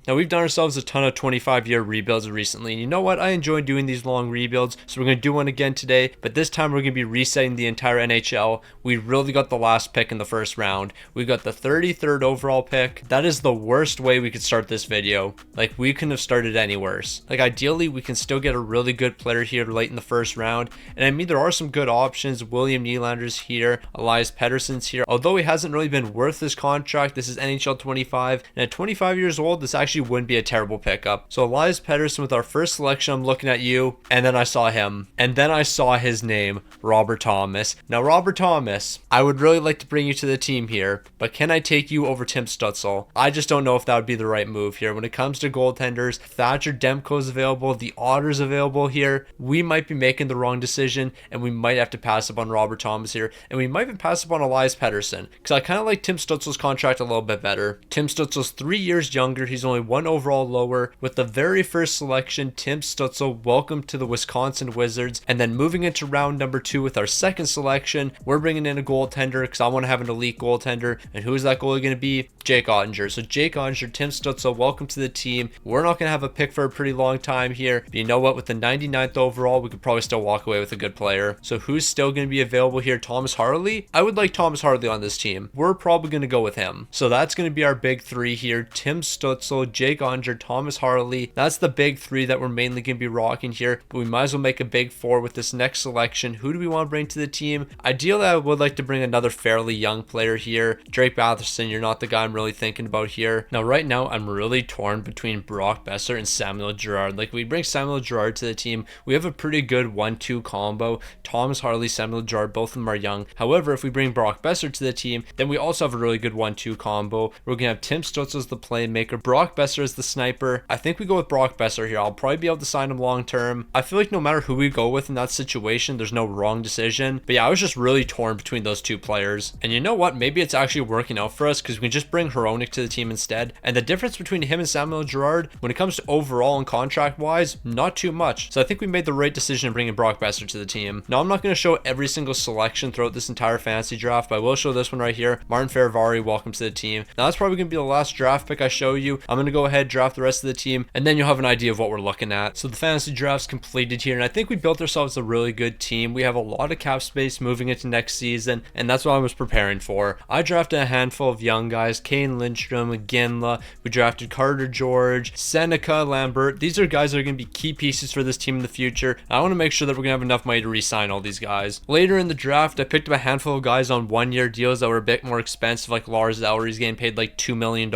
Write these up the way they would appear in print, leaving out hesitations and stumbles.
Now, we've done ourselves a ton of 25-year rebuilds recently, and you know what? I enjoy doing these long rebuilds, so we're going to do one again today, but this time we're going to be resetting the entire NHL. We really got the last pick in the first round. We got the 33rd overall pick. That is the worst way we could start this video. Like, we couldn't have started any worse. Like, ideally, we can still get a really good player here late in the first round, and I mean, there are some good options. William Nylander's here, Elias Pettersson's here. Although he hasn't really been worth his contract, this is NHL 25, and at 25 years old, this actually wouldn't be a terrible pickup. So Elias Pettersson with our first selection, I'm looking at you, and then I saw him, and then I saw his name, Robert Thomas. Now, Robert Thomas, I would really like to bring you to the team here, but can I take you over Tim Stützle? I just don't know if that would be the right move here. When it comes to goaltenders, Thatcher Demko's available, the Otter's available here. We might be making the wrong decision, and we might have to pass up on Robert Thomas here, and we might even pass up on Elias Pettersson, because I kind of like Tim Stützle's contract a little bit better. Tim Stützle's 3 years younger. He's only 1 overall lower. With the very first selection, Tim Stützle, welcome to the Wisconsin Wizards. And then moving into round number 2 with our second selection, we're bringing in a goaltender because I want to have an elite goaltender. And who is that goalie going to be? Jake Ottinger. So Jake Ottinger, Tim Stützle, welcome to the team. We're not going to have a pick for a pretty long time here, but you know what? With the 99th overall, we could probably still walk away with a good player. So who's still going to be available here? Thomas Harley? I would like Thomas Harley on this team. We're probably going to go with him. So that's going to be our big 3 here. Tim Stützle, Jake Ottinger, Thomas Harley. That's the big 3 that we're mainly going to be rocking here, but we might as well make a big 4 with this next selection. Who do we want to bring to the team? Ideally, I would like to bring another fairly young player here. Drake Batherson, you're not the guy I'm really thinking about here. Now, right now, I'm really torn between Brock Besser and Samuel Girard. Like, we bring Samuel Girard to the team, we have a pretty good 1-2 combo. Thomas Harley, Samuel Girard, both of them are young. However, if we bring Brock Besser to the team, then we also have a really good 1-2 combo. We're going to have Tim Stützle as the playmaker, Brock Besser as the sniper. I think we go with Brock Besser here. I'll probably be able to sign him long term. I feel like no matter who we go with in that situation, there's no wrong decision. But yeah, I was just really torn between those 2 players. And you know what? Maybe it's actually working out for us because we can just bring Hronek to the team instead. And the difference between him and Samuel Girard, when it comes to overall and contract wise, not too much. So I think we made the right decision in bringing Brock Besser to the team. Now, I'm not going to show every single selection throughout this entire fantasy draft, but I will show this one right here. Martin Ferravari, welcome to the team. Now, that's probably going to be the last draft pick I show you. I'm going to go ahead, draft the rest of the team, and then you'll have an idea of what we're looking at. So the fantasy draft's completed here, and I think we built ourselves a really good team. We have a lot of cap space moving into next season, and that's what I was preparing for. I drafted a handful of young guys, Kane Lindstrom, Ginla. We drafted Carter George, Seneca, Lambert. These are guys that are going to be key pieces for this team in the future. I want to make sure that we're going to have enough money to re-sign all these guys. Later in the draft, I picked up a handful of guys on 1-year deals that were a bit more expensive, like Lars Eller. He's getting paid like $2 million.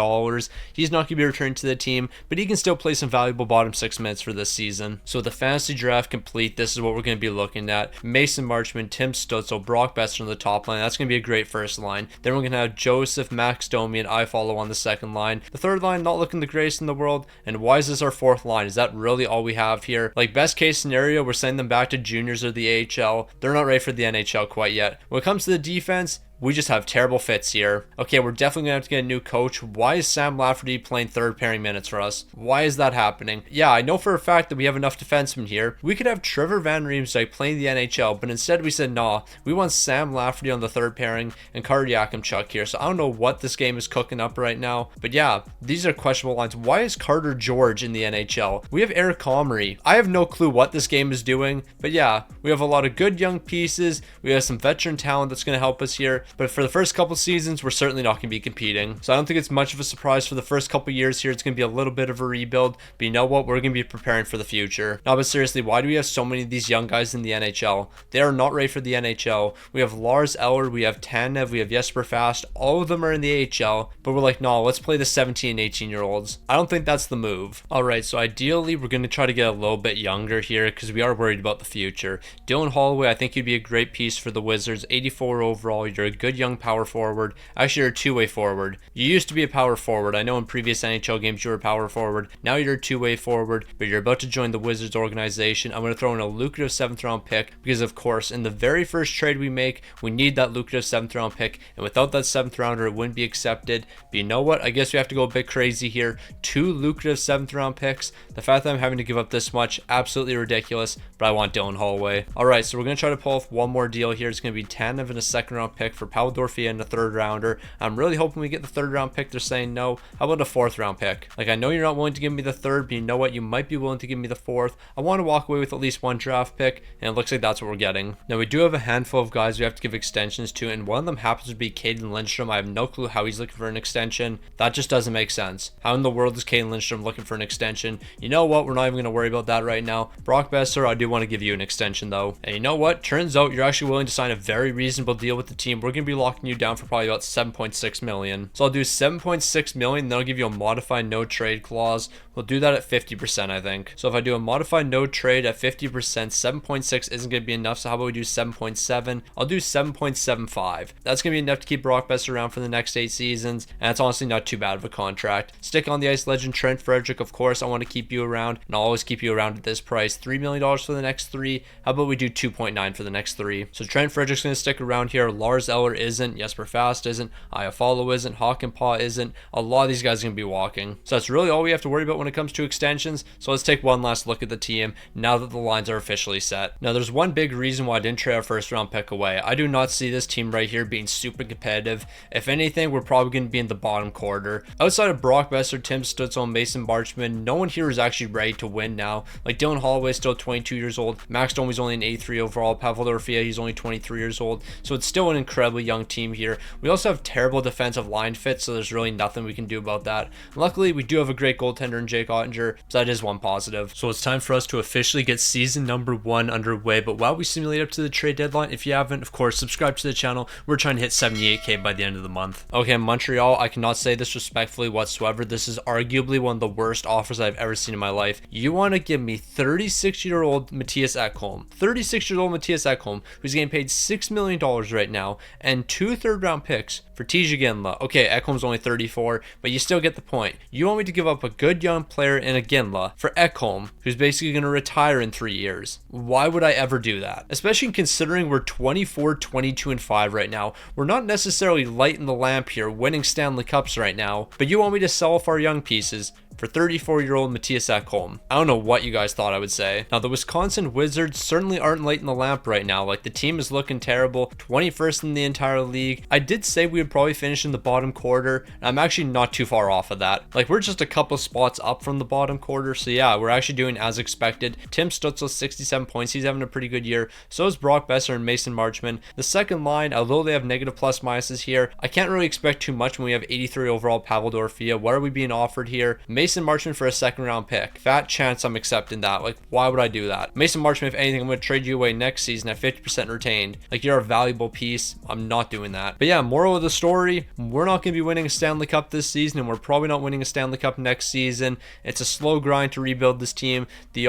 He's not going to be returning to the team, but he can still play some valuable bottom 6 minutes for this season. So the fantasy draft complete, this is what we're going to be looking at. Mason Marchment, Tim Stützle, Brock Besser on the top line. That's going to be a great first line. Then we're going to have Joseph, Max Domi, and I follow on the second line. The third line, not looking the greatest in the world. And why is this our 4th line? Is that really all we have here? Like, best case scenario, we're sending them back to juniors or the AHL. They're not ready for the NHL quite yet. When it comes to the defense, we just have terrible fits here. Okay, we're definitely going to have to get a new coach. Why is Sam Lafferty playing 3rd pairing minutes for us? Why is that happening? Yeah, I know for a fact that we have enough defensemen here. We could have Trevor Van Riemsdyk playing the NHL, but instead we said, nah, we want Sam Lafferty on the 3rd pairing and Carter Yakimchuk here. So I don't know what this game is cooking up right now, but yeah, these are questionable lines. Why is Carter George in the NHL? We have Eric Comrie. I have no clue what this game is doing, but yeah, we have a lot of good young pieces. We have some veteran talent that's going to help us here. But for the first couple seasons, we're certainly not going to be competing. So I don't think it's much of a surprise for the first couple years here. It's going to be a little bit of a rebuild, but you know what? We're going to be preparing for the future. Now, but seriously, why do we have so many of these young guys in the NHL? They are not ready for the NHL. We have Lars Eller, we have Tanev, we have Jesper Fast. All of them are in the AHL, but we're like, no, let's play the 17 and 18-year-olds. I don't think that's the move. All right, so ideally, we're going to try to get a little bit younger here because we are worried about the future. Dylan Holloway, I think you'd be a great piece for the Wizards. 84 overall. You're a good young power forward. Actually, you're a 2-way forward. You used to be a power forward. I know in previous NHL games you were a power forward. Now you're a 2-way forward, but you're about to join the Wizards organization. I'm going to throw in a lucrative 7th round pick because, of course, in the very first trade we make, we need that lucrative 7th round pick, and without that 7th rounder, it wouldn't be accepted. But you know what? I guess we have to go a bit crazy here. 2 lucrative 7th round picks. The fact that I'm having to give up this much, absolutely ridiculous, but I want Dylan Holloway. All right, so we're going to try to pull off one more deal here. It's going to be 10 of a 2nd round pick for for Pavel Dorfia and a third rounder. I'm really hoping we get the third round pick. They're saying no. How about a fourth round pick? Like, I know you're not willing to give me the third, but you know what? You might be willing to give me the fourth. I want to walk away with at least one draft pick, and it looks like that's what we're getting. Now, we do have a handful of guys we have to give extensions to, and one of them happens to be Caden Lindstrom. I have no clue how he's looking for an extension. That just doesn't make sense. How in the world is Caden Lindstrom looking for an extension? You know what? We're not even going to worry about that right now. Brock Besser, I do want to give you an extension though. And you know what? Turns out you're actually willing to sign a very reasonable deal with the team. We're going to be locking you down for probably about 7.6 million. So I'll do 7.6 million, then I'll give you a modified no trade clause. We'll do that at 50%, I think. So if I do a modified no trade at 50%, 7.6 isn't going to be enough. So how about we do 7.7? I'll do 7.75. That's going to be enough to keep Brock Besser around for the next 8 seasons. And that's honestly not too bad of a contract. Stick on the ice legend Trent Frederick, of course. I want to keep you around, and I'll always keep you around at this price. $3 million for the next 3. How about we do 2.9 for the next 3? So Trent Frederick's going to stick around here. Lars Eller isn't. Jesper Fast isn't. Iafallo isn't. Hakanpää isn't. A lot of these guys are going to be walking. So that's really all we have to worry about when it comes to extensions. So let's take one last look at the team now that the lines are officially set. Now, there's one big reason why I didn't trade our first round pick away. I do not see this team right here being super competitive. If anything, we're probably going to be in the bottom quarter. Outside of Brock Besser, Tim Stützle, and Mason Marchman, no one here is actually ready to win now. Like, Dylan Holloway is still 22 years old. Max Domi's only an 83 overall. Pavel Dorfia, he's only 23 years old. So it's still an incredibly young team here. We also have terrible defensive line fit, so there's really nothing we can do about that. Luckily, we do have a great goaltender in Jake Ottinger, so that is one positive. So it's time for us to officially get season number 1 underway. But while we simulate up to the trade deadline, if you haven't, of course, subscribe to the channel. We're trying to hit 78K by the end of the month. Okay, Montreal, I cannot say this respectfully whatsoever. This is arguably one of the worst offers I've ever seen in my life. You want to give me 36-year-old Mattias Ekholm, 36-year-old Mattias Ekholm, who's getting paid $6 million right now, and 2 third-round picks for TJ Ginla. Okay, Ekholm's only 34, but you still get the point. You want me to give up a good young player in a Ginla for Ekholm, who's basically going to retire in 3 years. Why would I ever do that? Especially considering we're 24, 22, and 5 right now. We're not necessarily lighting the lamp here, winning Stanley Cups right now, but you want me to sell off our young pieces for 34-year-old Mattias Ekholm. I don't know what you guys thought I would say. Now, the Wisconsin Wizards certainly aren't lighting the lamp right now. Like, the team is looking terrible, 21st in the entire league. I did say we would probably finish in the bottom quarter, and I'm actually not too far off of that. Like, we're just a couple spots up from the bottom quarter, so yeah, we're actually doing as expected. Tim Stützle, 67 points. He's having a pretty good year. So is Brock Besser and Mason Marchman. The second line, although they have negative plus minuses here, I can't really expect too much when we have 83 overall Pavel Dorfia. What are we being offered here? Mason Marchman for a second round pick. Fat chance I'm accepting that. Like, why would I do that? Mason Marchman, if anything, I'm going to trade you away next season at 50% retained. Like, you're a valuable piece. I'm not doing that. But yeah, moral of the story, we're not going to be winning a Stanley Cup this season, and we're probably not winning a Stanley Cup next season. It's a slow grind to rebuild this team. The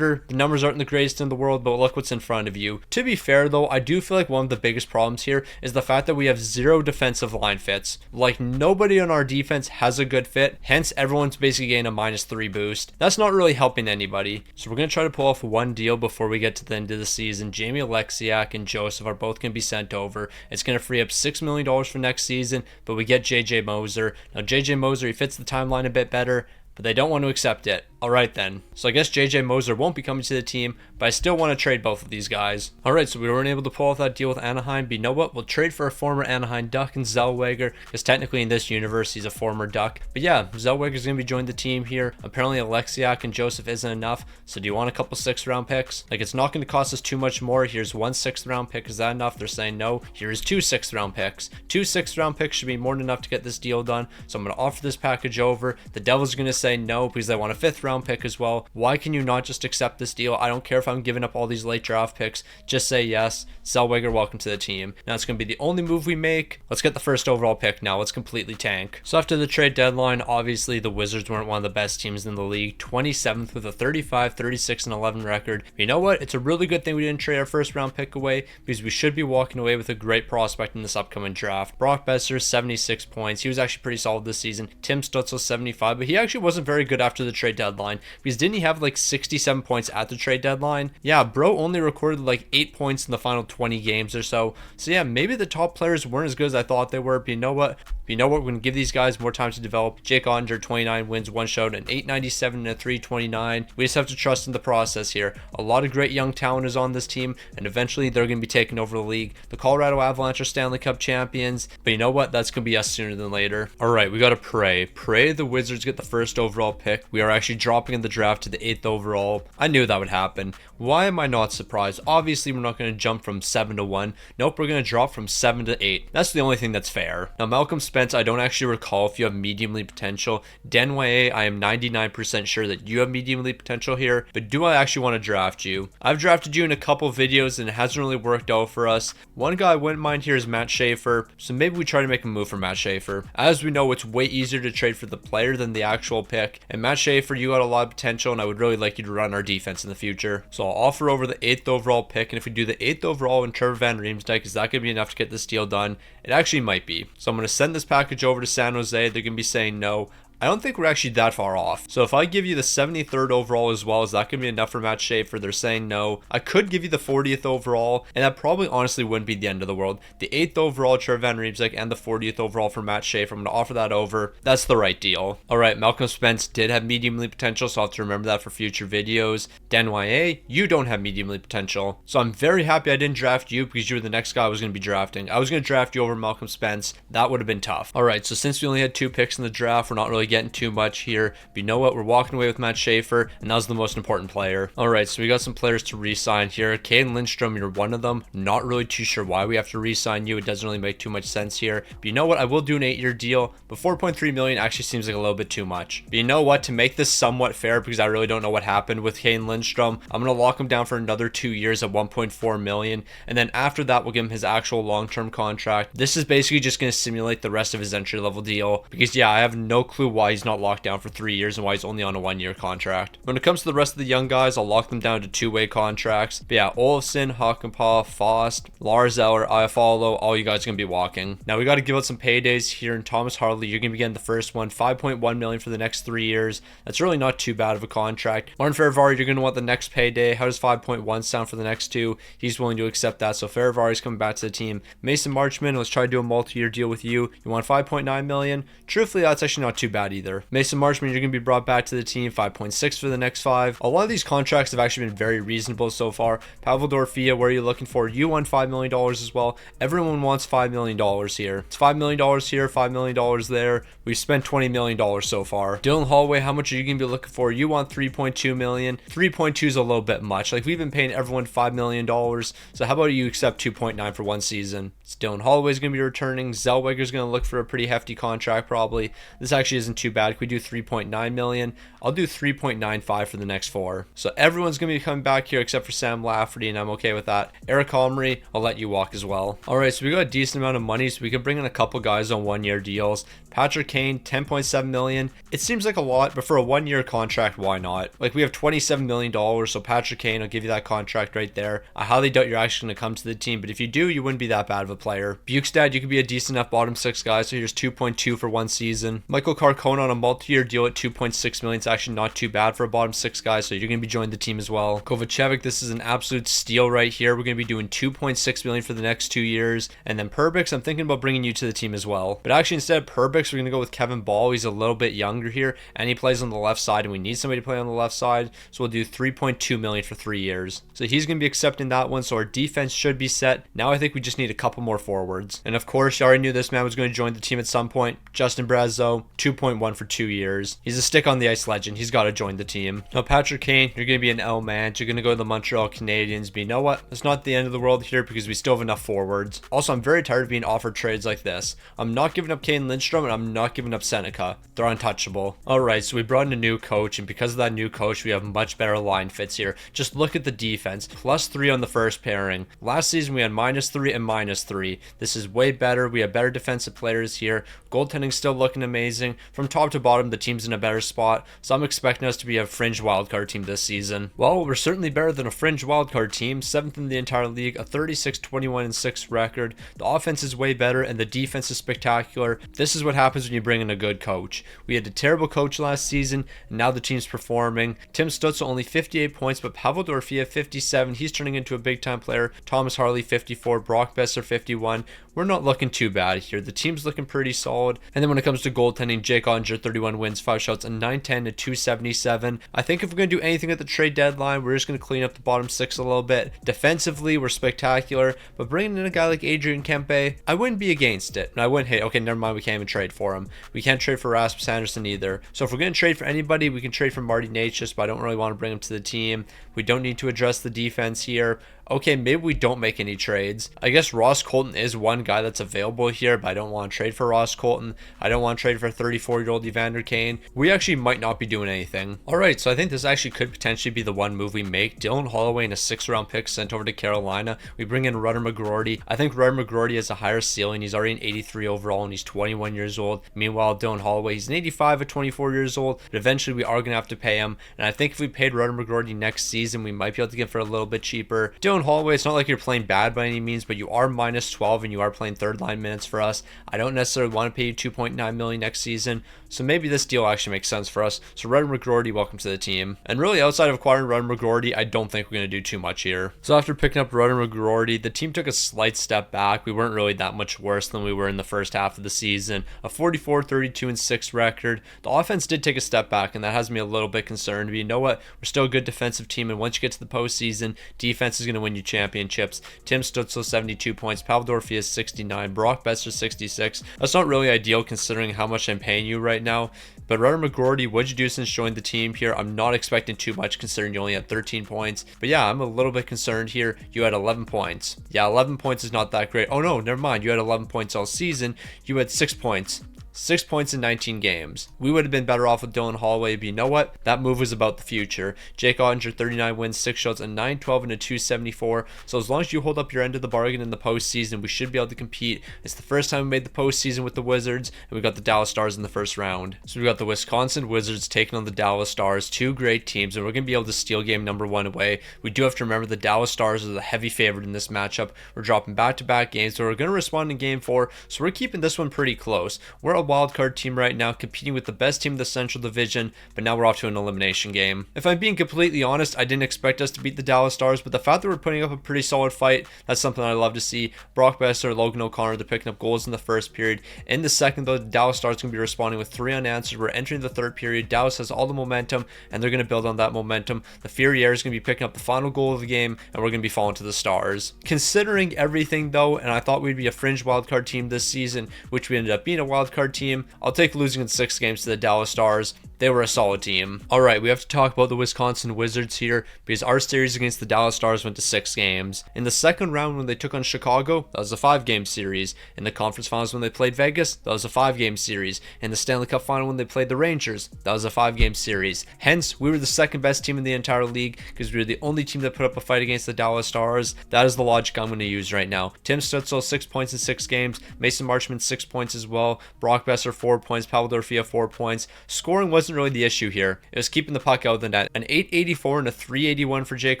numbers aren't the greatest in the world, but look what's in front of you. To be fair though, I do feel like one of the biggest problems here is the fact that we have 0 defensive line fits. Like, nobody on our defense has a good fit, hence everyone's basically getting a -3 boost. That's not really helping anybody. So we're going to try to pull off one deal before we get to the end of the season. Jamie Alexiak and Joseph are both going to be sent over. It's going to free up $6 million for next season, but we get JJ Moser. Now, JJ Moser, he fits the timeline a bit better, but they don't want to accept it. Alright then. So I guess JJ Moser won't be coming to the team, but I still want to trade both of these guys. Alright, so we weren't able to pull off that deal with Anaheim, but you know what? We'll trade for a former Anaheim Duck and Zellweger, because technically in this universe he's a former Duck. But yeah, Zellweger's going to be joining the team here. Apparently Alexiak and Joseph isn't enough, so do you want a couple 6th round picks? Like, it's not going to cost us too much more. Here's 1 6th round pick. Is that enough? They're saying no. Here's 2 6th round picks. 2 6th round picks should be more than enough to get this deal done, so I'm going to offer this package over. The Devils are going to say no because they want a 5th round pick as well. Why can you not just accept this deal? I don't care if I'm giving up all these late draft picks. Just say yes. Zellweger, welcome to the team. Now it's going to be the only move we make. Let's get the first overall pick now. Let's completely tank. So after the trade deadline, obviously the Wizards weren't one of the best teams in the league. 27th with a 35, 36, and 11 record. But you know what? It's a really good thing we didn't trade our first round pick away, because we should be walking away with a great prospect in this upcoming draft. Brock Besser, 76 points. He was actually pretty solid this season. Tim Stützle, 75, but he actually wasn't very good after the trade deadline. deadline, because didn't he have like 67 points at the trade deadline? Yeah, bro only recorded like 8 points in the final 20 games or so. So yeah, maybe the top players weren't as good as I thought they were, but you know what? We're going to give these guys more time to develop. Jake Ottinger, 29 wins, 1 shutout, an 897 and a 329. We just have to trust in the process here. A lot of great young talent is on this team, and eventually they're going to be taking over the league. The Colorado Avalanche are Stanley Cup champions, but you know what? That's going to be us sooner than later. All right, we got to pray the Wizards get the first overall pick. We are actually dropping in the draft to the 8th overall. I knew that would happen. Why am I not surprised? Obviously, we're not going to jump from 7 to 1. Nope, we're going to drop from 7 to 8. That's the only thing that's fair. Now, Malcolm Spence, I don't actually recall if you have medium league potential. Denway, I am 99% sure that you have medium league potential here, but do I actually want to draft you? I've drafted you in a couple videos and it hasn't really worked out for us. One guy I wouldn't mind here is Matt Schaefer, so maybe we try to make a move for Matt Schaefer. As we know, it's way easier to trade for the player than the actual pick, and Matt Schaefer, you got a lot of potential, and I would really like you to run our defense in the future. So I'll offer over the 8th overall pick, and if we do the 8th overall and Trevor Van Riemsdyk, is that going to be enough to get this deal done? It actually might be. So I'm going to send this package over to San Jose. They're going to be saying no. I don't think we're actually that far off. So if I give you the 73rd overall as well, is that going to be enough for Matt Schaefer? They're saying no. I could give you the 40th overall, and that probably honestly wouldn't be the end of the world. The 8th overall, Trevor Van Riemsdyk, and the 40th overall for Matt Schaefer. I'm going to offer that over. That's the right deal. All right, Malcolm Spence did have medium league potential, so I'll have to remember that for future videos. Denway, you don't have medium league potential. So I'm very happy I didn't draft you because you were the next guy I was going to be drafting. I was going to draft you over Malcolm Spence. That would have been tough. All right, so since we only had 2 picks in the draft, we're not really getting too much here, but you know what? We're walking away with Matt Schaefer, and that was the most important player. All right, so we got some players to re-sign here. Caden Lindstrom, you're one of them. Not really too sure why we have to re-sign you. It doesn't really make too much sense here, but you know what? I will do an 8-year deal, but 4.3 million actually seems like a little bit too much. But you know what? To make this somewhat fair, because I really don't know what happened with Caden Lindstrom, I'm going to lock him down for another 2 years at 1.4 million, and then after that, we'll give him his actual long-term contract. This is basically just going to simulate the rest of his entry-level deal, because yeah, I have no clue why he's not locked down for 3 years and why he's only on a 1-year contract. When it comes to the rest of the young guys, I'll lock them down to 2-way contracts. But yeah, Olofsson, Hakanpää, Faust, Lars Eller, Iafallo, all you guys are going to be walking. Now we got to give out some paydays here, and Thomas Harley, you're going to be getting the first one, 5.1 million for the next 3 years. That's really not too bad of a contract. Martin Ferravari, you're going to want the next payday. How does 5.1 sound for the next 2? He's willing to accept that, so Ferravari's coming back to the team. Mason Marchman, let's try to do a multi-year deal with you. You want 5.9 million? Truthfully, that's actually not too bad either. Mason Marchman, you're going to be brought back to the team, 5.6 for the next 5. A lot of these contracts have actually been very reasonable so far. Pavel Dorofeia, where are you looking for? You want $5 million as well. Everyone wants $5 million here. It's $5 million here, $5 million there. We've spent $20 million so far. Dylan Holloway, how much are you going to be looking for? You want 3.2 million. 3.2 is a little bit much. Like, we've been paying everyone $5 million. So how about you accept 2.9 for 1 season? So Dylan Holloway's going to be returning. Zellweger's going to look for a pretty hefty contract probably. This actually isn't too bad. Can we do 3.9 million? I'll do 3.95 for the next 4. So everyone's going to be coming back here except for Sam Lafferty, and I'm okay with that. Eric Comrie, I'll let you walk as well. All right, so we got a decent amount of money, so we can bring in a couple guys on 1-year deals. Patrick Kane, 10.7 million. It seems like a lot, but for a 1-year contract, why not? Like, we have $27 million, so Patrick Kane, I'll give you that contract right there. I highly doubt you're actually going to come to the team, but if you do, you wouldn't be that bad of a player. Bukestad, you could be a decent enough bottom 6 guy, so here's 2.2 for 1 season. Michael Carcone on a multi-year deal at 2.6 million. It's actually not too bad for a bottom 6 guy, so you're going to be joining the team as well. Kovacevic, this is an absolute steal right here. We're going to be doing 2.6 million for the next 2 years. And then Perbix, I'm thinking about bringing you to the team as well. But actually, instead of Perbix, we're going to go with Kevin Ball. He's a little bit younger here, and he plays on the left side, and we need somebody to play on the left side. So we'll do 3.2 million for 3 years. So he's going to be accepting that one, so our defense should be set. Now I think we just need a couple more forwards. And of course, you already knew this man was going to join the team at some point. Justin Brazeau, 2.1 for 2 years. He's a stick on the ice legend. He's got to join the team. Now, Patrick Kane, you're going to be an L-man. You're going to go to the Montreal Canadiens. But you know what? It's not the end of the world here because we still have enough forwards. Also, I'm very tired of being offered trades like this. I'm not giving up Kane Lindstrom, and I'm not giving up Seneca. They're untouchable. All right, so we brought in a new coach, and because of that new coach, we have much better line fits here. Just look at the defense. +3 on the first pairing. Last season, we had -3 and -3. 3. This is way better. We have better defensive players here. Goaltending's still looking amazing. From top to bottom, the team's in a better spot, so I'm expecting us to be a fringe wildcard team this season. Well, we're certainly better than a fringe wildcard team, 7th in the entire league, a 36-21-6 record. The offense is way better, and the defense is spectacular. This is what happens when you bring in a good coach. We had a terrible coach last season, and now the team's performing. Tim Stützle only 58 points, but Pavel Dorofeyev 57. He's turning into a big-time player. Thomas Harley 54, Brock Besser 51. We're not looking too bad here. The team's looking pretty solid. And then when it comes to goaltending, Jake Oettinger 31 wins, 5 shots, and 910 to 277. I think if we're going to do anything at the trade deadline, we're just going to clean up the bottom 6 a little bit. Defensively, we're spectacular, but bringing in a guy like Adrian Kempe, I wouldn't be against it. And I wouldn't hate, okay, never mind, we can't even trade for him. We can't trade for Rasmus Anderson either. So if we're going to trade for anybody, we can trade for Marty Necas, but I don't really want to bring him to the team. We don't need to address the defense here. Okay, maybe we don't make any trades. I guess Ross Colton is one guy that's available here, but I don't want to trade for Ross Colton. I don't want to trade for 34-year-old Evander Kane. We actually might not be doing anything. All right, so I think this actually could potentially be the one move we make. Dylan Holloway in a 6th-round pick sent over to Carolina. We bring in Rudder McGroarty. I think Rudder McGroarty has a higher ceiling. He's already an 83 overall, and he's 21 years old. Meanwhile, Dylan Holloway, he's an 85 at 24 years old, but eventually we are going to have to pay him. And I think if we paid Rudder McGroarty next season, we might be able to get for a little bit cheaper. Dylan Holloway, it's not like you're playing bad by any means, but you are minus 12 and you are playing third line minutes for us. I don't necessarily want to pay you $2.9 million next season, so maybe this deal actually makes sense for us. So Rudder McGroarty, welcome to the team. And really, outside of acquiring Rudder McGroarty, I don't think we're going to do too much here. So after picking up Rudder McGroarty, the team took a slight step back. We weren't really that much worse than we were in the first half of the season. A 44-32-6 record. The offense did take a step back, and that has me a little bit concerned. But you know what? We're still a good defensive team, and once you get to the postseason, defense is going to win you championships. Tim Stützle 72 points, Pavel Dorofeyev 69, Brock Besser 66. That's not really ideal considering how much I'm paying you right now. But Rudder McGroarty, what'd you do since joining the team here? I'm not expecting too much considering you only had 13 points. But yeah, I'm a little bit concerned here. You had 11 points. Yeah, 11 points is not that great. Oh no, never mind. You had 11 points all season. You had 6 points. 6 points in 19 games. We would have been better off with Dylan Holloway, but you know what? That move was about the future. Jake Oettinger, 39 wins, 6 shots, and 912 and a 274. So as long as you hold up your end of the bargain in the postseason, we should be able to compete. It's the first time we made the postseason with the Wizards, and we got the Dallas Stars in the first round. So we got the Wisconsin Wizards taking on the Dallas Stars, 2 great teams, and we're going to be able to steal game number 1 away. We do have to remember the Dallas Stars are the heavy favorite in this matchup. We're dropping back-to-back games, so we're going to respond in game 4, so we're keeping this one pretty close. We're a wildcard team right now, competing with the best team in the Central Division, but now we're off to an elimination game. If I'm being completely honest, I didn't expect us to beat the Dallas Stars, but the fact that we're putting up a pretty solid fight, that's something I love to see. Brock Besser, Logan O'Connor, they're picking up goals in the first period. In the second, though, the Dallas Stars are going to be responding with 3 unanswered. We're entering the third period. Dallas has all the momentum, and they're going to build on that momentum. The Ferrier is going to be picking up the final goal of the game, and we're going to be falling to the Stars. Considering everything, though, and I thought we'd be a fringe wildcard team this season, which we ended up being a wildcard team, I'll take losing in 6 games to the Dallas Stars. They were a solid team. All right, we have to talk about the Wisconsin Wizards here because our series against the Dallas Stars went to 6 games. In the second round when they took on Chicago, that was a 5-game series. In the conference finals when they played Vegas, that was a 5-game series. In the Stanley Cup final when they played the Rangers, that was a 5-game series. Hence, we were the second best team in the entire league because we were the only team that put up a fight against the Dallas Stars. That is the logic I'm going to use right now. Tim Stützle 6 points in 6 games. Mason Marchman 6 points as well. Brock Besser 4 points. Pavel Dorofeyev 4 points. Scoring wasn't really the issue here. It was keeping the puck out of the net. An 884 and a 381 for Jake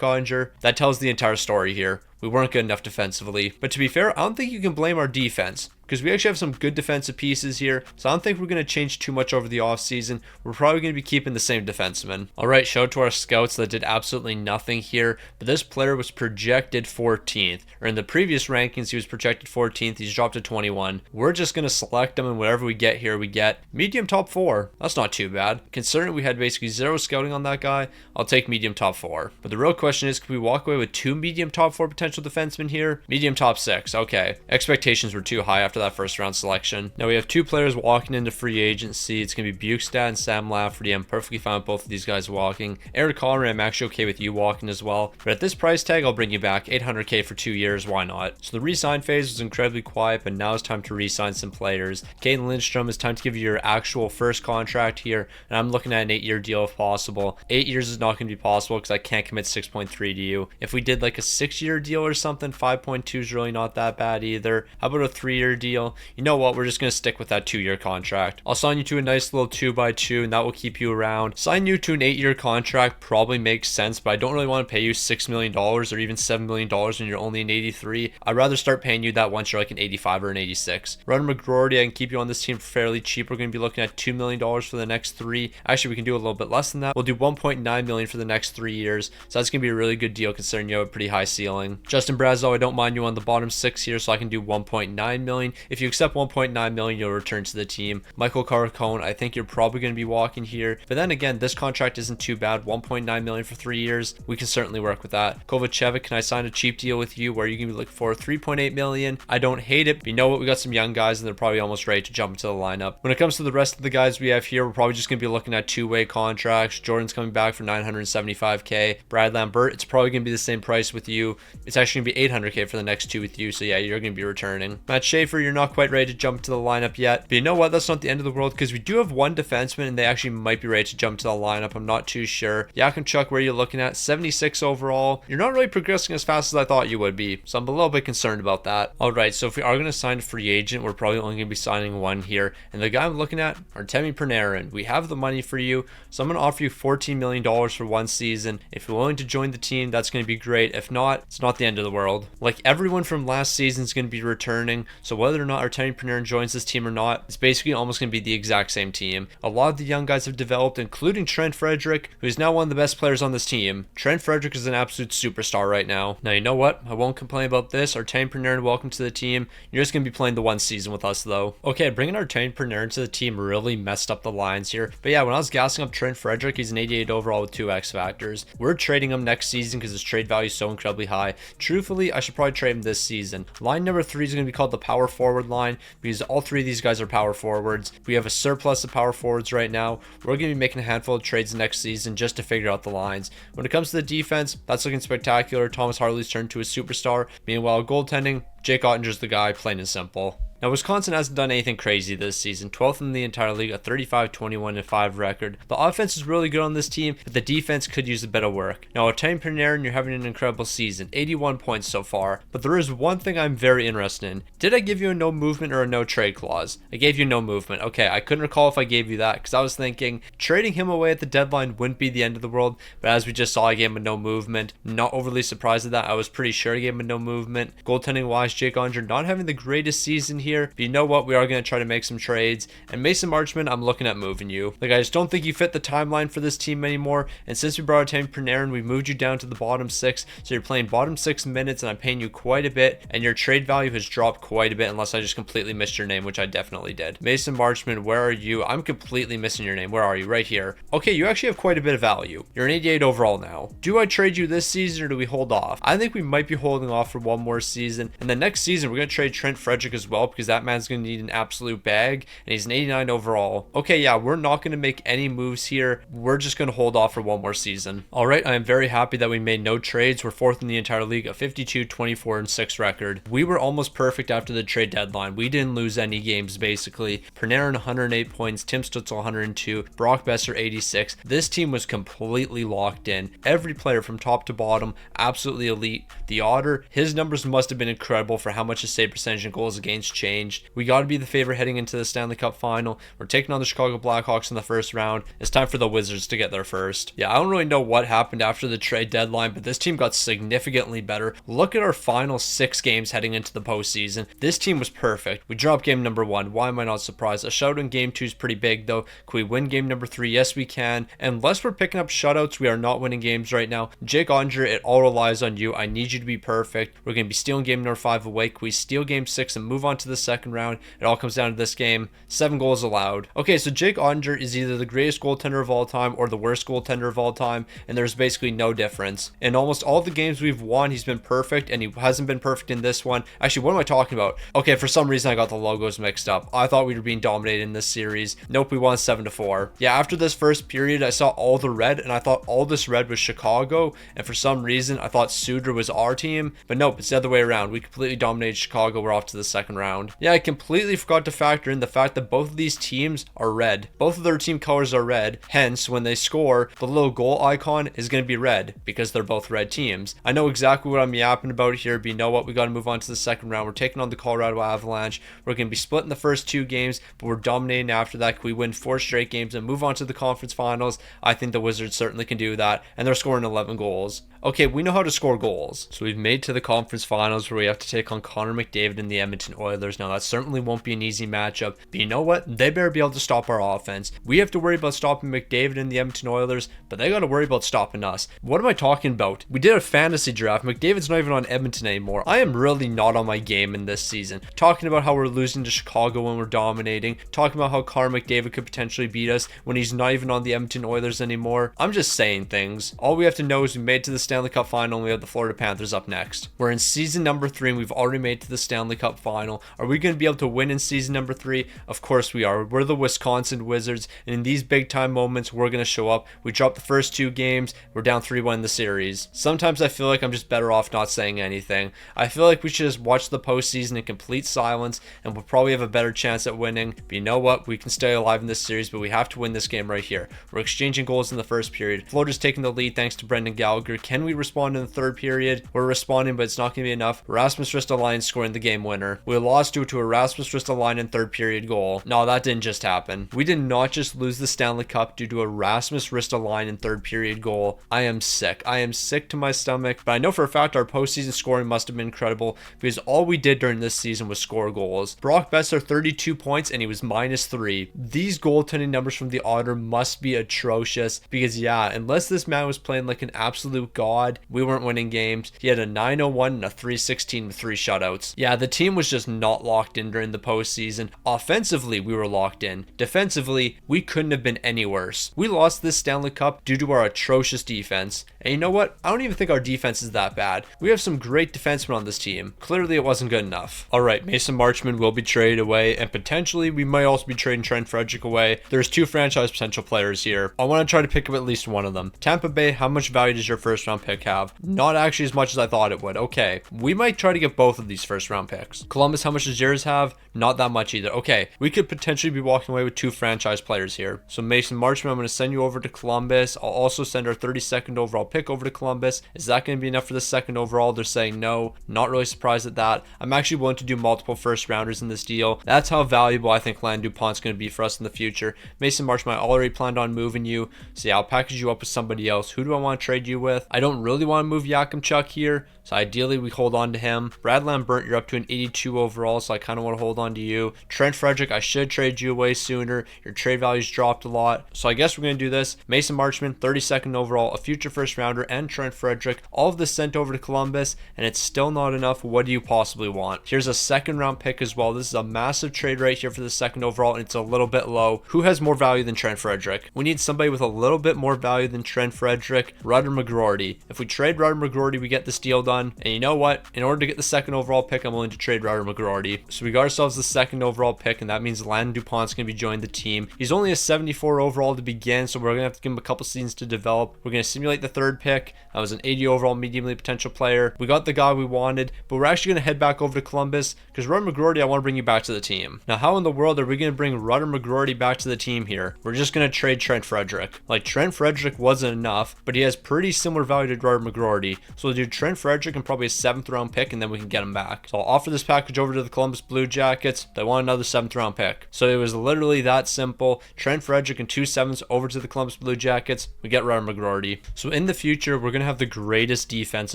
Oettinger. That tells the entire story here. We weren't good enough defensively. But to be fair, I don't think you can blame our defense because we actually have some good defensive pieces here. So I don't think we're going to change too much over the offseason. We're probably going to be keeping the same defenseman. All right, shout out to our scouts that did absolutely nothing here. But this player was projected 14th. Or in the previous rankings, he was projected 14th. He's dropped to 21. We're just going to select him, and whatever we get here, we get. Medium top 4. That's not too bad. Considering we had basically 0 scouting on that guy, I'll take medium top 4. But the real question is, can we walk away with 2 medium top 4 potential defensemen here? Medium top 6. Okay. Expectations were too high after that first round selection. Now we have 2 players walking into free agency. It's going to be Bukestad and Sam Lafferty. I'm perfectly fine with both of these guys walking. Eric Connery, I'm actually okay with you walking as well. But at this price tag, I'll bring you back. $800K for 2 years. Why not? So the re-sign phase was incredibly quiet, but now it's time to re-sign some players. Caden Lindstrom, it's time to give you your actual first contract here. And I'm looking at an 8-year deal if possible. 8 years is not going to be possible because I can't commit 6.3 to you. If we did like a 6-year deal, deal or something? 5.2 is really not that bad either. How about a 3-year deal? You know what? We're just going to stick with that 2-year contract. I'll sign you to a nice little 2x2, and that will keep you around. Sign you to an 8-year contract probably makes sense, but I don't really want to pay you $6 million or even $7 million when you're only an 83. I'd rather start paying you that once you're like an 85 or an 86. Runner McGroarty, I can keep you on this team for fairly cheap. We're going to be looking at $2 million for the next 3. Actually, we can do a little bit less than that. We'll do $1.9 million for the next 3 years. So that's going to be a really good deal considering you have a pretty high ceiling. Justin Brazeau, I don't mind you on the bottom 6 here, so I can do $1.9 million. If you accept $1.9 million, you'll return to the team. Michael Carcone, I think you're probably going to be walking here. But then again, this contract isn't too bad. $1.9 million for 3 years. We can certainly work with that. Kovacevic, can I sign a cheap deal with you where you can be looking for $3.8 million? I don't hate it, but you know what? We got some young guys and they're probably almost ready to jump into the lineup. When it comes to the rest of the guys we have here, we're probably just going to be looking at 2-way contracts. Jordan's coming back for $975K. Brad Lambert, it's probably going to be the same price with you. It's actually going to be $800K for the next 2 with you. So yeah, you're going to be returning. Matt Schaefer, you're not quite ready to jump to the lineup yet, but you know what? That's not the end of the world because we do have one defenseman and they actually might be ready to jump to the lineup. I'm not too sure. Yakimchuk, where are you looking at? 76 overall. You're not really progressing as fast as I thought you would be, so I'm a little bit concerned about that. All right, so if we are going to sign a free agent, we're probably only going to be signing one here, and the guy I'm looking at, Artemi Panarin. We have the money for you, so I'm going to offer you $14 million for 1 season. If you're willing to join the team, that's going to be great. If not, it's not the end of the world. Like, everyone from last season is going to be returning, so whether or not Artemi Panarin joins this team or not, it's basically almost going to be the exact same team. A lot of the young guys have developed, including Trent Frederick, who's now one of the best players on this team. Trent Frederick is an absolute superstar right now. Now, you know what? I won't complain about this. Artemi Panarin, welcome to the team. You're just going to be playing the 1 season with us, though. Okay, bringing Artemi Panarin to the team really messed up the lines here. But yeah, when I was gassing up Trent Frederick, he's an 88 overall with 2 X factors. We're trading him next season because his trade value is so incredibly high. Truthfully, I should probably trade him this season. Line number 3 is going to be called the power forward line because all 3 of these guys are power forwards. We have a surplus of power forwards right now. We're going to be making a handful of trades next season just to figure out the lines. When it comes to the defense, that's looking spectacular. Thomas Harley's turned to a superstar. Meanwhile, goaltending, Jake Ottinger's the guy, plain and simple. Now, Wisconsin hasn't done anything crazy this season. 12th in the entire league, a 35-21-5 record. The offense is really good on this team, but the defense could use a bit of work. Now, Artemi Panarin, you're having an incredible season. 81 points so far. But there is one thing I'm very interested in. Did I give you a no movement or a no trade clause? I gave you no movement. Okay, I couldn't recall if I gave you that because I was thinking trading him away at the deadline wouldn't be the end of the world. But as we just saw, I gave him a no movement. Not overly surprised at that. I was pretty sure I gave him a no movement. Goaltending wise, Jake Ottinger not having the greatest season here. But you know what? We are going to try to make some trades. And Mason Marchment, I'm looking at moving you. Like, I just don't think you fit the timeline for this team anymore. And since we brought Artemi Panarin, we moved you down to the bottom 6. So you're playing bottom 6 minutes and I'm paying you quite a bit. And your trade value has dropped quite a bit unless I just completely missed your name, which I definitely did. Mason Marchment, where are you? I'm completely missing your name. Where are you? Right here. Okay, you actually have quite a bit of value. You're an 88 overall now. Do I trade you this season or do we hold off? I think we might be holding off for one more season. And then next season, we're going to trade Trent Frederick as well because that man's going to need an absolute bag and he's an 89 overall. Okay, yeah, we're not going to make any moves here. We're just going to hold off for one more season. All right, I am very happy that we made no trades. We're 4th in the entire league, a 52-24-6 record. We were almost perfect after the trade deadline. We didn't lose any games basically. Panarin 108 points, Tim Stutzel 102, Brock Besser 86. This team was completely locked in. Every player from top to bottom, absolutely elite. The Otter, his numbers must have been incredible for how much his save percentage and goals against changed. We got to be the favorite heading into the Stanley Cup final. We're taking on the Chicago Blackhawks in the first round. It's time for the Wizards to get there first. Yeah, I don't really know what happened after the trade deadline, but this team got significantly better. Look at our final 6 games heading into the postseason. This team was perfect. We dropped game number 1. Why am I not surprised? A shutout in game 2 is pretty big though. Can we win game number 3? Yes, we can. Unless we're picking up shutouts, we are not winning games right now. Jake Ottinger, it all relies on you. I need you to be perfect. We're going to be stealing game number 5 away. Can we steal game 6 and move on to the second round? It all comes down to this game. 7 goals allowed. Okay, so Jake Ottinger is either the greatest goaltender of all time or the worst goaltender of all time, and there's basically no difference. In almost all the games we've won, he's been perfect, and he hasn't been perfect in this one. Actually, what am I talking about? Okay, for some reason I got the logos mixed up. I thought we were being dominated in this series. Nope, we won 7-4. Yeah, after this first period, I saw all the red, and I thought all this red was Chicago, and for some reason, I thought Suter was our team, but nope, it's the other way around. We completely dominated Chicago. We're off to the second round. round. Yeah, I completely forgot to factor in the fact that both of these teams are red. Both of their team colors are red. Hence, when they score, the little goal icon is going to be red because they're both red teams. I know exactly what I'm yapping about here, but you know what? We got to move on to the second round. We're taking on the Colorado Avalanche. We're going to be split in the first 2 games, but we're dominating after that. Can we win 4 straight games and move on to the conference finals? I think the Wizards certainly can do that, and they're scoring 11 goals. Okay, we know how to score goals. So we've made to the conference finals where we have to take on Connor McDavid and the Edmonton Oilers. Now, that certainly won't be an easy matchup, but you know what? They better be able to stop our offense. We have to worry about stopping McDavid and the Edmonton Oilers, but they got to worry about stopping us. What am I talking about? We did a fantasy draft. McDavid's not even on Edmonton anymore. I am really not on my game in this season. Talking about how we're losing to Chicago when we're dominating. Talking about how Connor McDavid could potentially beat us when he's not even on the Edmonton Oilers anymore. I'm just saying things. All we have to know is we made to the Stanley Cup final and we have the Florida Panthers up next. We're in season number 3 and we've already made to the Stanley Cup final. Are we going to be able to win in season number 3? Of course we are. We're the Wisconsin Wizards, and in these big time moments we're going to show up. We dropped the first 2 games. We're down 3-1 in the series. Sometimes I feel like I'm just better off not saying anything. I feel like we should just watch the postseason in complete silence and we'll probably have a better chance at winning. But you know what? We can stay alive in this series, but we have to win this game right here. We're exchanging goals in the first period. Florida's taking the lead thanks to Brendan Gallagher. Can we respond in the third period? We're responding, but it's not going to be enough. Rasmus Ristolainen scoring the game winner. We lost due to a Rasmus Ristolainen third period goal. No, that didn't just happen. We did not just lose the Stanley Cup due to a Rasmus Ristolainen third period goal. I am sick. I am sick to my stomach, but I know for a fact our postseason scoring must have been incredible because all we did during this season was score goals. Brock Besser 32 points and he was -3. These goaltending numbers from the Otter must be atrocious because yeah, unless this man was playing like an absolute god, we weren't winning games. He had a 901 and a 316 with 3 shutouts. Yeah, the team was just not locked in during the postseason. Offensively, we were locked in. Defensively, we couldn't have been any worse. We lost this Stanley Cup due to our atrocious defense. And you know what? I don't even think our defense is that bad. We have some great defensemen on this team. Clearly, it wasn't good enough. All right, Mason Marchment will be traded away, and potentially we might also be trading Trent Frederic away. There's 2 franchise potential players here. I want to try to pick up at least one of them. Tampa Bay, how much value does your first round pick have? Not actually as much as I thought it would. Okay, we might try to get both of these first round picks. Columbus, how much does yours have? Not that much either. Okay, we could potentially be walking away with 2 franchise players here. So Mason Marchment, I'm going to send you over to Columbus. I'll also send our 32nd overall pick over to Columbus. Is that going to be enough for the 2nd overall? They're saying no. Not really surprised at that. I'm actually willing to do multiple first rounders in this deal. That's how valuable I think Land DuPont's going to be for us in the future. Mason Marchment, I already planned on moving you. So yeah, I'll package you up with somebody else. Who do I want to trade you with? I don't really want to move Yakimchuk here. So ideally we hold on to him. Brad Lambert, you're up to an 82 overall, so I kind of want to hold on to you. Trent Frederic, I should trade you away sooner. Your trade value's dropped a lot. So I guess we're going to do this. Mason Marchment, 32nd overall, a future first rounder, and Trent Frederic. All of this sent over to Columbus, and it's still not enough. What do you possibly want? Here's a 2nd round pick as well. This is a massive trade right here for the 2nd overall, and it's a little bit low. Who has more value than Trent Frederic? We need somebody with a little bit more value than Trent Frederic. Rudder McGroarty. If we trade Rudder McGroarty, we get this deal done. And you know what? In order to get the 2nd overall pick, I'm willing to trade Rudder McGroarty. So we got ourselves the 2nd overall pick, and that means Landon DuPont's going to be joining the team. He's only a 74 overall to begin, so we're going to have to give him a couple seasons to develop. We're going to simulate the 3rd pick. That was an 80 overall medium elite potential player. We got the guy we wanted, but we're actually going to head back over to Columbus because Rudder McGroarty, I want to bring you back to the team. Now, how in the world are we going to bring Rudder McGroarty back to the team here? We're just going to trade Trent Frederic. Like, Trent Frederic wasn't enough, but he has pretty similar value to Rudder McGroarty. So we'll do Trent Frederic and probably a 7th round pick, and then we can get him back. So I'll offer this package over to the Columbus Blue Jackets. They want another 7th round pick. So it was literally that simple. Trent Frederic and 2 7s over to the Columbus Blue Jackets. We get Rudder McGroarty. So in the future, we're going to have the greatest defense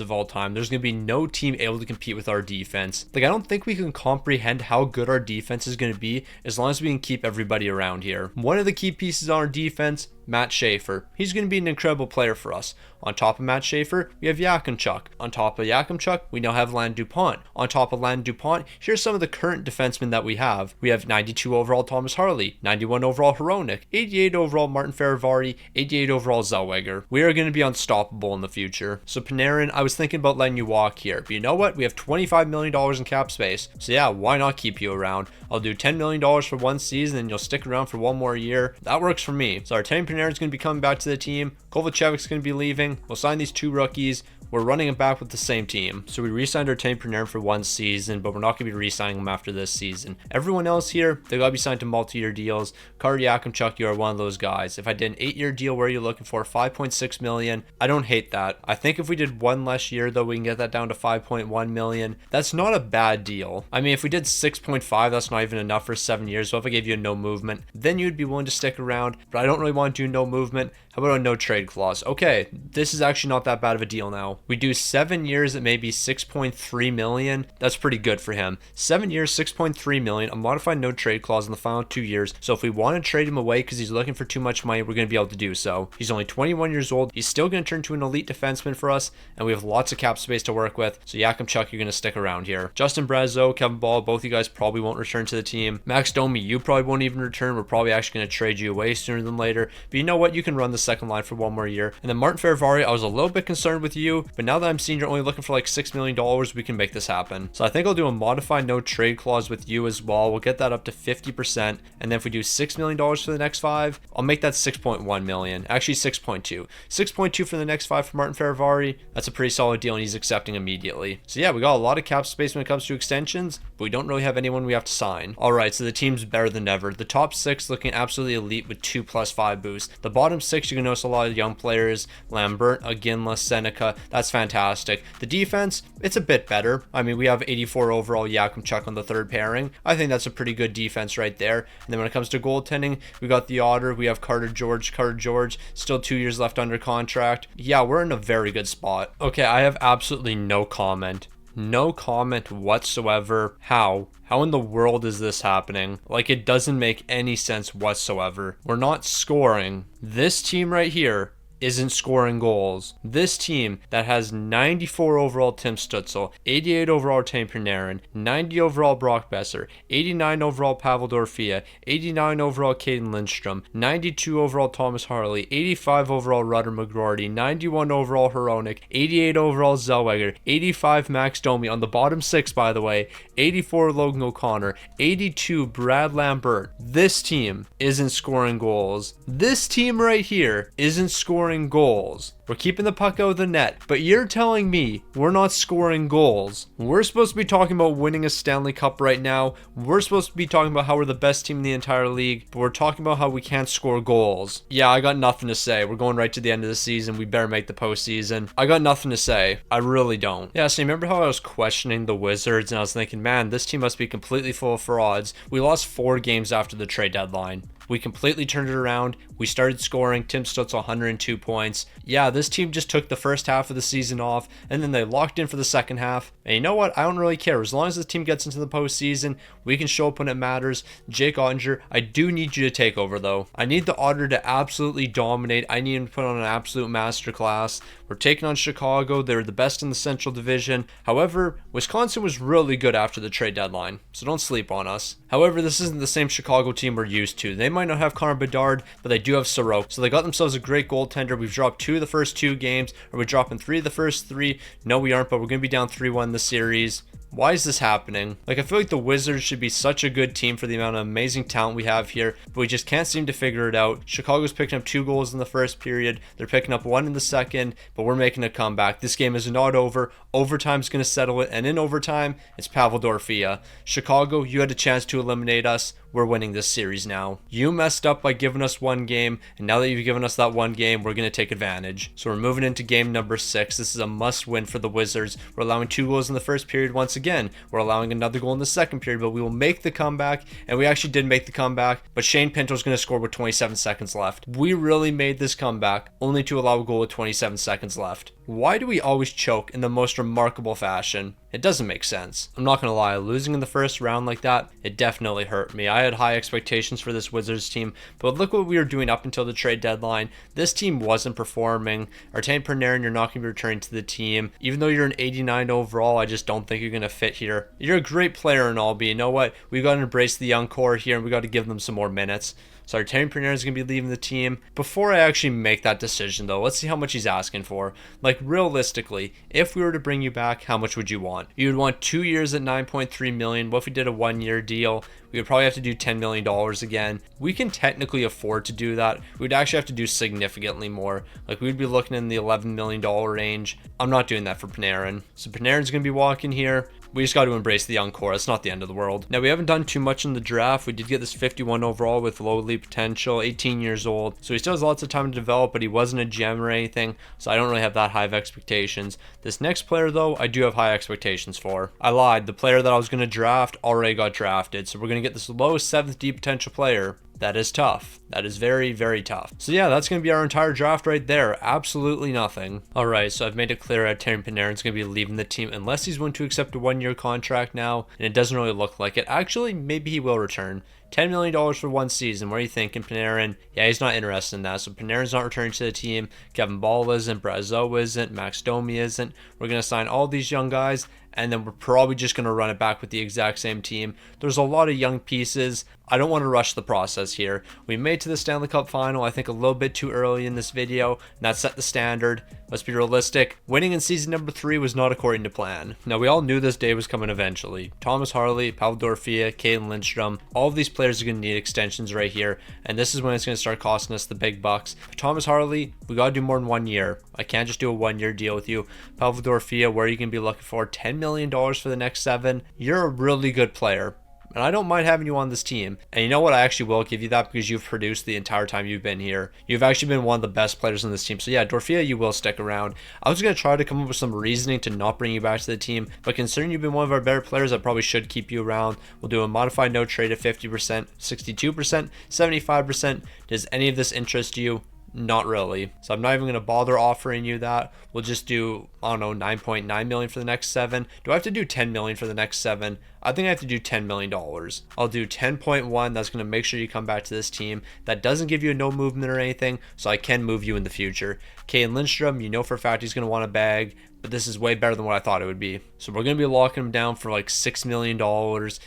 of all time. There's going to be no team able to compete with our defense. Like, I don't think we can comprehend how good our defense is going to be as long as we can keep everybody around here. One of the key pieces on our defense, Matt Schaefer. He's going to be an incredible player for us. On top of Matt Schaefer, we have Yakimchuk. On top of Yakimchuk, we now have Land DuPont. On top of Land DuPont, here's some of the current defensemen that we have. We have 92 overall Thomas Harley, 91 overall Hronik, 88 overall Martin Feravari, 88 overall Zellweger. We are going to be unstoppable in the future. So Panarin, I was thinking about letting you walk here, but you know what? We have $25 million in cap space. So yeah, why not keep you around? I'll do $10 million for 1 season and you'll stick around for 1 more year. That works for me. So our Artemi Panarin's going to be coming back to the team. Kovacevic's going to be leaving. We'll sign these 2 rookies. we're running it back with the same team. So we re-signed our team Panarin for 1 season, but we're not going to be re-signing him after this season. Everyone else here, they got to be signed to multi-year deals. Carter Yakimchuk, you are one of those guys. If I did an 8-year deal, where are you looking for? 5.6 million. I don't hate that. I think if we did one less year, though, we can get that down to 5.1 million. That's not a bad deal. I mean, if we did 6.5, that's not even enough for 7 years. So if I gave you a no movement, then you'd be willing to stick around, but I don't really want to do no movement. How about a no trade clause? Okay, this is actually not that bad of a deal now. We do 7 years at maybe 6.3 million. That's pretty good for him. 7 years, 6.3 million. A modified no trade clause in the final 2 years. So if we want to trade him away because he's looking for too much money, we're going to be able to do so. He's only 21 years old. He's still going to turn into an elite defenseman for us, and we have lots of cap space to work with. So Yakimchuk, you're going to stick around here. Justin Brazeau, Kevin Ball, both you guys probably won't return to the team. Max Domi, you probably won't even return. We're probably actually going to trade you away sooner than later. But you know what? You can run the second line for 1 more year. And then Martin Ferravari, I was a little bit concerned with you, but now that I'm seeing you're only looking for like $6 million, we can make this happen. So I think I'll do a modified no trade clause with you as well. We'll get that up to 50%. And then if we do $6 million for the next 5, I'll make that 6.1 million. Actually 6.2. 6.2 for the next 5 for Martin Ferravari. That's a pretty solid deal, and he's accepting immediately. So yeah, we got a lot of cap space when it comes to extensions, but we don't really have anyone we have to sign. All right, so the team's better than ever. The top 6 looking absolutely elite with 2+5 boosts. The bottom 6, you can notice a lot of young players. Lambert, Aginla, Seneca. That's fantastic. The defense, it's a bit better. I mean, we have 84 overall Yakimchuk on the 3rd pairing. I think that's a pretty good defense right there. And then when it comes to goaltending, we got the Otter. We have Carter George, still 2 years left under contract. Yeah, we're in a very good spot. Okay, I have absolutely no comment. No comment whatsoever. How in the world is this happening? Like, it doesn't make any sense whatsoever. We're not scoring. This team right here isn't scoring goals. This team that has 94 overall Tim Stützle, 88 overall Artemi Panarin, 90 overall Brock Besser, 89 overall Pavel Dorofia, 89 overall Caden Lindstrom, 92 overall Thomas Harley, 85 overall Rudder McGroarty, 91 overall Hronek, 88 overall Zellweger, 85 Max Domi. On the bottom 6, by the way, 84 Logan O'Connor, 82 Brad Lambert. This team isn't scoring goals. This team right here isn't scoring goals. We're keeping the puck out of the net, but you're telling me we're not scoring goals. We're supposed to be talking about winning a Stanley Cup right now. We're supposed to be talking about how we're the best team in the entire league, but we're talking about how we can't score goals. Yeah, I got nothing to say. We're going right to the end of the season. We better make the postseason. I got nothing to say. I really don't. Yeah, so you remember how I was questioning the Wizards and I was thinking, man, this team must be completely full of frauds. We lost 4 games after the trade deadline. We completely turned it around. We started scoring. Tim Stützle 102 points. Yeah, this team just took the first half of the season off, and then they locked in for the second half. And you know what? I don't really care. As long as this team gets into the postseason, we can show up when it matters. Jake Ottinger, I do need you to take over, though. I need the Otter to absolutely dominate. I need him to put on an absolute masterclass. We're taking on Chicago. They're the best in the Central Division. However, Wisconsin was really good after the trade deadline, so don't sleep on us. However, this isn't the same Chicago team we're used to. They might not have Connor Bedard, but they do have Sorokin. So they got themselves a great goaltender. We've dropped 2 of the first 2 games. Are we dropping 3 of the first 3? No, we aren't, but we're going to be down 3-1 in the series. Why is this happening? Like, I feel like the Wizards should be such a good team for the amount of amazing talent we have here, but we just can't seem to figure it out. Chicago's picking up 2 goals in the first period. They're picking up 1 in the second, but we're making a comeback. This game is not over. Overtime's going to settle it, and in overtime, it's Pavel Dorofia. Chicago, you had a chance to eliminate us. We're winning this series now. You messed up by giving us 1 game, and now that you've given us that 1 game, we're going to take advantage. So we're moving into game number 6. This is a must-win for the Wizards. We're allowing 2 goals in the first period once again. We're allowing another goal in the second period, but we will make the comeback, and we actually did make the comeback, but Shane Pinto's going to score with 27 seconds left. We really made this comeback, only to allow a goal with 27 seconds left. Why do we always choke in the most remarkable fashion? It doesn't make sense. I'm not going to lie, losing in the first round like that, it definitely hurt me. I had high expectations for this Wizards team, but look what we were doing up until the trade deadline. This team wasn't performing. Artemi Panarin, you're not going to be returning to the team. Even though you're an 89 overall, I just don't think you're going to fit here. You're a great player and all, but you know what? We've got to embrace the young core here, and we got to give them some more minutes. So Artemi Panarin is going to be leaving the team. Before I actually make that decision, though, let's see how much he's asking for. Like, realistically, if we were to bring you back, how much would you want? You would want 2 years at $9.3 million. What if we did a 1-year deal? We would probably have to do $10 million again. We can technically afford to do that. We'd actually have to do significantly more. Like, we'd be looking in the $11 million range. I'm not doing that for Panarin. So Panarin's going to be walking here. We just got to embrace the young core. It's not the end of the world. Now, we haven't done too much in the draft. We did get this 51 overall with low elite potential, 18 years old. So he still has lots of time to develop, but he wasn't a gem or anything. So I don't really have that high of expectations. This next player, though, I do have high expectations for. I lied. The player that I was going to draft already got drafted. So we're going to get this low 7th D potential player. That is tough. That is very, very tough. So yeah, that's going to be our entire draft right there. Absolutely nothing. All right, so I've made it clear that Artemi Panarin's going to be leaving the team unless he's willing to accept a 1-year contract now, and it doesn't really look like it. Actually, maybe he will return. $10 million for 1 season. What are you thinking, Panarin? Yeah, he's not interested in that. So Panarin's not returning to the team. Kevin Ball isn't. Brazeau isn't. Max Domi isn't. We're going to sign all these young guys, and then we're probably just going to run it back with the exact same team. There's a lot of young pieces. I don't want to rush the process here. We made to the Stanley Cup final, I think a little bit too early in this video, and that set the standard. Let's be realistic. Winning in season number 3 was not according to plan. Now, we all knew this day was coming eventually. Thomas Harley, Pavel Dorofeia, Caden Lindstrom, all of these players are going to need extensions right here, and this is when it's going to start costing us the big bucks. For Thomas Harley, we got to do more than 1 year. I can't just do a 1-year deal with you. Pavel Dorofeia, where are you going to be looking for? $10 million for the next 7. You're a really good player. And I don't mind having you on this team. And you know what? I actually will give you that because you've produced the entire time you've been here. You've actually been one of the best players on this team. So yeah, Dorofeia, you will stick around. I was going to try to come up with some reasoning to not bring you back to the team. But considering you've been one of our better players, I probably should keep you around. We'll do a modified no trade at 50%, 62%, 75%. Does any of this interest you? Not really. So I'm not even going to bother offering you that. We'll just do, I don't know, 9.9 million for the next 7. Do I have to do 10 million for the next 7? I think I have to do $10 million. I'll do 10.1. That's going to make sure you come back to this team. That doesn't give you a no movement or anything, so I can move you in the future. Caden Lindstrom, you know for a fact he's going to want a bag, but this is way better than what I thought it would be. So we're going to be locking him down for like $6 million.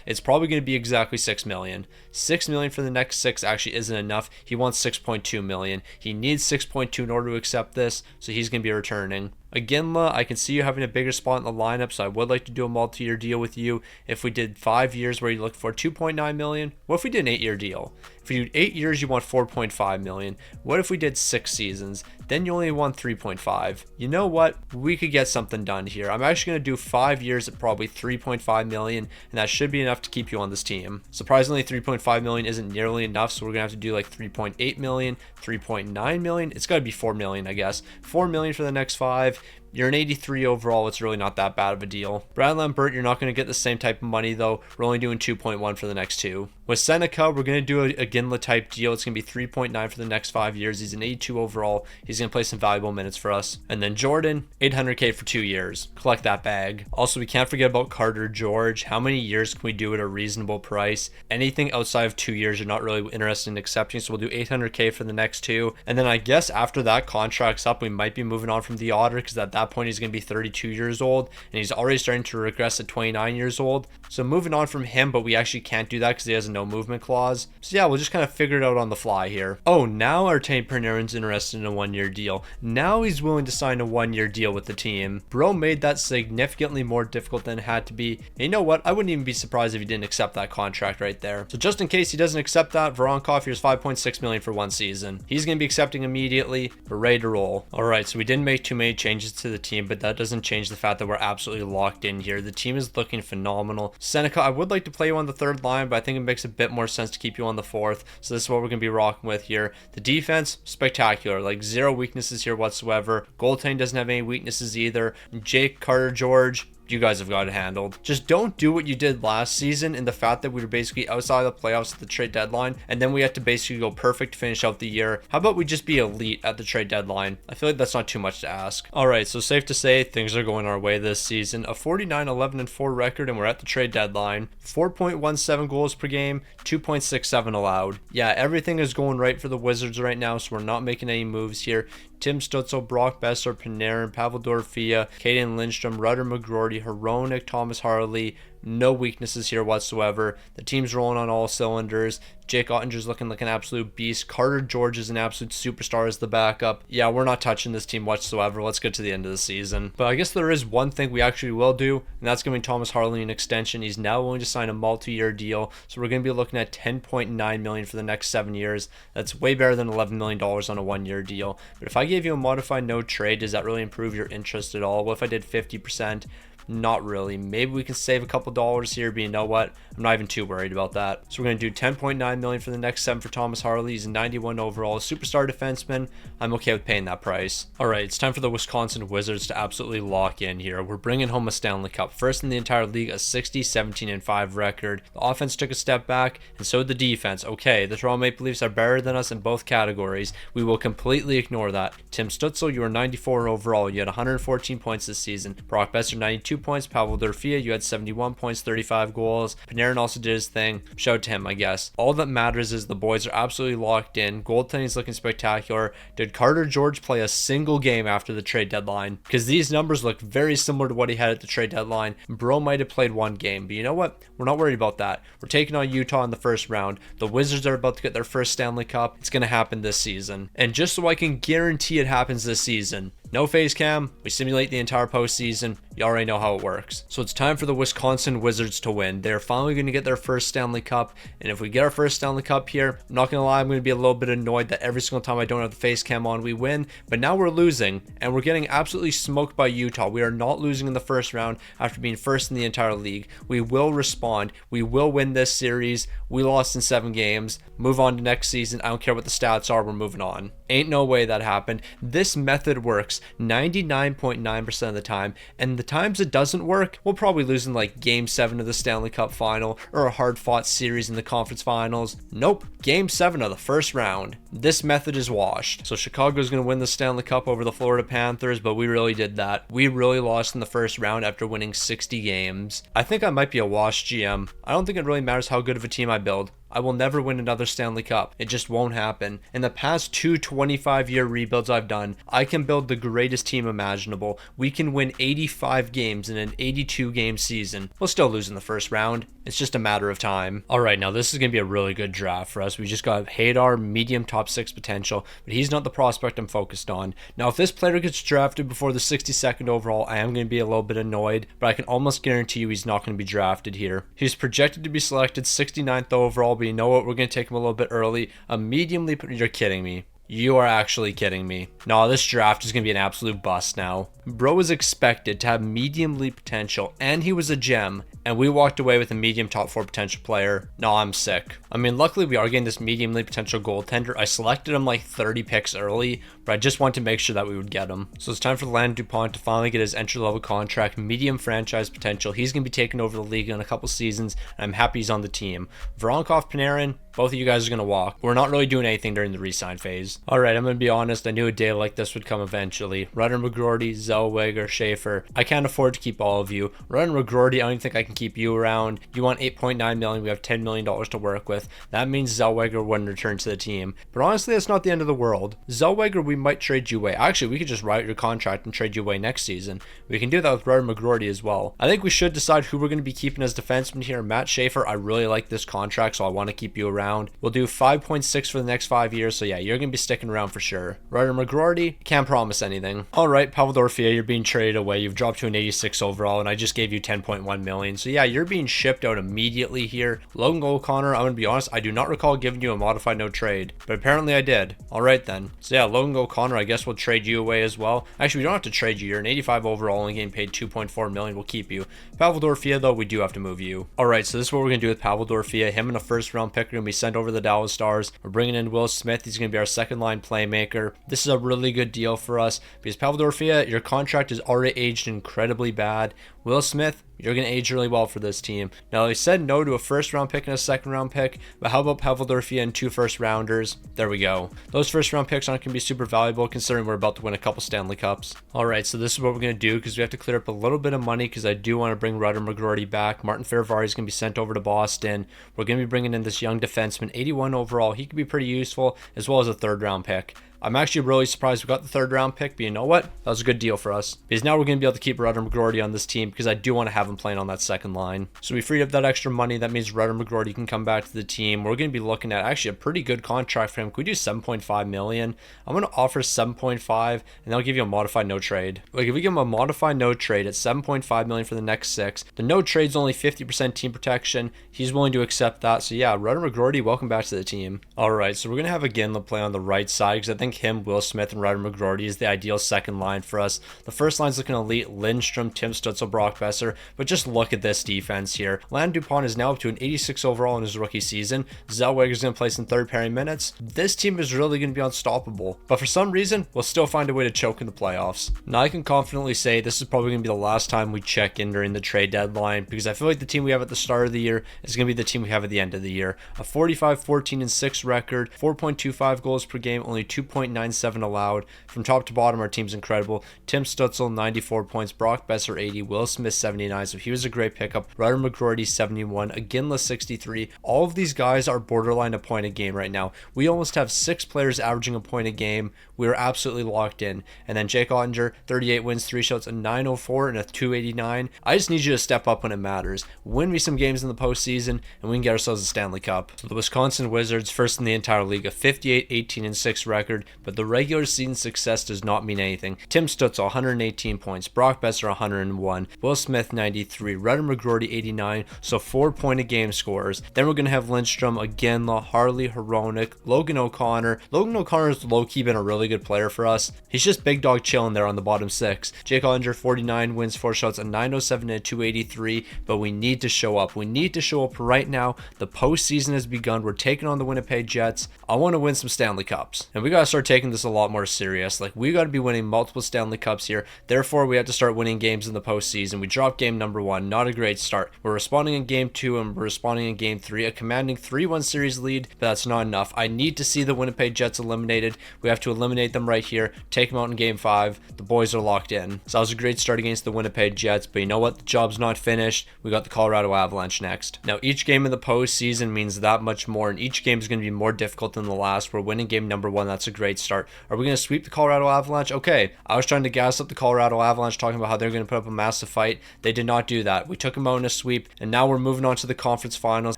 It's probably going to be exactly $6 million. $6 million for the next 6 actually isn't enough. He wants $6.2 million. He needs 6.2 in order to accept this, so he's going to be returning. Iginla, I can see you having a bigger spot in the lineup, so I would like to do a multi-year deal with you. If we did 5 years where you look for 2.9 million, what if we did an 8-year deal? If you do 8 years, you want 4.5 million. What if we did 6 seasons? Then you only want 3.5. You know what? We could get something done here. I'm actually going to do 5 years at probably 3.5 million, and that should be enough to keep you on this team. Surprisingly, 3.5 million isn't nearly enough, so we're going to have to do like 3.8 million, 3.9 million. It's got to be 4 million, I guess. 4 million for the next 5. You're an 83 overall. It's really not that bad of a deal. Brad Lambert, you're not going to get the same type of money, though. We're only doing 2.1 for the next 2. With Seneca, we're going to do a Ginla type deal. It's going to be 3.9 for the next 5 years. He's an 82 overall. He's going to play some valuable minutes for us. And then Jordan, 800K for 2 years. Collect that bag. Also, we can't forget about Carter George. How many years can we do at a reasonable price? Anything outside of 2 years, you're not really interested in accepting. So we'll do 800K for the next 2. And then I guess after that contract's up, we might be moving on from the Otter because at that point he's going to be 32 years old and he's already starting to regress at 29 years old. So moving on from him, but we actually can't do that because he has a no movement clause. So yeah, we'll just kind of figure it out on the fly here. Oh, now Artemi Panarin's interested in a 1-year deal. Now he's willing to sign a 1-year deal with the team. Bro made that significantly more difficult than it had to be. And you know what? I wouldn't even be surprised if he didn't accept that contract right there. So just in case he doesn't accept that, Voronkov, here's 5.6 million for 1 season. He's going to be accepting immediately. We're ready to roll. All right, so we didn't make too many changes to the team, but that doesn't change the fact that we're absolutely locked in here. The team is looking phenomenal. Seneca, I would like to play you on the 3rd line, but I think it makes a bit more sense to keep you on the 4th. So this is what we're going to be rocking with here. The defense, spectacular. Like 0 weaknesses here whatsoever. Goaltending doesn't have any weaknesses either. Jake, Carter, George, you guys have got it handled. Just don't do what you did last season in the fact that we were basically outside of the playoffs at the trade deadline, and then we had to basically go perfect to finish out the year. How about we just be elite at the trade deadline? I feel like that's not too much to ask. All right, so safe to say things are going our way this season. A 49-11-4 record, and we're at the trade deadline. 4.17 goals per game, 2.67 allowed. Yeah, everything is going right for the Wizards right now, so we're not making any moves here. Tim Stützle, Brock Besser, Panarin, Pavel Dorofeia, Caden Lindstrom, Rudder McGroarty, Hronek, Thomas Harley, No weaknesses here whatsoever. The team's rolling on all cylinders. Jake Ottinger's looking like an absolute beast. Carter George is an absolute superstar as the backup. Yeah, we're not touching this team whatsoever. Let's get to the end of the season. But I guess there is one thing we actually will do, and that's giving Thomas Harley an extension. He's now willing to sign a multi-year deal, so we're going to be looking at $10.9 million for the next 7 years. That's way better than $11 million on a 1-year deal. But if I gave you a modified no trade, does that really improve your interest at all? What if I did 50%? Not really. Maybe we can save a couple dollars here, but you know what? I'm not even too worried about that. So we're going to do $10.9 million for the next 7 for Thomas Harley. He's a 91 overall, a superstar defenseman. I'm okay with paying that price. All right, it's time for the Wisconsin Wizards to absolutely lock in here. We're bringing home a Stanley Cup. First in the entire league, a 60, 17, and 5 record. The offense took a step back, and so did the defense. Okay, the Toronto Maple Leafs are better than us in both categories. We will completely ignore that. Tim Stützle, you were 94 overall. You had 114 points this season. Brock Besser, 92 points. Pavel Dorfia, you had 71 points, 35 goals. Panarin also did his thing. Shout out to him, I guess. All that matters is the boys are absolutely locked in. Goaltending's looking spectacular. Did Carter George play a single game after the trade deadline? Because these numbers look very similar to what he had at the trade deadline. Bro might have played one game, but you know what? We're not worried about that. We're taking on Utah in the first round. The Wizards are about to get their first Stanley Cup. It's going to happen this season. And just so I can guarantee it happens this season, no face cam, we simulate the entire postseason. You already know how it works. So it's time for the Wisconsin Wizards to win. They're finally going to get their first Stanley Cup. And if we get our first Stanley Cup here, I'm not going to lie, I'm going to be a little bit annoyed that every single time I don't have the face cam on, we win. But now we're losing, and we're getting absolutely smoked by Utah. We are not losing in the first round after being first in the entire league. We will respond. We will win this series. We lost in 7 games. Move on to next season. I don't care what the stats are. We're moving on. Ain't no way that happened. This method works 99.9% of the time, and the times it doesn't work, we'll probably lose in like game 7 of the Stanley Cup final or a hard fought series in the conference finals. Nope, game 7 of the first round. This method is washed. So Chicago's going to win the Stanley Cup over the Florida Panthers, but we really did that. We really lost in the first round after winning 60 games. I think I might be a washed GM. I don't think it really matters how good of a team I build. I will never win another Stanley Cup. It just won't happen. In the past 2 25-year rebuilds I've done, I can build the greatest team imaginable. We can win 85 games in an 82-game season. We'll still lose in the first round. It's just a matter of time. All right, now this is going to be a really good draft for us. We just got Hadar, medium top 6 potential, but he's not the prospect I'm focused on. Now, if this player gets drafted before the 62nd overall, I am going to be a little bit annoyed, but I can almost guarantee you he's not going to be drafted here. He's projected to be selected 69th overall, but you know what? We're going to take him a little bit early. A medium leap. You're kidding me. You are actually kidding me. No, this draft is going to be an absolute bust now. Bro was expected to have medium league potential, and he was a gem, and we walked away with a medium top 4 potential player. No, I'm sick. I mean, luckily we are getting this medium league potential goaltender. I selected him like 30 picks early, but I just wanted to make sure that we would get him. So it's time for Landon DuPont to finally get his entry-level contract, medium franchise potential. He's going to be taking over the league in a couple seasons, and I'm happy he's on the team. Voronkov, Panarin, both of you guys are going to walk. We're not really doing anything during the re-sign phase. All right, I'm going to be honest. I knew a day like this would come eventually. Rudder McGroarty, Zellweger, Schaefer. I can't afford to keep all of you. Rudder McGroarty, I don't even think I can keep you around. You want $8.9 million. We have $10 million to work with. That means Zellweger wouldn't return to the team. But honestly, that's not the end of the world. Zellweger, we might trade you away. Actually, we could just write your contract and trade you away next season. We can do that with Rudder McGroarty as well. I think we should decide who we're going to be keeping as defenseman here. Matt Schaefer, I really like this contract, so I want to keep you around. We'll do 5.6 for the next 5 years, so yeah, you're going to be sticking around for sure. Rudder McGroarty, can't promise anything. All right, Pavel Dorfia, you're being traded away. You've dropped to an 86 overall, and I just gave you $10.1 million. So yeah, you're being shipped out immediately here. Logan O'Connor, I'm going to be honest, I do not recall giving you a modified no trade, but apparently I did. All right then. So yeah, Logan O'Connor, I guess we'll trade you away as well. Actually, we don't have to trade you. You're an 85 overall, only getting paid $2.4 million. We'll keep you. Pavel Dorfia, though, we do have to move you. All right, so this is what we're going to do with Pavel Dorfia. Him and a first round pick are going to be sent over to the Dallas Stars. We're bringing in Will Smith. He's going to be our second line playmaker. This is a really good deal for us because Pavel Dorfia, your contract is already aged incredibly bad. Will Smith, you're going to age really well for this team. Now, they said no to a first round pick and a second round pick, but how about Pavel Dorfia and 2 first rounders? There we go. Those first round picks aren't going to be super valuable considering we're about to win a couple Stanley Cups. All right, so this is what we're going to do because we have to clear up a little bit of money because I do want to bring Rudder McGroarty back. Martin Ferravari is going to be sent over to Boston. We're going to be bringing in this young defenseman, 81 overall. He could be pretty useful, as well as a third round pick. I'm actually really surprised we got the 3rd round pick, but you know what? That was a good deal for us. Because now we're going to be able to keep Rudder McGroarty on this team because I do want to have him playing on that 2nd line. So we freed up that extra money. That means Rudder McGroarty can come back to the team. We're going to be looking at actually a pretty good contract for him. Could we do 7.5 million? I'm going to offer 7.5 and they'll give you a modified no trade. Like if we give him a modified no trade at 7.5 million for the next 6, the no trade's only 50% team protection. He's willing to accept that. So yeah, Rudder McGroarty, welcome back to the team. All right, so we're going to have a Ginla play on the right side because I think him, Will Smith, and Rudder McGroarty is the ideal 2nd line for us. The first line's looking elite: Lindstrom, Tim Stützle, Brock Besser. But just look at this defense here. DuPont is now up to an 86 overall in his rookie season. Zellweger's going to play some 3rd pairing minutes. This team is really going to be unstoppable. But for some reason, we'll still find a way to choke in the playoffs. Now I can confidently say this is probably going to be the last time we check in during the trade deadline because I feel like the team we have at the start of the year is going to be the team we have at the end of the year. A 45-14-6 record, 4.25 goals per game, only 2.97 allowed. From top to bottom, our team's incredible. Tim Stützle, 94 points. Brock Besser, 80. Will Smith, 79. So he was a great pickup. Rudder McGroarty, 71. Ginla, 63. All of these guys are borderline a point a game right now. We almost have 6 players averaging a point a game. We are absolutely locked in. And then Jake Ottinger, 38 wins, 3 shots, a 904 and a 289. I just need you to step up when it matters. Win me some games in the postseason, and we can get ourselves a Stanley Cup. So the Wisconsin Wizards, first in the entire league, a 58-18-6 record, but the regular season success does not mean anything. Tim Stützle, 118 points. Brock Besser, 101. Will Smith, 93. Rudder McGroarty, 89. So 4-point-a-game scorers. Then we're going to have Lindstrom, Ginla, Harley, Hronek, Logan O'Connor. Logan O'Connor's low-key been a really good player for us. He's just big dog chilling there on the bottom 6. Jake Ottinger, 49 wins, 4 shots, a 907 and a 283, but we need to show up. We need to show up right now. The postseason has begun. We're taking on the Winnipeg Jets. I want to win some Stanley Cups, and we got to start taking this a lot more serious. Like, we got to be winning multiple Stanley Cups here. Therefore, we have to start winning games in the postseason. We dropped game number 1, not a great start. We're responding in game 2, and we're responding in game 3, a commanding 3-1 series lead, but that's not enough. I need to see the Winnipeg Jets eliminated. We have to eliminate them right here, take them out in game 5. The boys are locked in. So that was a great start against the Winnipeg Jets, but you know what? The job's not finished. We got the Colorado Avalanche next. Now, each game in the postseason means that much more, and each game is going to be more difficult than the last. We're winning game number 1. That's a great start. Are we going to sweep the Colorado Avalanche? Okay, I was trying to gas up the Colorado Avalanche, talking about how they're going to put up a massive fight. They did not do that. We took them out in a sweep, and now we're moving on to the conference finals.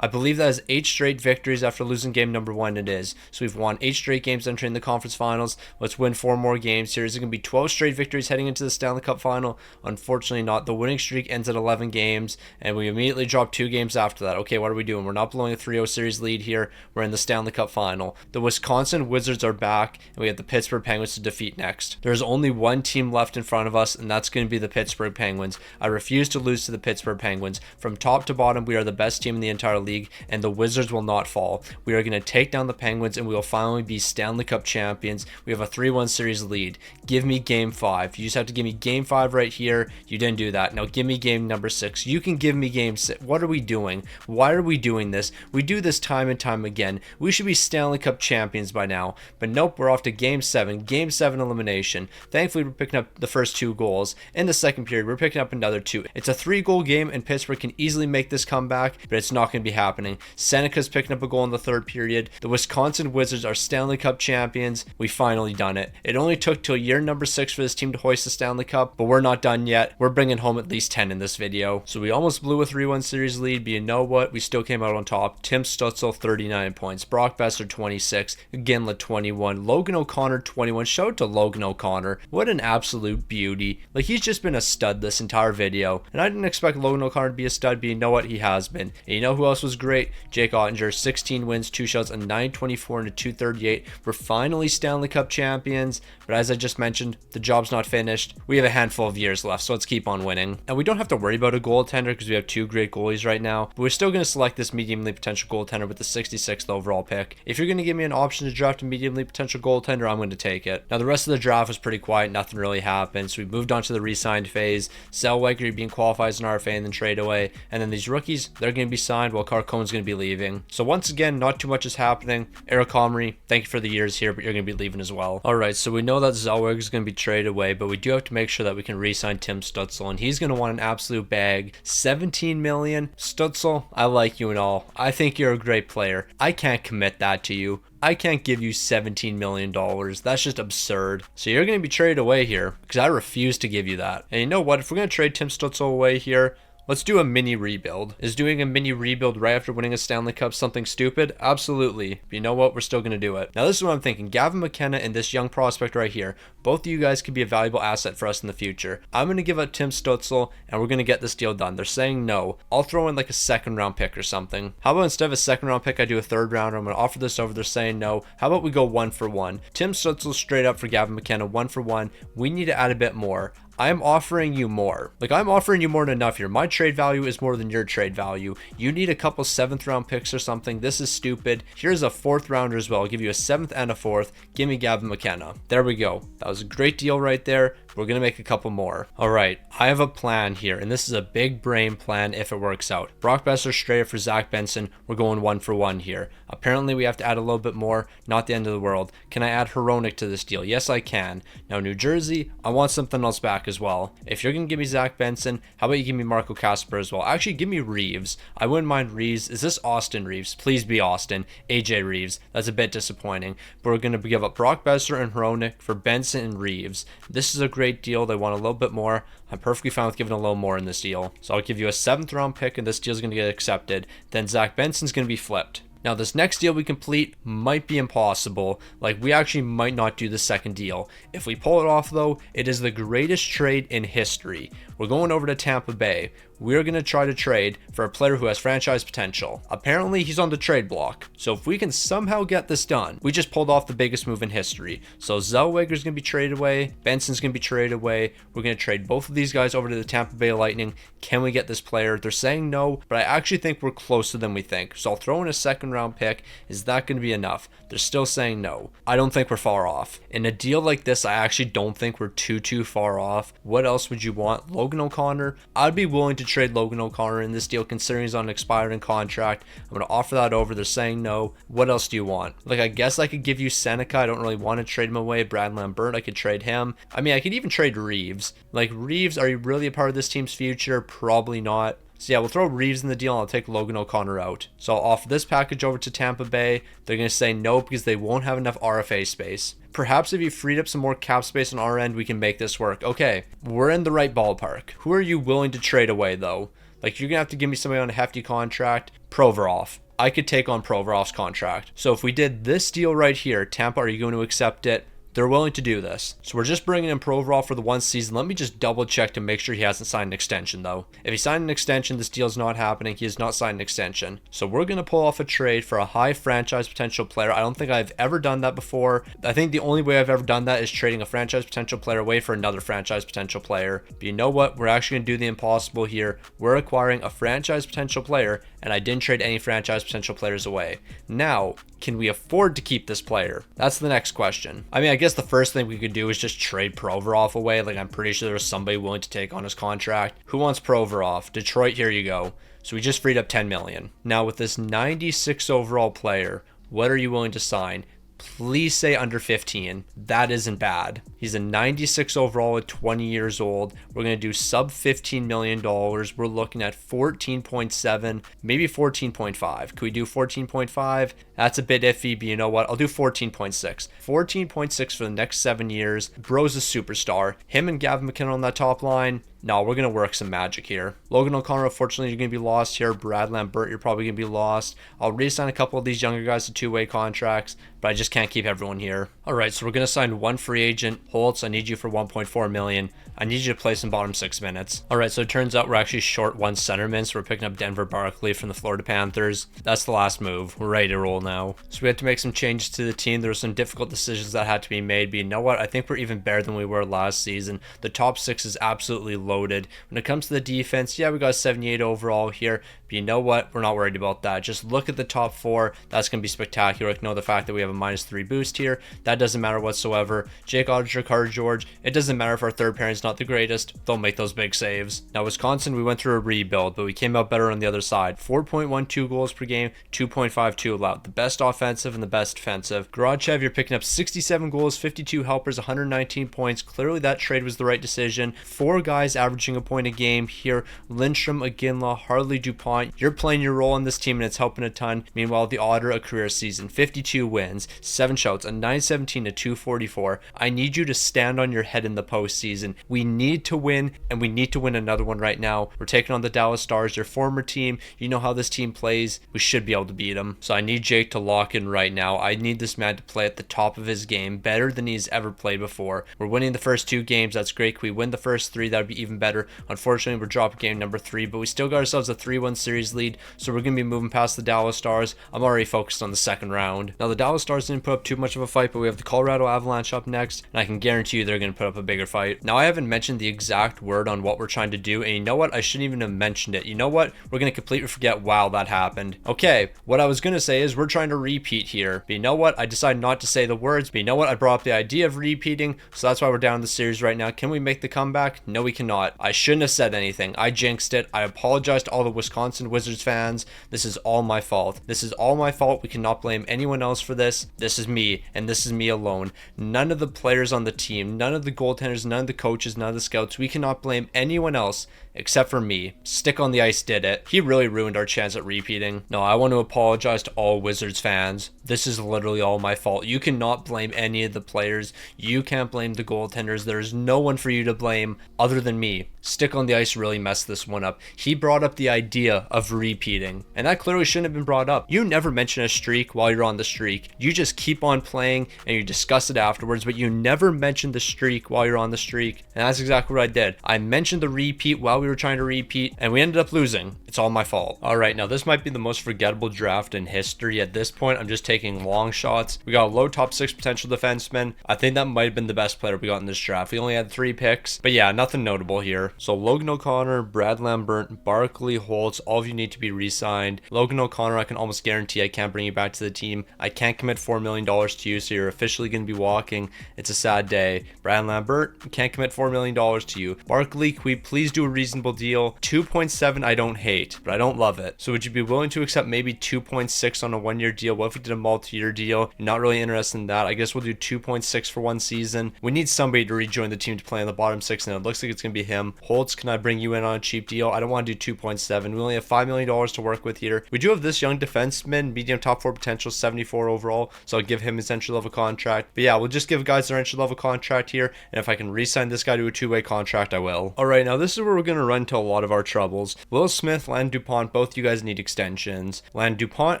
I believe that is 8 straight victories after losing game number 1. It is. So we've won 8 straight games entering the conference finals. Let's win 4 more games here. Is it going to be 12 straight victories heading into the Stanley Cup final? Unfortunately not. The winning streak ends at 11 games, and we immediately drop 2 games after that. Okay, what are we doing? We're not blowing a 3-0 series lead here. We're in the Stanley Cup final. The Wisconsin Wizards are back, and we have the Pittsburgh Penguins to defeat next. There's only one team left in front of us, and that's going to be the Pittsburgh Penguins. I refuse to lose to the Pittsburgh Penguins. From top to bottom, we are the best team in the entire league, and the Wizards will not fall. We are going to take down the Penguins, and we will finally be Stanley Cup champions. We have a 3-1 series lead. Give me game 5. You just have to give me game 5 right here. You didn't do that. Now give me game number 6. You can give me game 6. What are we doing? Why are we doing this? We do this time and time again. We should be Stanley Cup champions by now. But nope, we're off to game 7. Game 7 elimination. Thankfully, we're picking up the first 2 goals. In the second period, we're picking up another 2. It's a 3-goal game, and Pittsburgh can easily make this comeback, but it's not going to be happening. Seneca's picking up a goal in the third period. The Wisconsin Wizards are Stanley Cup champions. We finally done it. It only took till year number 6 for this team to hoist the Stanley Cup, but we're not done yet. We're bringing home at least 10 in this video. So we almost blew a 3-1 series lead, but you know what? We still came out on top. Tim Stützle, 39 points. Brock Besser, 26. Ginla, 21. Logan O'Connor, 21. Shout out to Logan O'Connor. What an absolute beauty. Like, he's just been a stud this entire video. And I didn't expect Logan O'Connor to be a stud, but you know what? He has been. And you know who else was great? Jake Ottinger, 16 wins, 2 shots, a 924 and a 238. We're finally Stanley Cup champions. But as I just mentioned, the job's not finished. We have a handful of years left, so let's keep on winning. And we don't have to worry about a goaltender because we have 2 great goalies right now. But we're still going to select this medium league potential goaltender with the 66th overall pick. If you're going to give me an option to draft a medium league potential goaltender, I'm going to take it. Now, the rest of the draft was pretty quiet. Nothing really happened. So we moved on to the re-signed phase. Zellweger being qualified as an RFA and then trade away. And then these rookies, they're going to be signed while Carcon's going to be leaving. So once again, not too much is happening. Eric Comrie, thank you for the years here, but you're going to be leaving as well. All right, so we know that Zellweger is going to be traded away, but we do have to make sure that we can re-sign Tim Stützle, and he's going to want an absolute bag. 17 million. Stützle, I like you and all. I think you're a great player. I can't commit that to you. I can't give you $17 million. That's just absurd. So you're going to be traded away here because I refuse to give you that. And you know what? If we're going to trade Tim Stützle away here, let's do a mini rebuild. Is doing a mini rebuild right after winning a Stanley Cup something stupid? Absolutely. But you know what? We're still going to do it. Now, this is what I'm thinking. Gavin McKenna and this young prospect right here, both of you guys could be a valuable asset for us in the future. I'm going to give up Tim Stützle, and we're going to get this deal done. They're saying no. I'll throw in like a second round pick or something. How about instead of a second round pick, I do a third rounder? I'm going to offer this over. They're saying no. How about we go 1-for-1? Tim Stützle straight up for Gavin McKenna, 1-for-1. We need to add a bit more. I'm offering you more. Like, I'm offering you more than enough here. My trade value is more than your trade value. You need a couple 7th round picks or something. This is stupid. Here's a 4th rounder as well. I'll give you a 7th and a 4th. Give me Gavin McKenna. There we go. That was a great deal right there. We're going to make a couple more. All right, I have a plan here, and this is a big brain plan if it works out. Brock Besser straight up for Zach Benson. We're going 1-for-1 here. Apparently, we have to add a little bit more. Not the end of the world. Can I add Hronek to this deal? Yes, I can. Now, New Jersey, I want something else back as well. If you're going to give me Zach Benson, how about you give me Marco Kasper as well? Actually, give me Reeves. I wouldn't mind Reeves. Is this Austin Reeves? Please be Austin. AJ Reeves. That's a bit disappointing. But we're going to give up Brock Besser and Hronek for Benson and Reeves. This is a great deal. They want a little bit more. I'm perfectly fine with giving a little more in this deal. So I'll give you a 7th round pick, and this deal is going to get accepted. Then Zach Benson's going to be flipped. Now, this next deal we complete might be impossible. Like, we actually might not do the second deal. If we pull it off, though, it is the greatest trade in history. We're going over to Tampa Bay. We're going to try to trade for a player who has franchise potential. Apparently, he's on the trade block. So if we can somehow get this done, we just pulled off the biggest move in history. So Zellweger's going to be traded away. Benson's going to be traded away. We're going to trade both of these guys over to the Tampa Bay Lightning. Can we get this player? They're saying no, but I actually think we're closer than we think. So I'll throw in a 2nd round pick. Is that going to be enough? They're still saying no. I don't think we're far off. In a deal like this, I actually don't think we're too far off. What else would you want? Logan O'Connor? I'd be willing to trade Logan O'Connor in this deal considering he's on an expiring contract. I'm going to offer that over. They're saying no. What else do you want? Like, I guess I could give you Seneca. I don't really want to trade him away. Brad Lambert, I could trade him. I mean, I could even trade Reeves. Like, Reeves, are you really a part of this team's future? Probably not. So yeah, we'll throw Reeves in the deal and I'll take Logan O'Connor out. So I'll offer this package over to Tampa Bay. They're going to say no because they won't have enough RFA space. Perhaps if you freed up some more cap space on our end, we can make this work. Okay, we're in the right ballpark. Who are you willing to trade away though? Like, you're going to have to give me somebody on a hefty contract. Provorov. I could take on Provorov's contract. So if we did this deal right here, Tampa, are you going to accept it? They're willing to do this. So we're just bringing in Provorov for the 1 season. Let me just double check to make sure he hasn't signed an extension though. If he signed an extension, this deal's not happening. He has not signed an extension. So we're going to pull off a trade for a high franchise potential player. I don't think I've ever done that before. I think the only way I've ever done that is trading a franchise potential player away for another franchise potential player. But you know what? We're actually going to do the impossible here. We're acquiring a franchise potential player, and I didn't trade any franchise potential players away. Now, can we afford to keep this player? That's the next question. I mean, I guess the first thing we could do is just trade Provorov away. Like, I'm pretty sure there's somebody willing to take on his contract. Who wants Provorov? Detroit, here you go. So we just freed up $10 million. Now with this 96 overall player, what are you willing to sign? Please say under 15. That isn't bad. He's a 96 overall at 20 years old. We're going to do sub $15 million. We're looking at 14.7, maybe 14.5. Could we do 14.5? That's a bit iffy, but you know what? I'll do 14.6. 14.6 for the next 7 years. Bro's a superstar. Him and Gavin McKenna on that top line. No, we're going to work some magic here. Logan O'Connor, unfortunately, you're going to be lost here. Brad Lambert, you're probably going to be lost. I'll re-sign a couple of these younger guys to two-way contracts, but I just can't keep everyone here. All right, so we're going to sign one free agent. Holtz, I need you for $1.4 million. I need you to play some bottom 6 minutes. All right, so it turns out we're actually short one centerman, so we're picking up Denver Barkley from the Florida Panthers. That's the last move. We're ready to roll now. So we had to make some changes to the team. There were some difficult decisions that had to be made, but you know what? I think we're even better than we were last season. The top 6 is absolutely loaded. When it comes to the defense, yeah, we got 78 overall here, but you know what? We're not worried about that. Just look at the top 4. That's going to be spectacular. Ignore the fact that we have a -3 boost here. That That doesn't matter whatsoever. Jake Oettinger, Carter George, it doesn't matter if our third pairing's not the greatest. They'll make those big saves. Now, Wisconsin, we went through a rebuild, but we came out better on the other side. 4.12 goals per game, 2.52 allowed. The best offensive and the best defensive. Garachev, you're picking up 67 goals, 52 helpers, 119 points. Clearly, that trade was the right decision. 4 guys averaging a point a game here. Lindstrom, Iginla, Harley, DuPont. You're playing your role in this team, and it's helping a ton. Meanwhile, the Otter, a career season. 52 wins, 7 shouts, a 917 to 244. I need you to stand on your head in the postseason. We need to win, and we need to win another one right now. We're taking on the Dallas Stars, your former team. You know how this team plays. We should be able to beat them. So I need Jake to lock in right now. I need this man to play at the top of his game, better than he's ever played before. We're winning the first 2 games. That's great. Can we win the first 3? That would be even better. Unfortunately, we're dropping game number 3, but we still got ourselves a 3-1 series lead, so we're going to be moving past the Dallas Stars. I'm already focused on the second round. Now, the Dallas Stars didn't put up too much of a fight, but we have the Colorado Avalanche up next, and I can guarantee you they're going to put up a bigger fight. Now, I haven't mentioned the exact word on what we're trying to do, and you know what? I shouldn't even have mentioned it. You know what? We're going to completely forget, wow, that happened. Okay, what I was going to say is we're trying to repeat here, but you know what? I decided not to say the words, but you know what? I brought up the idea of repeating, so that's why we're down in the series right now. Can we make the comeback? No, we cannot. I shouldn't have said anything. I jinxed it. I apologize to all the Wisconsin Wizards fans. This is all my fault. This is all my fault. We cannot blame anyone else for this. This is me, and this is me alone. None of the players on the team, none of the goaltenders, none of the coaches, none of the scouts. We cannot blame anyone else except for me. Stick on the ice did it. He really ruined our chance at repeating. No, I want to apologize to all Wizards fans. This is literally all my fault. You cannot blame any of the players. You can't blame the goaltenders. There's no one for you to blame other than me. Stick on the ice really messed this one up. He brought up the idea of repeating, and that clearly shouldn't have been brought up. You never mention a streak while you're on the streak. You just keep on playing and you discuss it afterwards, but you never mention the streak while you're on the streak. And that's exactly what I did. I mentioned the repeat while we were trying to repeat, and we ended up losing. It's all my fault. All right, now this might be the most forgettable draft in history. At this point, I'm just taking long shots. We got a low top 6 potential defenseman. I think that might have been the best player we got in this draft. We only had 3 picks, but yeah, nothing notable here. So Logan O'Connor, Brad Lambert, Barkley, Holtz, all of you need to be re-signed. Logan O'Connor, I can almost guarantee I can't bring you back to the team. I can't commit $4 million to you, so you're officially going to be walking. It's a sad day. Brad Lambert, can't commit $4 million to you. Barkley, can we please do a reasonable deal? 2.7 I don't hate, but I don't love it. So would you be willing to accept maybe 2.6 on a 1-year deal? What if we did a multi-year deal? You're not really interested in that. I guess we'll do 2.6 for 1 season. We need somebody to rejoin the team to play in the bottom 6, and it looks like it's going to be him. Holtz, can I bring you in on a cheap deal? I don't want to do 2.7. We only have $5 million to work with here. We do have this young defenseman, medium top 4 potential, 74 overall, so I'll give him his entry level contract. But yeah, we'll just give guys their entry level contract here, and if I can re-sign this guy to a 2-way contract, I will. All right, now this is where we're going to run into a lot of our troubles. Will Smith, Land DuPont, both you guys need extensions. Land DuPont,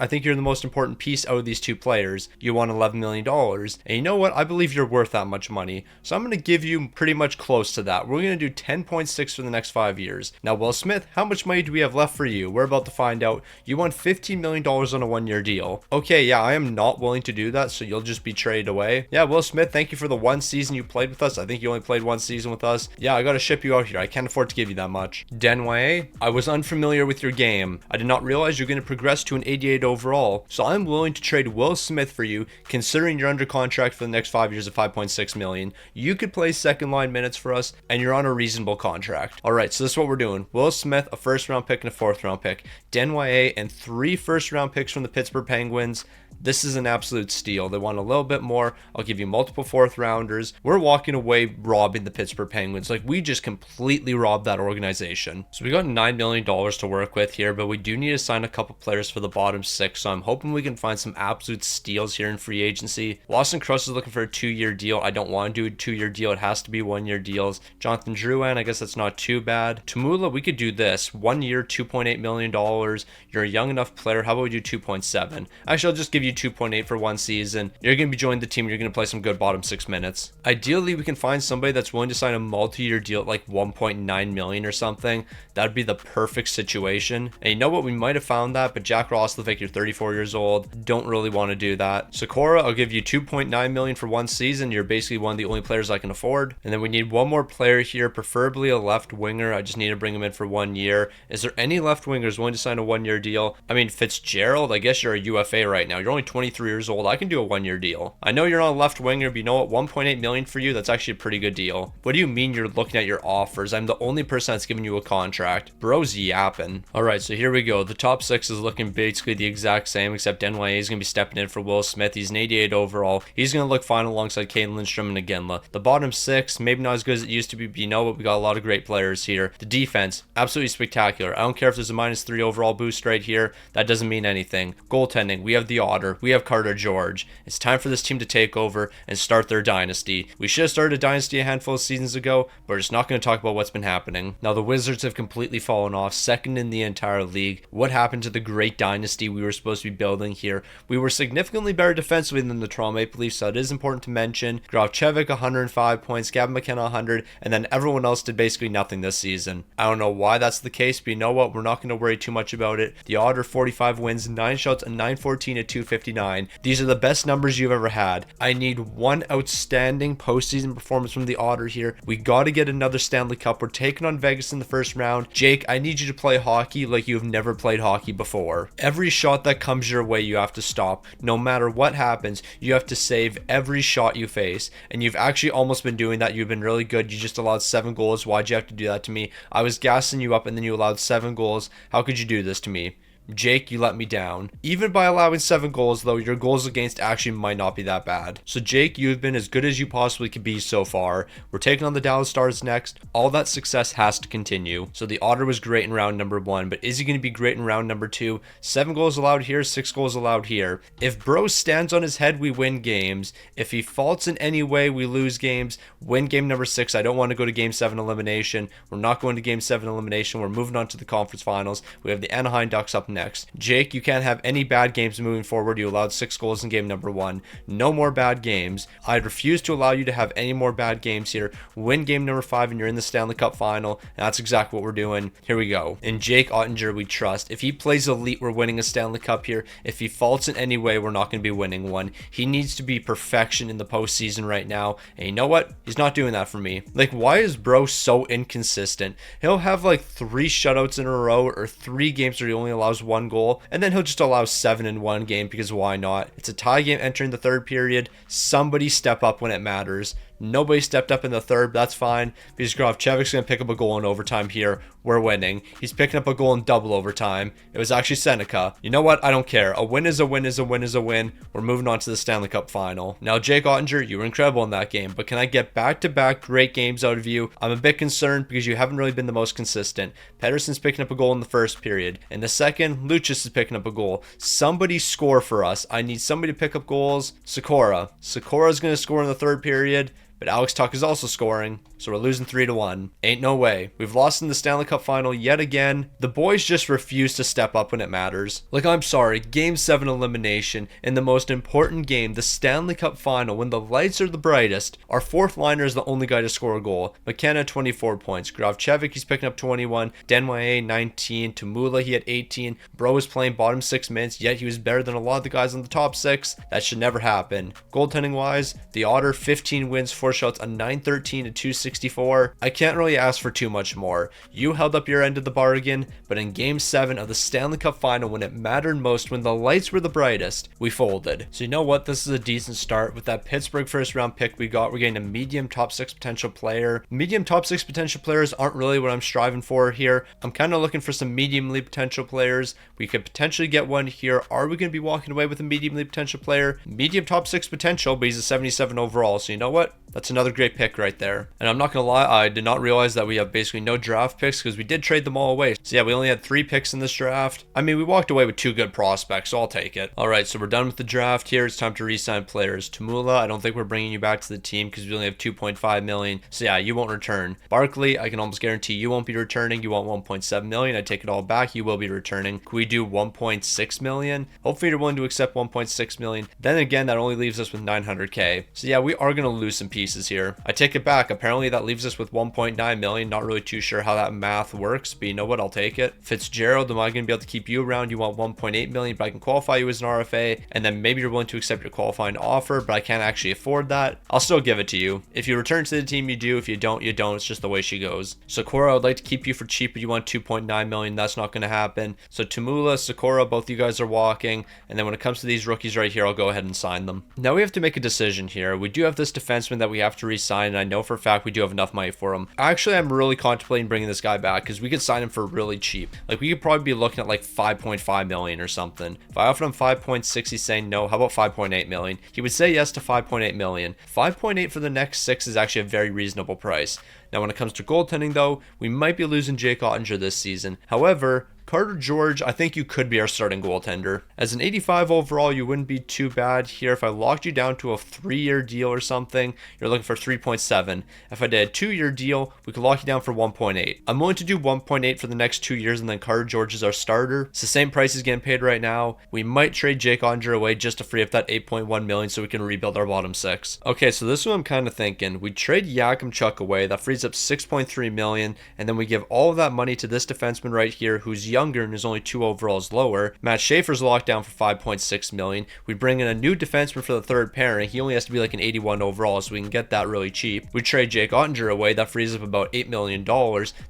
I think you're the most important piece out of these 2 players. You want $11 million, and you know what? I believe you're worth that much money, so I'm going to give you pretty much close to that. We're going to do 10.6 for the next 5 years. Now, Will Smith, how much money do we have left for you? We're about to find out. You want $15 million on a 1-year deal. Okay, yeah, I am not willing to do that, so you'll just be traded away. Yeah, Will Smith, thank you for the 1 season you played with us. I think you only played 1 season with us. Yeah, I gotta ship you out here. I can't afford to give you that much. Denway, I was unfamiliar with your game. I did not realize you're going to progress to an 88 overall, so I'm willing to trade Will Smith for you, considering you're under contract for the next 5 years of $5.6 million. You could play second line minutes for us, and you're on a reasonable contract. All right, so this is what we're doing. Will Smith, a 1st round pick and a 4th round pick. Denway, and 3 1st round picks from the Pittsburgh Penguins. This is an absolute steal. They want a little bit more. I'll give you multiple 4th rounders. We're walking away robbing the Pittsburgh Penguins. Like, we just completely robbed that organization. So we got $9 million to work with here, but we do need to sign a couple players for the bottom 6. So I'm hoping we can find some absolute steals here in free agency. Lawson Cross is looking for a 2-year deal. I don't want to do a 2-year deal. It has to be 1-year deals. Jonathan Drouin, I guess that's not too bad. Tamula, we could do this. 1 year, $2.8 million. You're a young enough player. How about we do 2.7? Actually, I'll just give you 2.8 for 1 season. You're going to be joining the team. You're going to play some good bottom 6 minutes. Ideally, we can find somebody that's willing to sign a multi-year deal at like 1.9 million or something. That'd be the perfect situation. And you know what? We might have found that, but Jack Roslovic, you're 34 years old. Don't really want to do that. Sakura, I'll give you 2.9 million for 1 season. You're basically one of the only players I can afford. And then we need one more player here, preferably a left winger. I just need to bring him in for 1 year. Is there any left wingers willing to sign a 1-year deal? I mean, Fitzgerald, I guess you're a UFA right now. You're only only 23 years old. I can do a 1-year deal. I know you're not a left winger, but you know what? 1.8 million for you, that's actually a pretty good deal. What do you mean you're looking at your offers? I'm the only person that's giving you a contract. Bro's yapping. All right, so here we go. The top 6 is looking basically the exact same, except NYA is going to be stepping in for Will Smith. He's an 88 overall. He's going to look fine alongside Kane Lindstrom and Aginla. The bottom 6, maybe not as good as it used to be, but you know what? We got a lot of great players here. The defense, absolutely spectacular. I don't care if there's a -3 overall boost right here. That doesn't mean anything. Goaltending, we have the Otter. We have Carter George. It's time for this team to take over and start their dynasty. We should have started a dynasty a handful of seasons ago, but we're just not going to talk about what's been happening. Now, the Wizards have completely fallen off, second in the entire league. What happened to the great dynasty we were supposed to be building here? We were significantly better defensively than the Toronto Maple Leafs, so it is important to mention. Gravchevic 105 points, Gavin McKenna 100, and then everyone else did basically nothing this season. I don't know why that's the case, but you know what? We're not going to worry too much about it. The Otter 45 wins, 9 shots, and 914 at 259. These are the best numbers you've ever had. I need one outstanding postseason performance from the Otter here. We got to get another Stanley Cup. We're taking on Vegas in the first round. Jake, I need you to play hockey like you've never played hockey before. Every shot that comes your way, you have to stop. No matter what happens, you have to save every shot you face. And you've actually almost been doing that. You've been really good. You just allowed 7 goals. Why'd you have to do that to me? I was gassing you up and then you allowed 7 goals. How could you do this to me? Jake, you let me down. Even by allowing 7 goals, though, your goals against actually might not be that bad. So Jake, you've been as good as you possibly could be so far. We're taking on the Dallas Stars next. All that success has to continue. So the Otter was great in round number 1, but is he going to be great in round number 2? 7 goals allowed here, 6 goals allowed here. If Bro stands on his head, we win games. If he faults in any way, we lose games. Win game number 6. I don't want to go to game 7 elimination. We're not going to game 7 elimination. We're moving on to the conference finals. We have the Anaheim Ducks up next. Jake, you can't have any bad games moving forward. You allowed 6 goals in game number 1. No more bad games. I refuse to allow you to have any more bad games here. Win game number 5 and you're in the Stanley Cup final. And that's exactly what we're doing. Here we go. In Jake Ottinger, we trust. If he plays elite, we're winning a Stanley Cup here. If he faults in any way, we're not going to be winning one. He needs to be perfection in the postseason right now. And you know what? He's not doing that for me. Like, why is Bro so inconsistent? He'll have like 3 shutouts in a row or 3 games where he only allows 1 goal. And then he'll just allow 7 in one game because why not? It's a tie game entering the 3rd period. Somebody step up when it matters. Nobody stepped up in the 3rd. That's fine because Gravchevic's going to pick up a goal in overtime here. We're winning. He's picking up a goal in double overtime. It was actually Seneca. You know what? I don't care. A win is a win is a win is a win. We're moving on to the Stanley Cup final. Now, Jake Ottinger, you were incredible in that game, but can I get back-to-back great games out of you? I'm a bit concerned because you haven't really been the most consistent. Pedersen's picking up a goal in the 1st period. In the 2nd, Lucius is picking up a goal. Somebody score for us. I need somebody to pick up goals. Sikora's going to score in the 3rd period. But Alex Tuch is also scoring, so we're losing 3-1. Ain't no way. We've lost in the Stanley Cup final yet again. The boys just refuse to step up when it matters. Like, I'm sorry, Game 7 elimination in the most important game, the Stanley Cup final, when the lights are the brightest, our 4th liner is the only guy to score a goal. McKenna, 24 points. Gravchevic, he's picking up 21. Denway, 19. Tumula, he had 18. Bro was playing bottom 6 minutes, yet he was better than a lot of the guys on the top 6. That should never happen. Goaltending-wise, the Otter, 15 wins, 4 shots, a 913 to 264. I can't really ask for too much more. You held up your end of the bargain, but in game 7 of the Stanley Cup final, when it mattered most, when the lights were the brightest, we folded. So you know what? This is a decent start. With that Pittsburgh 1st round pick we got, we're getting a medium top 6 potential player. Medium top 6 potential players aren't really what I'm striving for here. I'm kind of looking for some mediumly potential players. We could potentially get one here. Are we going to be walking away with a mediumly potential player? Medium top 6 potential, but he's a 77 overall. So you know what? That's another great pick right there. And I'm not going to lie, I did not realize that we have basically no draft picks because we did trade them all away. So yeah, we only had 3 picks in this draft. I mean, we walked away with 2 good prospects, so I'll take it. All right, so we're done with the draft here. It's time to re-sign players. Tumula, I don't think we're bringing you back to the team because we only have 2.5 million. So yeah, you won't return. Barkley, I can almost guarantee you won't be returning. You want 1.7 million. I take it all back. You will be returning. Could we do 1.6 million? Hopefully you're willing to accept 1.6 million. Then again, that only leaves us with 900K. So yeah, we are going to lose some people pieces here. I take it back. Apparently that leaves us with 1.9 million. Not really too sure how that math works, but you know what? I'll take it. Fitzgerald, am I going to be able to keep you around? You want 1.8 million, but I can qualify you as an RFA, and then maybe you're willing to accept your qualifying offer, but I can't actually afford that. I'll still give it to you. If you return to the team, you do. If you don't, you don't. It's just the way she goes. Sakura, I would like to keep you for cheap, but you want 2.9 million. That's not going to happen. So Tamula, Sakura, both you guys are walking, and then when it comes to these rookies right here, I'll go ahead and sign them. Now we have to make a decision here. We do have this defenseman that we have to re-sign, and I know for a fact we do have enough money for him. Actually, I'm really contemplating bringing this guy back because we could sign him for really cheap. Like, we could probably be looking at like 5.5 million or something. If I offered him 5.6, he's saying no. How about 5.8 million? He would say yes to 5.8 million. 5.8 for the next 6 is actually a very reasonable price. Now, when it comes to goaltending, though, we might be losing Jake Ottinger this season. However, Carter George, I think you could be our starting goaltender. As an 85 overall, you wouldn't be too bad here. If I locked you down to a 3-year deal or something, you're looking for 3.7. If I did a 2-year deal, we could lock you down for 1.8. I'm willing to do 1.8 for the next 2 years, and then Carter George is our starter. It's the same price he's getting paid right now. We might trade Jake Ottinger away just to free up that 8.1 million so we can rebuild our bottom 6. Okay, so this is what I'm kind of thinking. We trade Yakimchuk away. That frees up 6.3 million, and then we give all of that money to this defenseman right here who's younger and is only 2 overalls lower. Matt Schaefer's locked down for 5.6 million. We bring in a new defenseman for the third pairing. He only has to be like an 81 overall, so we can get that really cheap. We trade Jake Ottinger away. That frees up about $8 million.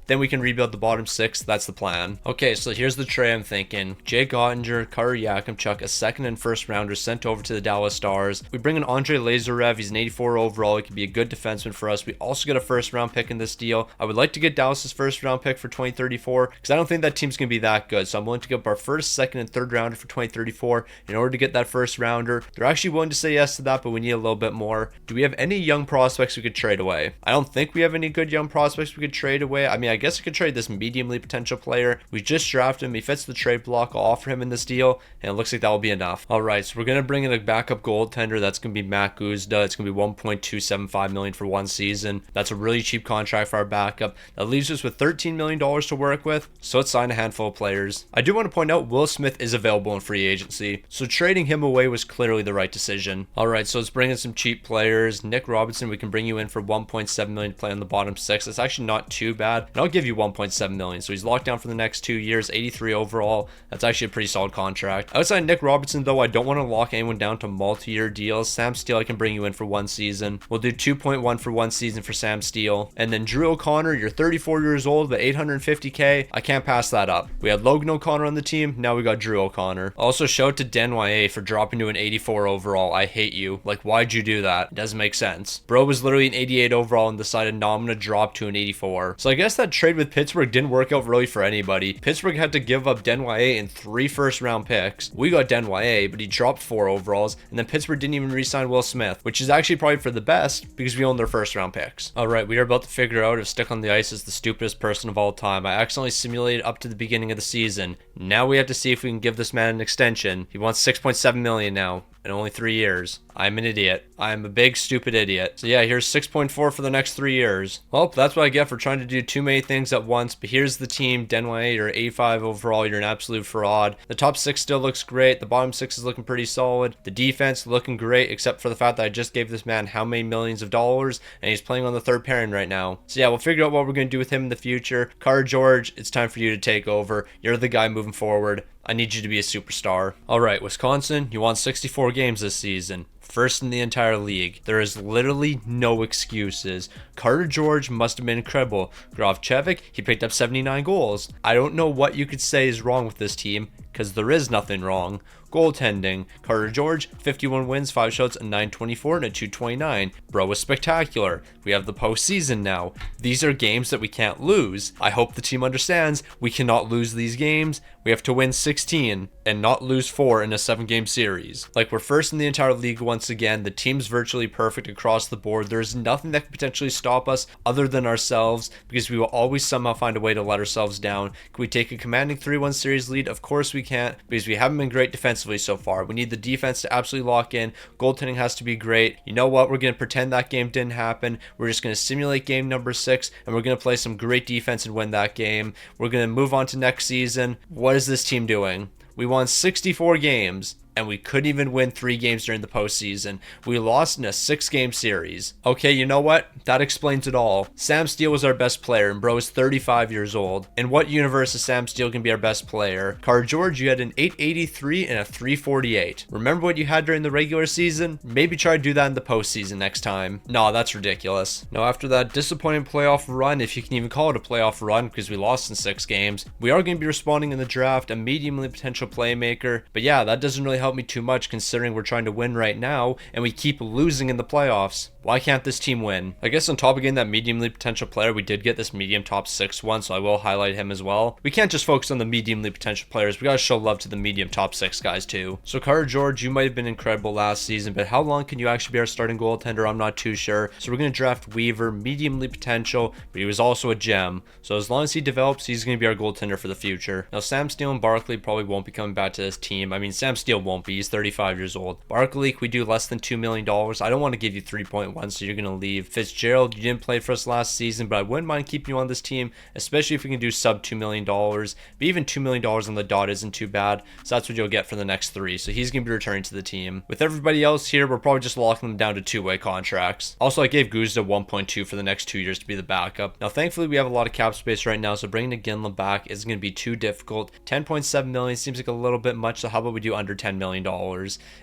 Then we can rebuild the bottom 6. That's the plan. Okay, so here's the trade I'm thinking. Jake Ottinger, Carter Yakimchuk, a second and first rounder sent over to the Dallas Stars. We bring in Andrei Lazarev. He's an 84 overall. He could be a good defenseman for us. We also get a first round pick in this deal. I would like to get Dallas's first round pick for 2034 because I don't think that team's going to be that good. So I'm willing to give up our first, second, and third rounder for 2034 in order to get that first rounder. They're actually willing to say yes to that, but we need a little bit more. Do we have any young prospects we could trade away? I don't think we have any good young prospects we could trade away. I mean, I guess I could trade this mediumly potential player. We just drafted him. He fits the trade block. I'll offer him in this deal, and it looks like that will be enough. All right, so we're going to bring in a backup goaltender. That's going to be Matt Guzda. It's going to be 1.275 million for 1 season. That's a really cheap contract for our backup. That leaves us with $13 million to work with, so let's sign a handful of players. I do want to point out Will Smith is available in free agency, so trading him away was clearly the right decision. All right, so let's bring in some cheap players. Nick Robinson, we can bring you in for 1.7 million to play on the bottom 6. That's actually not too bad, and I'll give you 1.7 million. So he's locked down for the next 2 years, 83 overall. That's actually a pretty solid contract. Outside Nick Robinson, though, I don't want to lock anyone down to multi-year deals. Sam Steele, I can bring you in for 1 season. We'll do 2.1 for 1 season for Sam Steele. And then Drew O'Connor, you're 34 years old, but 850K. I can't pass that up. We had Logan O'Connor on the team. Now we got Drew O'Connor. Also, shout out to Denwye for dropping to an 84 overall. I hate you. Like, why'd you do that? It doesn't make sense. Bro was literally an 88 overall and decided, no, I'm going to drop to an 84. So I guess that trade with Pittsburgh didn't work out really for anybody. Pittsburgh had to give up Denwye and 3 first-round picks. We got Denwye, but he dropped 4 overalls, and then Pittsburgh didn't even re-sign Will Smith, which is actually probably for the best because we own their first-round picks. All right, we are about to figure out if Stick on the Ice is the stupidest person of all time. I accidentally simulated up to the beginning of the season. Now we have to see if we can give this man an extension. He wants 6.7 million now in only 3 years. I'm an idiot. I'm a big stupid idiot. So yeah, here's 6.4 for the next 3 years. Well, that's what I get for trying to do too many things at once. But here's the team. Denwye, you're 85 overall. You're an absolute fraud. The top 6 still looks great. The bottom 6 is looking pretty solid. The defense looking great, except for the fact that I just gave this man how many millions of dollars, and he's playing on the third pairing right now. So yeah, we'll figure out what we're going to do with him in the future. Carter George, it's time for you to take over. You're the guy moving forward. I need you to be a superstar. All right, Wisconsin, you won 64 games this season. First in the entire league. There is literally no excuses. Carter George must have been incredible. Grovchevic, he picked up 79 goals. I don't know what you could say is wrong with this team, because there is nothing wrong. Goaltending, Carter George, 51 wins, 5 shots, a 924 and a 229. Bro was spectacular. We have the postseason now. These are games that we can't lose. I hope the team understands we cannot lose these games. We have to win 16 and not lose 4 in a 7-game series. Like, we're first in the entire league once again. The team's virtually perfect across the board. There's nothing that could potentially stop us other than ourselves, because we will always somehow find a way to let ourselves down. Can we take a commanding 3-1 series lead? Of course we can't, because we haven't been great defensively so far. We need the defense to absolutely lock in. Goaltending has to be great. You know what? We're going to pretend that game didn't happen. We're just going to simulate game number 6, and we're going to play some great defense and win that game. We're going to move on to next season. What is this team doing? We won 64 games. and we couldn't even win 3 games during the postseason. We lost in a 6-game series. Okay, you know what? That explains it all. Sam Steele was our best player, and bro is 35 years old. In what universe is Sam Steele gonna be our best player? Car George, you had an 883 and a 348. Remember what you had during the regular season? Maybe try to do that in the postseason next time. No, that's ridiculous. Now, after that disappointing playoff run, if you can even call it a playoff run because we lost in 6 games, we are going to be responding in the draft, a mediumly potential playmaker. But yeah, that doesn't really help me too much considering we're trying to win right now and we keep losing in the playoffs. Why can't this team win? I guess on top of getting that mediumly potential player, we did get this medium top 6 one, so I will highlight him as well. We can't just focus on the mediumly potential players. We gotta show love to the medium top 6 guys too. So Carter George, you might have been incredible last season, but how long can you actually be our starting goaltender? I'm not too sure. So we're gonna draft Weaver, mediumly potential, but he was also a gem. So as long as he develops, he's gonna be our goaltender for the future. Now Sam Steele and Barkley probably won't be coming back to this team. I mean, Sam Steele won't be. He's 35 years old. Barkley, can we do less than $2 million? I don't want to give you 3.1, so you're gonna leave. Fitzgerald, you didn't play for us last season, but I wouldn't mind keeping you on this team, especially if we can do sub $2 million. But even $2 million on the dot isn't too bad, so that's what you'll get for the next 3. So he's going to be returning to the team. With everybody else here, we're probably just locking them down to 2-way contracts. Also, I gave Guzda 1.2 for the next 2 years to be the backup. Now, thankfully, we have a lot of cap space right now, so bringing Ginla back isn't going to be too difficult. 10.7 million seems like a little bit much, so how about we do under $10 million?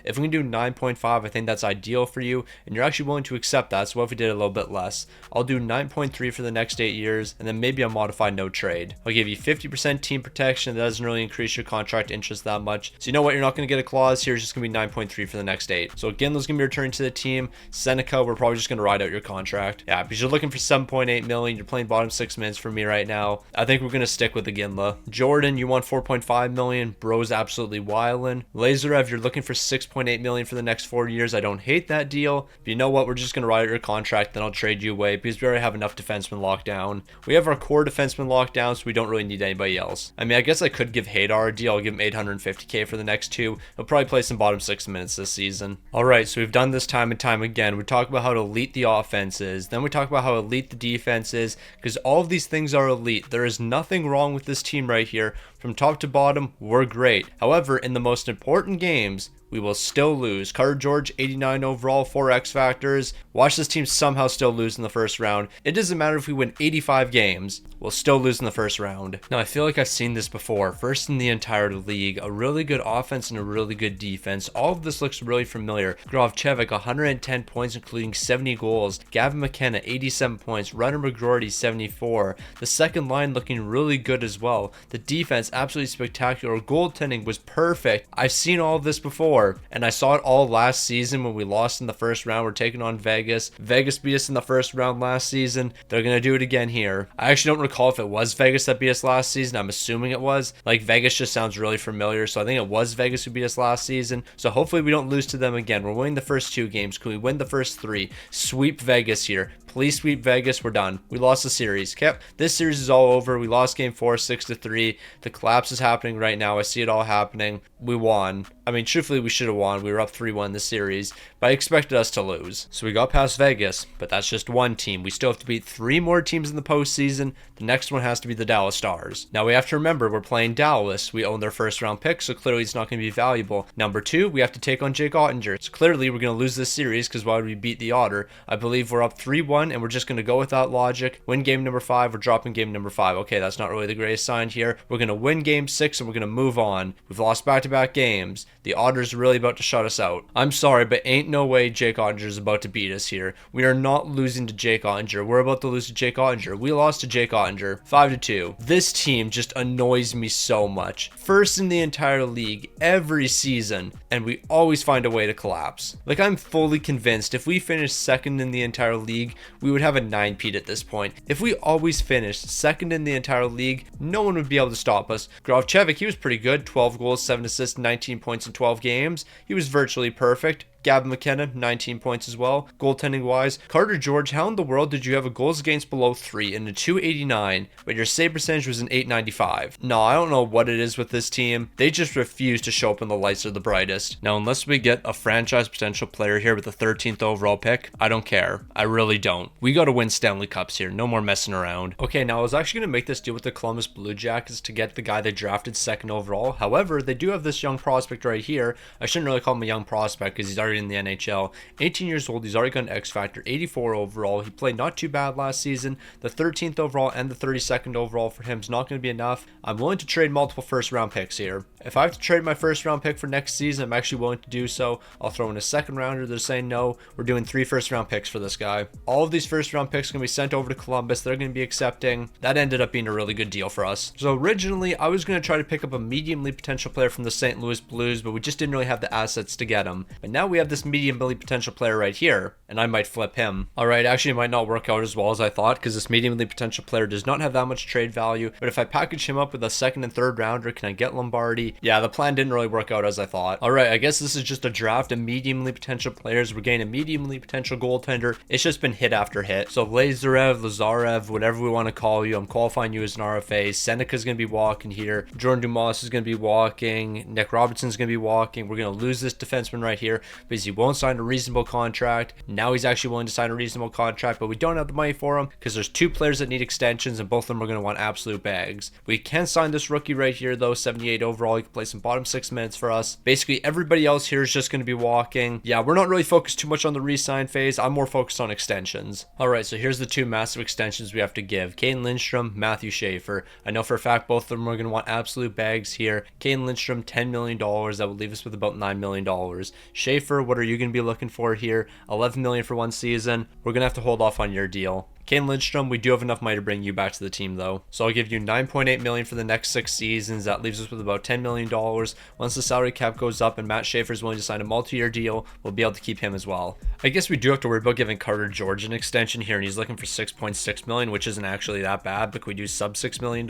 If we can do 9.5, I think that's ideal for you, and you're actually willing to accept that, so what if we did a little bit less? I'll do 9.3 for the next 8 years, and then maybe a modified no trade. I'll give you 50% team protection. That doesn't really increase your contract interest that much. So you know what? You're not going to get a clause here. It's just going to be 9.3 for the next 8. So Ginla's going to be returning to the team. Seneca, we're probably just going to ride out your contract. Yeah, because you're looking for 7.8 million. You're playing bottom 6 minutes for me right now. I think we're going to stick with the Ginla. Jordan, you want 4.5 million. Bro's absolutely wildin'. Lazarev, you're looking for 6.8 million for the next 4 years. I don't hate that deal. But you know what? We're just going to ride out your contract. Then I'll trade you away because we already have enough defensemen locked down. We have our core defensemen locked down, so we don't really need anybody else. I mean, I guess I could give Hadar a deal. I'll give him 850k for the next 2. He'll probably play some bottom 6 minutes this season. Alright, so we've done this time and time again. We talk about how elite the offense is. Then we talk about how elite the defense is, because all of these things are elite. There is nothing wrong with this team right here. From top to bottom, we're great. However, in the most important games, we will still lose. Carter George, 89 overall, 4 X factors. Watch this team somehow still lose in the first round. It doesn't matter if we win 85 games, we'll still lose in the first round. Now, I feel like I've seen this before. First in the entire league, a really good offense and a really good defense. All of this looks really familiar. Grovchevic, 110 points, including 70 goals. Gavin McKenna, 87 points. Runner McGroarty, 74. The second line looking really good as well. The defense, absolutely spectacular. Goaltending was perfect. I've seen all of this before. And I saw it all last season when we lost in the first round. We're taking on Vegas. Vegas beat us in the first round last season. They're going to do it again here. I actually don't recall if it was Vegas that beat us last season. I'm assuming it was. Like, Vegas just sounds really familiar. So I think it was Vegas who beat us last season. So hopefully we don't lose to them again. We're winning the first 2 games. Can we win the first 3? Sweep Vegas here. Please sweep Vegas. We're done. We lost the series. Okay, this series is all over. We lost game 4, 6-3. The collapse is happening right now. I see it all happening. We won. I mean, truthfully, we should have won. We were up 3-1 this series, but I expected us to lose. So we got past Vegas, but that's just one team. We still have to beat 3 more teams in the postseason. The next one has to be the Dallas Stars. Now, we have to remember, we're playing Dallas. We own their first round pick, so clearly it's not going to be valuable. Number 2, we have to take on Jake Ottinger. So clearly we're going to lose this series because why would we beat the Otter? I believe we're up 3-1. And we're just going to go with that logic. Win game number 5, we're dropping game number 5. Okay, that's not really the greatest sign here. We're going to win game 6 and we're going to move on. We've lost back-to-back games. The Otters are really about to shut us out. I'm sorry, but ain't no way Jake Ottinger is about to beat us here. We are not losing to Jake Ottinger. We're about to lose to Jake Ottinger. We lost to Jake Ottinger 5-2. This team just annoys me so much. First in the entire league every season, and we always find a way to collapse. Like, I'm fully convinced if we finish second in the entire league, we would have a 9-peat at this point. If we always finished second in the entire league, no one would be able to stop us. Grovchevic, he was pretty good. 12 goals, 7 assists, 19 points in 12 games. He was virtually perfect. Gavin McKenna, 19 points as well. Goaltending wise, Carter George, how in the world did you have a goals against below 3 and a 289, but your save percentage was an 895? No, I don't know what it is with this team. They just refuse to show up when the lights are the brightest. Now, unless we get a franchise potential player here with the 13th overall pick, I don't care. I really don't. We got to win Stanley Cups here. No more messing around. Okay, now I was actually going to make this deal with the Columbus Blue Jackets to get the guy they drafted 2nd overall. However, they do have this young prospect right here. I shouldn't really call him a young prospect because he's already in the NHL. 18 years old. He's already got an X Factor. 84 overall. He played not too bad last season. The 13th overall and the 32nd overall for him is not going to be enough. I'm willing to trade multiple first round picks here. If I have to trade my first round pick for next season, I'm actually willing to do so. I'll throw in a second rounder. They're saying no. We're doing 3 first round picks for this guy. All of these first round picks are going to be sent over to Columbus. They're going to be accepting. That ended up being a really good deal for us. So originally, I was going to try to pick up a medium league potential player from the St. Louis Blues, but we just didn't really have the assets to get him. But now we have this medium league potential player right here, and I might flip him. Alright, actually it might not work out as well as I thought because this medium league potential player does not have that much trade value, but if I package him up with a 2nd and 3rd rounder, can I get Lombardi? Yeah, the plan didn't really work out as I thought. Alright, I guess this is just a draft of medium league potential players. We're getting a medium league potential goaltender. It's just been hit after hit. So Lazarev, whatever we want to call you, I'm qualifying you as an RFA. Seneca's going to be walking here. Jordan Dumas is going to be walking. Nick Robertson's going to be walking. We're going to lose this defenseman right here because he won't sign a reasonable contract. Now he's actually willing to sign a reasonable contract, but we don't have the money for him because there's 2 players that need extensions and both of them are going to want absolute bags. We can sign this rookie right here though, 78 overall. He can play some bottom 6 minutes for us. Basically everybody else here is just going to be walking. Yeah, we're not really focused too much on the re-sign phase. I'm more focused on extensions. Alright, so here's the 2 massive extensions we have to give. Kane Lindstrom, Matthew Schaefer. I know for a fact both of them are going to want absolute bags here. Kane Lindstrom, $10 million. That would leave us with about $9 million. Schaefer, what are you going to be looking for here? $11 million for 1 season. We're going to have to hold off on your deal. Kane Lindstrom, we do have enough money to bring you back to the team though. So I'll give you $9.8 million for the next 6 seasons. That leaves us with about $10 million. Once the salary cap goes up and Matt Schaefer is willing to sign a multi-year deal, we'll be able to keep him as well. I guess we do have to worry about giving Carter George an extension here, and he's looking for $6.6 million, which isn't actually that bad, but could we do sub $6 million?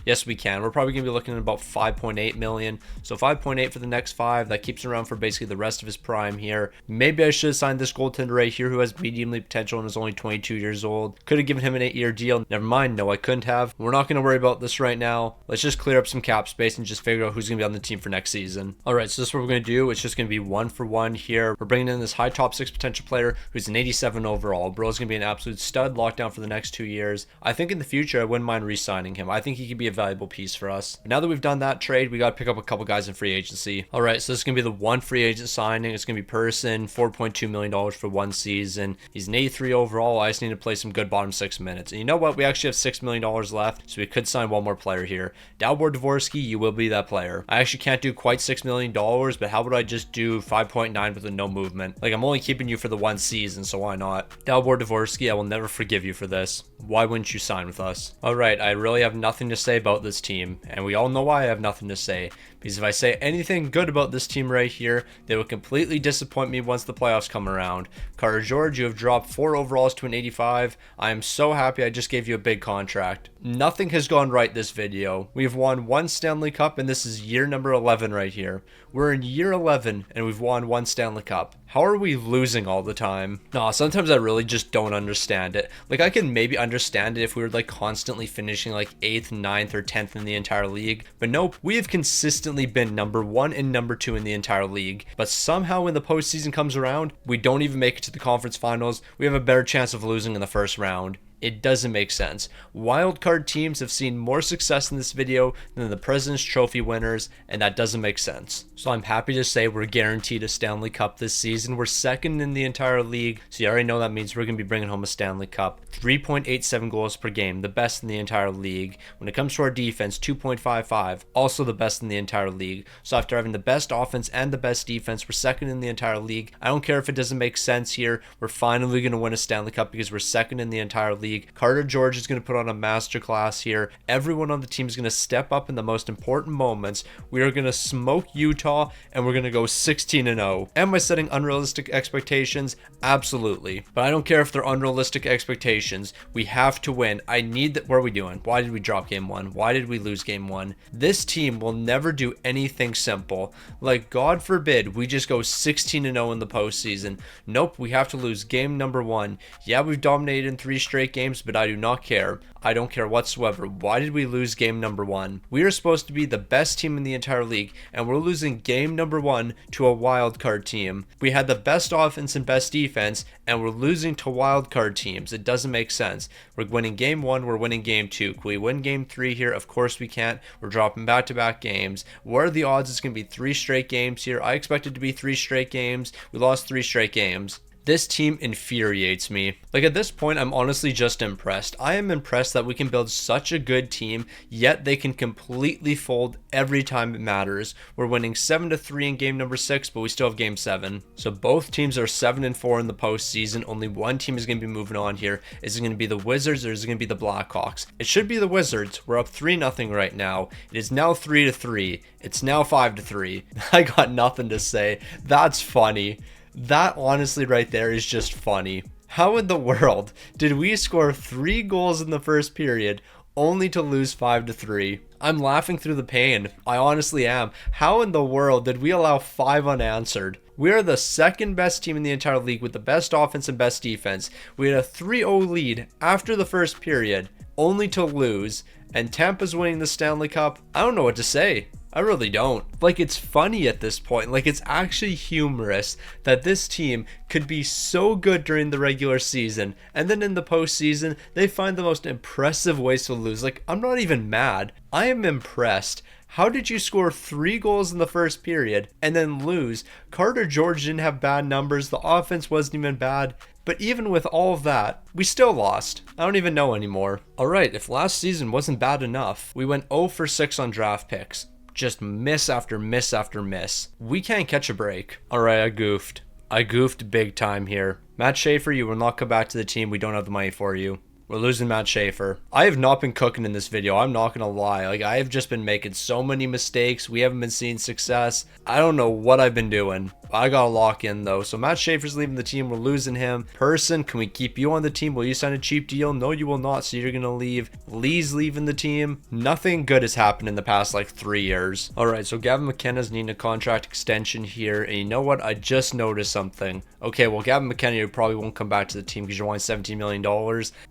Yes, we can. We're probably going to be looking at about $5.8 million. So 5.8 for the next 5. That keeps him around for basically the rest of his prime here. Maybe I should have signed this goaltender right here who has medium league potential and is only 22 years old. Could have given him an 8-year deal. Never mind. No, I couldn't have. We're not going to worry about this right now. Let's just clear up some cap space and just figure out who's going to be on the team for next season. All right, so this is what we're going to do. It's just going to be 1 for 1 here. We're bringing in this high top 6 potential player who's an 87 overall. Bro's going to be an absolute stud lockdown for the next 2 years. I think in the future, I wouldn't mind re-signing him. I think he could be a valuable piece for us. But now that we've done that trade, we got to pick up a couple guys in free agency. All right, so this is going to be the 1 free agent signing. It's going to be Person, $4.2 million for 1 season. He's an 83 overall. I just need to play some good bottom 6 minutes. And you know what? We actually have $6 million left, so we could sign one more player here. Dalibor Dvorsky, you will be that player. I actually can't do quite $6 million, but how would I just do 5.9 with a no movement? Like, I'm only keeping you for the 1 season, so why not? Dalibor Dvorsky, I will never forgive you for this. Why wouldn't you sign with us? Alright, I really have nothing to say about this team, and we all know why I have nothing to say. Because if I say anything good about this team right here, they will completely disappoint me once the playoffs come around. Carter George, you have dropped 4 overalls to an 85. I am so happy I just gave you a big contract. Nothing has gone right this video. We've won 1 Stanley Cup, and this is year number 11 right here. We're in year 11, and we've won 1 Stanley Cup. How are we losing all the time? Nah, sometimes I really just don't understand it. Like, I can maybe understand it if we were like constantly finishing like 8th, 9th, or 10th in the entire league. But nope, we have consistently been number 1 and number 2 in the entire league. But somehow when the postseason comes around, we don't even make it to the conference finals. We have a better chance of losing in the first round. It doesn't make sense. Wildcard teams have seen more success in this video than the President's Trophy winners, and that doesn't make sense. So I'm happy to say we're guaranteed a Stanley Cup this season. We're 2nd in the entire league, so you already know that means we're going to be bringing home a Stanley Cup. 3.87 goals per game, the best in the entire league. When it comes to our defense, 2.55, also the best in the entire league. So after having the best offense and the best defense, we're 2nd in the entire league. I don't care if it doesn't make sense here. We're finally going to win a Stanley Cup because we're 2nd in the entire league. league. Carter George is going to put on a masterclass here. Everyone on the team is going to step up in the most important moments. We are going to smoke Utah, and we're going to go 16-0. Am I setting unrealistic expectations? Absolutely. But I don't care if they're unrealistic expectations. We have to win. I need that. What are we doing? Why did we drop game one? Why did we lose game one? This team will never do anything simple. Like, God forbid we just go 16-0 in the postseason. Nope, we have to lose game number one. Yeah, we've dominated in 3 straight games, but I do not care. I don't care whatsoever. Why did we lose game number one? We are supposed to be the best team in the entire league, and we're losing game number one to a wild card team. We had the best offense and best defense, and we're losing to wild card teams. It doesn't make sense. We're winning game one, we're winning game two. Can we win game three here? Of course we can't. We're dropping back-to-back games. What are the odds it's going to be 3 straight games here? I expect it to be 3 straight games. We lost 3 straight games. This team infuriates me. Like, at this point, I'm honestly just impressed. I am impressed that we can build such a good team, yet they can completely fold every time it matters. We're winning 7-3 in game number 6, but we still have game 7. So both teams are 7-4 in the postseason. Only one team is going to be moving on here. Is it going to be the Wizards or is it going to be the Blackhawks? It should be the Wizards. We're up 3-0 right now. It is now 3-3. It's now 5-3. I got nothing to say. That's funny. That honestly right there is just funny. How in the world did we score 3 goals in the first period only to lose 5-3? I'm laughing through the pain. I honestly am. How in the world did we allow 5 unanswered? We are the second best team in the entire league with the best offense and best defense. We had a 3-0 lead after the first period only to lose, and Tampa's winning the Stanley Cup. I don't know what to say. I really don't. Like, it's funny at this point. Like, it's actually humorous that this team could be so good during the regular season, and then in the postseason, they find the most impressive ways to lose. Like, I'm not even mad. I am impressed. How did you score 3 goals in the first period and then lose? Carter George didn't have bad numbers. The offense wasn't even bad. But even with all of that, we still lost. I don't even know anymore. Alright, if last season wasn't bad enough, we went 0 for 6 on draft picks. Just miss after miss after miss. We can't catch a break. Alright, I goofed. I goofed big time here. Matt Schaefer, you will not come back to the team. We don't have the money for you. We're losing Matt Schaefer. I have not been cooking in this video. I'm not going to lie. Like, I have just been making so many mistakes. We haven't been seeing success. I don't know what I've been doing. I got to lock in, though. So Matt Schaefer's leaving the team. We're losing him. Person, can we keep you on the team? Will you sign a cheap deal? No, you will not. So you're going to leave. Lee's leaving the team. Nothing good has happened in the past, like, 3 years. All right, so Gavin McKenna's needing a contract extension here. And you know what? I just noticed something. Okay, well, Gavin McKenna, you probably won't come back to the team because you're wanting $17 million.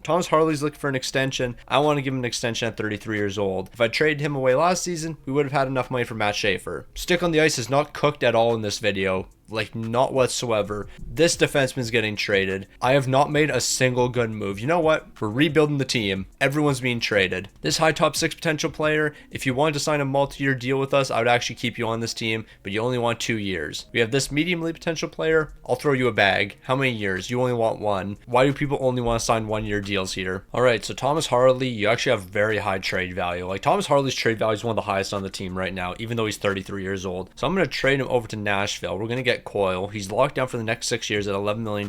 Thomas Harley's looking for an extension. I want to give him an extension at 33 years old. If I traded him away last season, we would have had enough money for Matt Schaefer. Stick on the ice is not cooked at all in this video. Like, not whatsoever. This defenseman's getting traded. I have not made a single good move. You know what? We're rebuilding the team. Everyone's being traded. This high top 6 potential player, if you wanted to sign a multi-year deal with us, I would actually keep you on this team, but you only want 2 years. We have this medium league potential player. I'll throw you a bag. How many years? You only want 1. Why do people only want to sign 1-year deals here? All right, so Thomas Harley, you actually have very high trade value. Like, Thomas Harley's trade value is one of the highest on the team right now, even though he's 33 years old. So I'm going to trade him over to Nashville. We're going to get Coyle. He's locked down for the next 6 years at $11 million.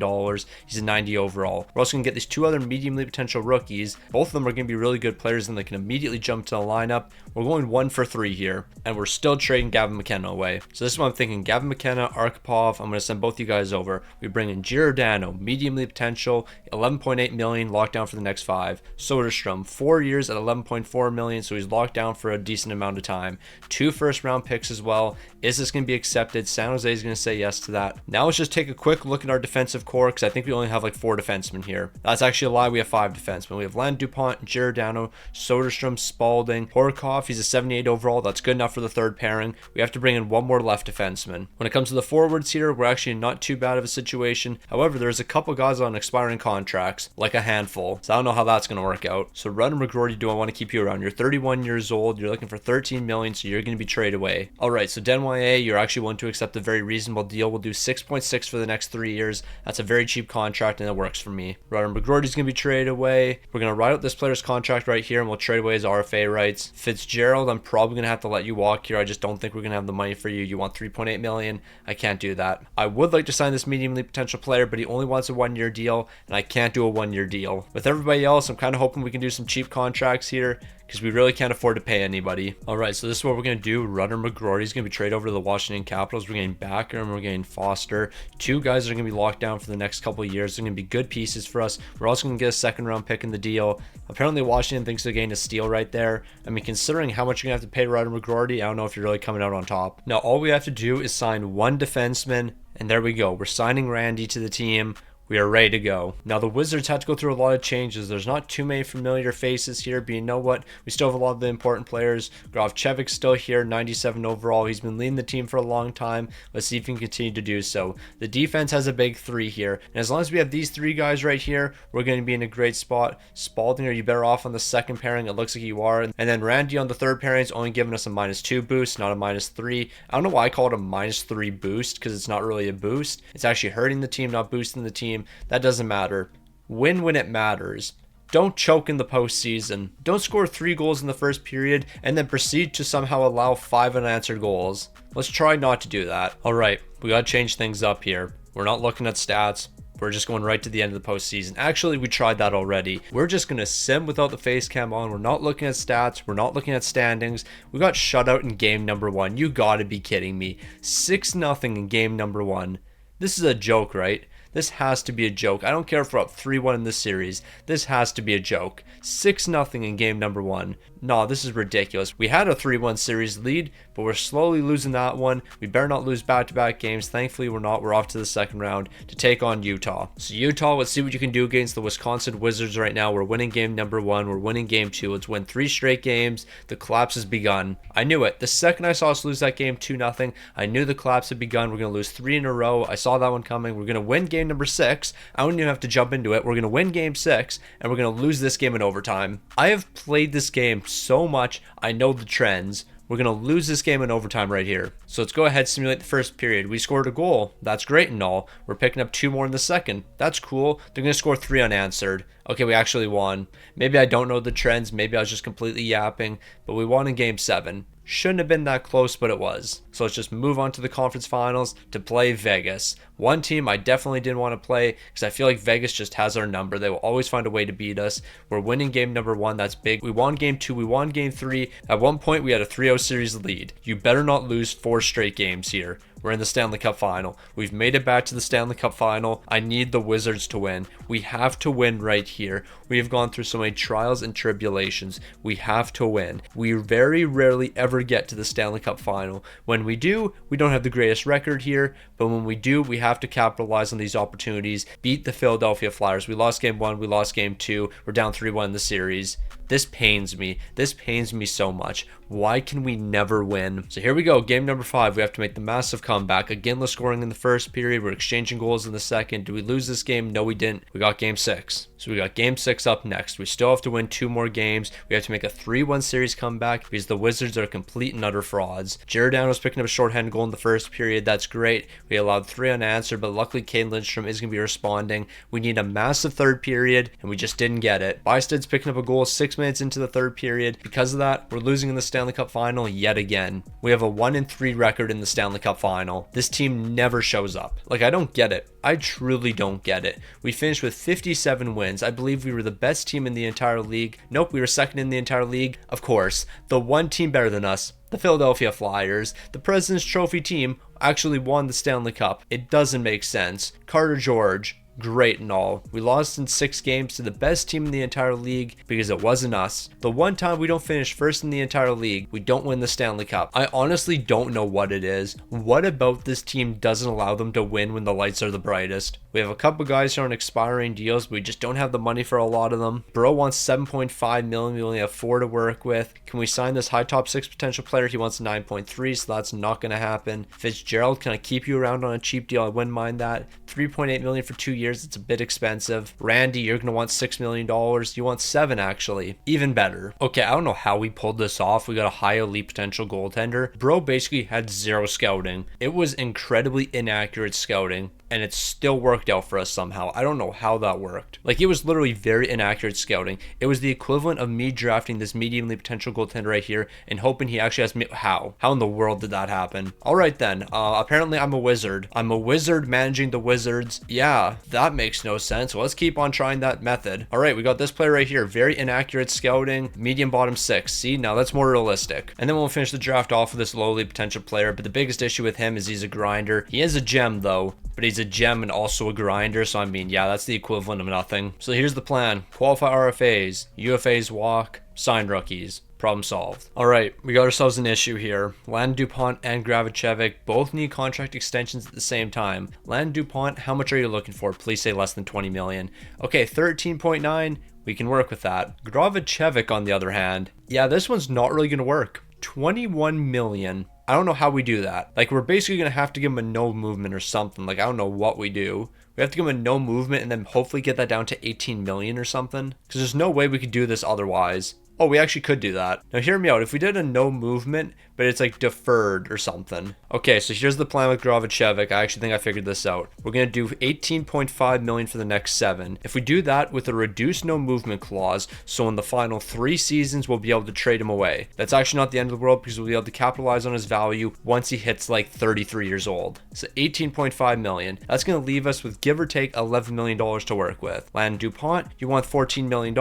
He's a 90 overall. We're also going to get these 2 other medium league potential rookies. Both of them are going to be really good players and they can immediately jump to the lineup. We're going 1 for 3 here, and we're still trading Gavin McKenna away. So this is what I'm thinking. Gavin McKenna, Arkhipov, I'm going to send both you guys over. We bring in Giordano, medium league potential, 11.8 million, locked down for the next 5. Soderstrom, 4 years at 11.4 million, so he's locked down for a decent amount of time. 2 first-round picks as well. Is this going to be accepted? San Jose is going to say yes to that. Now let's just take a quick look at our defensive core, because I think we only have like 4 defensemen here. That's actually a lie. We have 5 defensemen. We have Len DuPont, Giordano, Soderstrom, Spalding, Horkoff. He's a 78 overall. That's good enough for the 3rd pairing. We have to bring in 1 more left defenseman. When it comes to the forwards here, we're actually not too bad of a situation. However, there's a couple guys on expiring contracts, like a handful. So I don't know how that's going to work out. So Rudd and McGroarty, do I want to keep you around? You're 31 years old. You're looking for 13 million, so you're going to be traded away. All right, so Denwye, you're actually willing to accept a very reasonable deal. We'll do 6.6 for the next 3 years. That's a very cheap contract, and it works for me. Ryder McGroarty's going to be traded away. We're going to write out this player's contract right here, and we'll trade away his RFA rights. Fitzgerald, I'm probably going to have to let you walk here. I just don't think we're going to have the money for you. You want $3.8 million. I can't do that. I would like to sign this medium league potential player, but he only wants a 1-year deal, and I can't do a 1-year deal. With everybody else, I'm kind of hoping we can do some cheap contracts here, because we really can't afford to pay anybody. All right, so this is what we're going to do. Ryder McGroarty is going to be traded over to the Washington Capitals. We're getting Backer and we're getting Foster. 2 guys that are going to be locked down for the next couple of years. They're going to be good pieces for us. We're also going to get a 2nd-round pick in the deal. Apparently, Washington thinks they're getting a steal right there. I mean, considering how much you're going to have to pay Ryder McGroarty, I don't know if you're really coming out on top. Now, all we have to do is sign 1 defenseman, and there we go. We're signing Randy to the team. We are ready to go. Now, the Wizards had to go through a lot of changes. There's not too many familiar faces here, but you know what? We still have a lot of the important players. Grovchevic's still here, 97 overall. He's been leading the team for a long time. Let's see if he can continue to do so. The defense has a big 3 here, and as long as we have these 3 guys right here, we're going to be in a great spot. Spalding, are you better off on the 2nd pairing? It looks like you are. And then Randy on the 3rd pairing is only giving us a -2 boost, not a -3. I don't know why I call it a -3 boost, because it's not really a boost. It's actually hurting the team, not boosting the team. That doesn't matter. Win when it matters. Don't choke in the postseason. Don't score 3 goals in the first period and then proceed to somehow allow 5 unanswered goals. Let's try not to do that. All right, we got to change things up here. We're not looking at stats. We're just going right to the end of the postseason. Actually, we tried that already. We're just going to sim without the face cam on. We're not looking at stats. We're not looking at standings. We got shut out in game number 1. You got to be kidding me. 6-0 in game number 1. This is a joke, right? This has to be a joke. I don't care if we're up 3-1 in this series. This has to be a joke. 6-0 in game number 1. No, this is ridiculous. We had a 3-1 series lead, but we're slowly losing that one. We better not lose back-to-back games. Thankfully, we're not. We're off to the 2nd round to take on Utah. So Utah, let's see what you can do against the Wisconsin Wizards right now. We're winning game number 1. We're winning game 2. Let's win 3 straight games. The collapse has begun. I knew it. The second I saw us lose that game 2-0, I knew the collapse had begun. We're going to lose 3 in a row. I saw that one coming. We're going to win game number 6. I don't even have to jump into it. We're going to win game 6, and we're going to lose this game in overtime. I have played this game so much, I know the trends. We're going to lose this game in overtime right here. So let's go ahead and simulate the first period. We scored a goal. That's great and all. We're picking up 2 more in the second. That's cool. They're going to score 3 unanswered. Okay, we actually won. Maybe I don't know the trends. Maybe I was just completely yapping. But we won in game 7. Shouldn't have been that close, but it was. So let's just move on to the conference finals to play Vegas. One team I definitely didn't want to play because I feel like Vegas just has our number. They will always find a way to beat us. We're winning game number 1. That's big. We won game 2. We won game 3. At one point, we had a 3-0 series lead. You better not lose 4 straight games here. We're in the Stanley Cup final. We've made it back to the Stanley Cup final. I need the Wizards to win. We have to win right here. We have gone through so many trials and tribulations. We have to win. We very rarely ever get to the Stanley Cup final. When we do, we don't have the greatest record here, but when we do, we have to capitalize on these opportunities. Beat the Philadelphia Flyers. We lost game 1. We lost game 2. We're down 3-1 in the series. This pains me. This pains me so much. Why can we never win? So here we go. Game number 5. We have to make the massive comeback. Again, let's scoring in the first period. We're exchanging goals in the second. Do we lose this game? No, we didn't. We got game 6. So we got game 6 up next. We still have to win 2 more games. We have to make a 3-1 series comeback because the Wizards are complete and utter frauds. Giordano's picking up a shorthanded goal in the first period. That's great. We allowed 3 unanswered, but luckily Kane Lindstrom is going to be responding. We need a massive 3rd period, and we just didn't get it. Bysted's picking up a goal 6 minutes into the 3rd period. Because of that, we're losing in the Stanley Cup final yet again. We have a 1-3 record in the Stanley Cup final. This team never shows up. Like, I don't get it. I truly don't get it. We finished with 57 wins. I believe we were the best team in the entire league. Nope, we were 2nd in the entire league. Of course, the one team better than us, the Philadelphia Flyers, the President's Trophy team, actually won the Stanley Cup. It doesn't make sense. Carter George, great and all. We lost in 6 games to the best team in the entire league because it wasn't us. The one time we don't finish first in the entire league, we don't win the Stanley Cup. I honestly don't know what it is. What about this team doesn't allow them to win when the lights are the brightest? We have a couple guys here on expiring deals, but we just don't have the money for a lot of them. Bro wants 7.5 million. We only have 4 to work with. Can we sign this high top 6 potential player? He wants 9.3, so that's not going to happen. Fitzgerald, can I keep you around on a cheap deal? I wouldn't mind that. 3.8 million for 2 years. It's a bit expensive. Randy, you're going to want $6 million. You want 7, actually. Even better. Okay, I don't know how we pulled this off. We got a high elite potential goaltender. Bro basically had 0 scouting. It was incredibly inaccurate scouting, and it still worked out for us somehow. I don't know how that worked. Like, it was literally very inaccurate scouting. It was the equivalent of me drafting this mediumly potential goaltender right here and hoping he actually has me. How in the world did that happen? All right then, apparently I'm a wizard. I'm a wizard managing the Wizards. Yeah, that makes no sense. Well, let's keep on trying that method. All right, we got this player right here. Very inaccurate scouting, medium bottom 6. See, now that's more realistic. And then we'll finish the draft off with this lowly potential player, but the biggest issue with him is he's a grinder. He is a gem though, but he's a gem and also a grinder, so I mean, yeah, that's the equivalent of nothing. So here's the plan. Qualify RFAs, UFAs walk, sign rookies. Problem solved. All right, we got ourselves an issue here. Land DuPont and Gravicevic both need contract extensions at the same time. Land DuPont, how much are you looking for? Please say less than 20 million. Okay, 13.9, we can work with that. Gravicevic, on the other hand, yeah, this one's not really going to work. 21 million. I don't know how we do that. Like, we're basically going to have to give him a no movement or something. Like, I don't know what we do. We have to give him a no movement and then hopefully get that down to 18 million or something. Because there's no way we could do this otherwise. Oh, we actually could do that. Now, hear me out. If we did a no movement, but it's like deferred or something. Okay, so here's the plan with Gravicevic. I actually think I figured this out. We're going to do 18.5 million for the next 7. If we do that with a reduced no movement clause, so in the final 3 seasons, we'll be able to trade him away. That's actually not the end of the world because we'll be able to capitalize on his value once he hits like 33 years old. So 18.5 million. That's going to leave us with give or take $11 million to work with. Land DuPont, you want $14 million.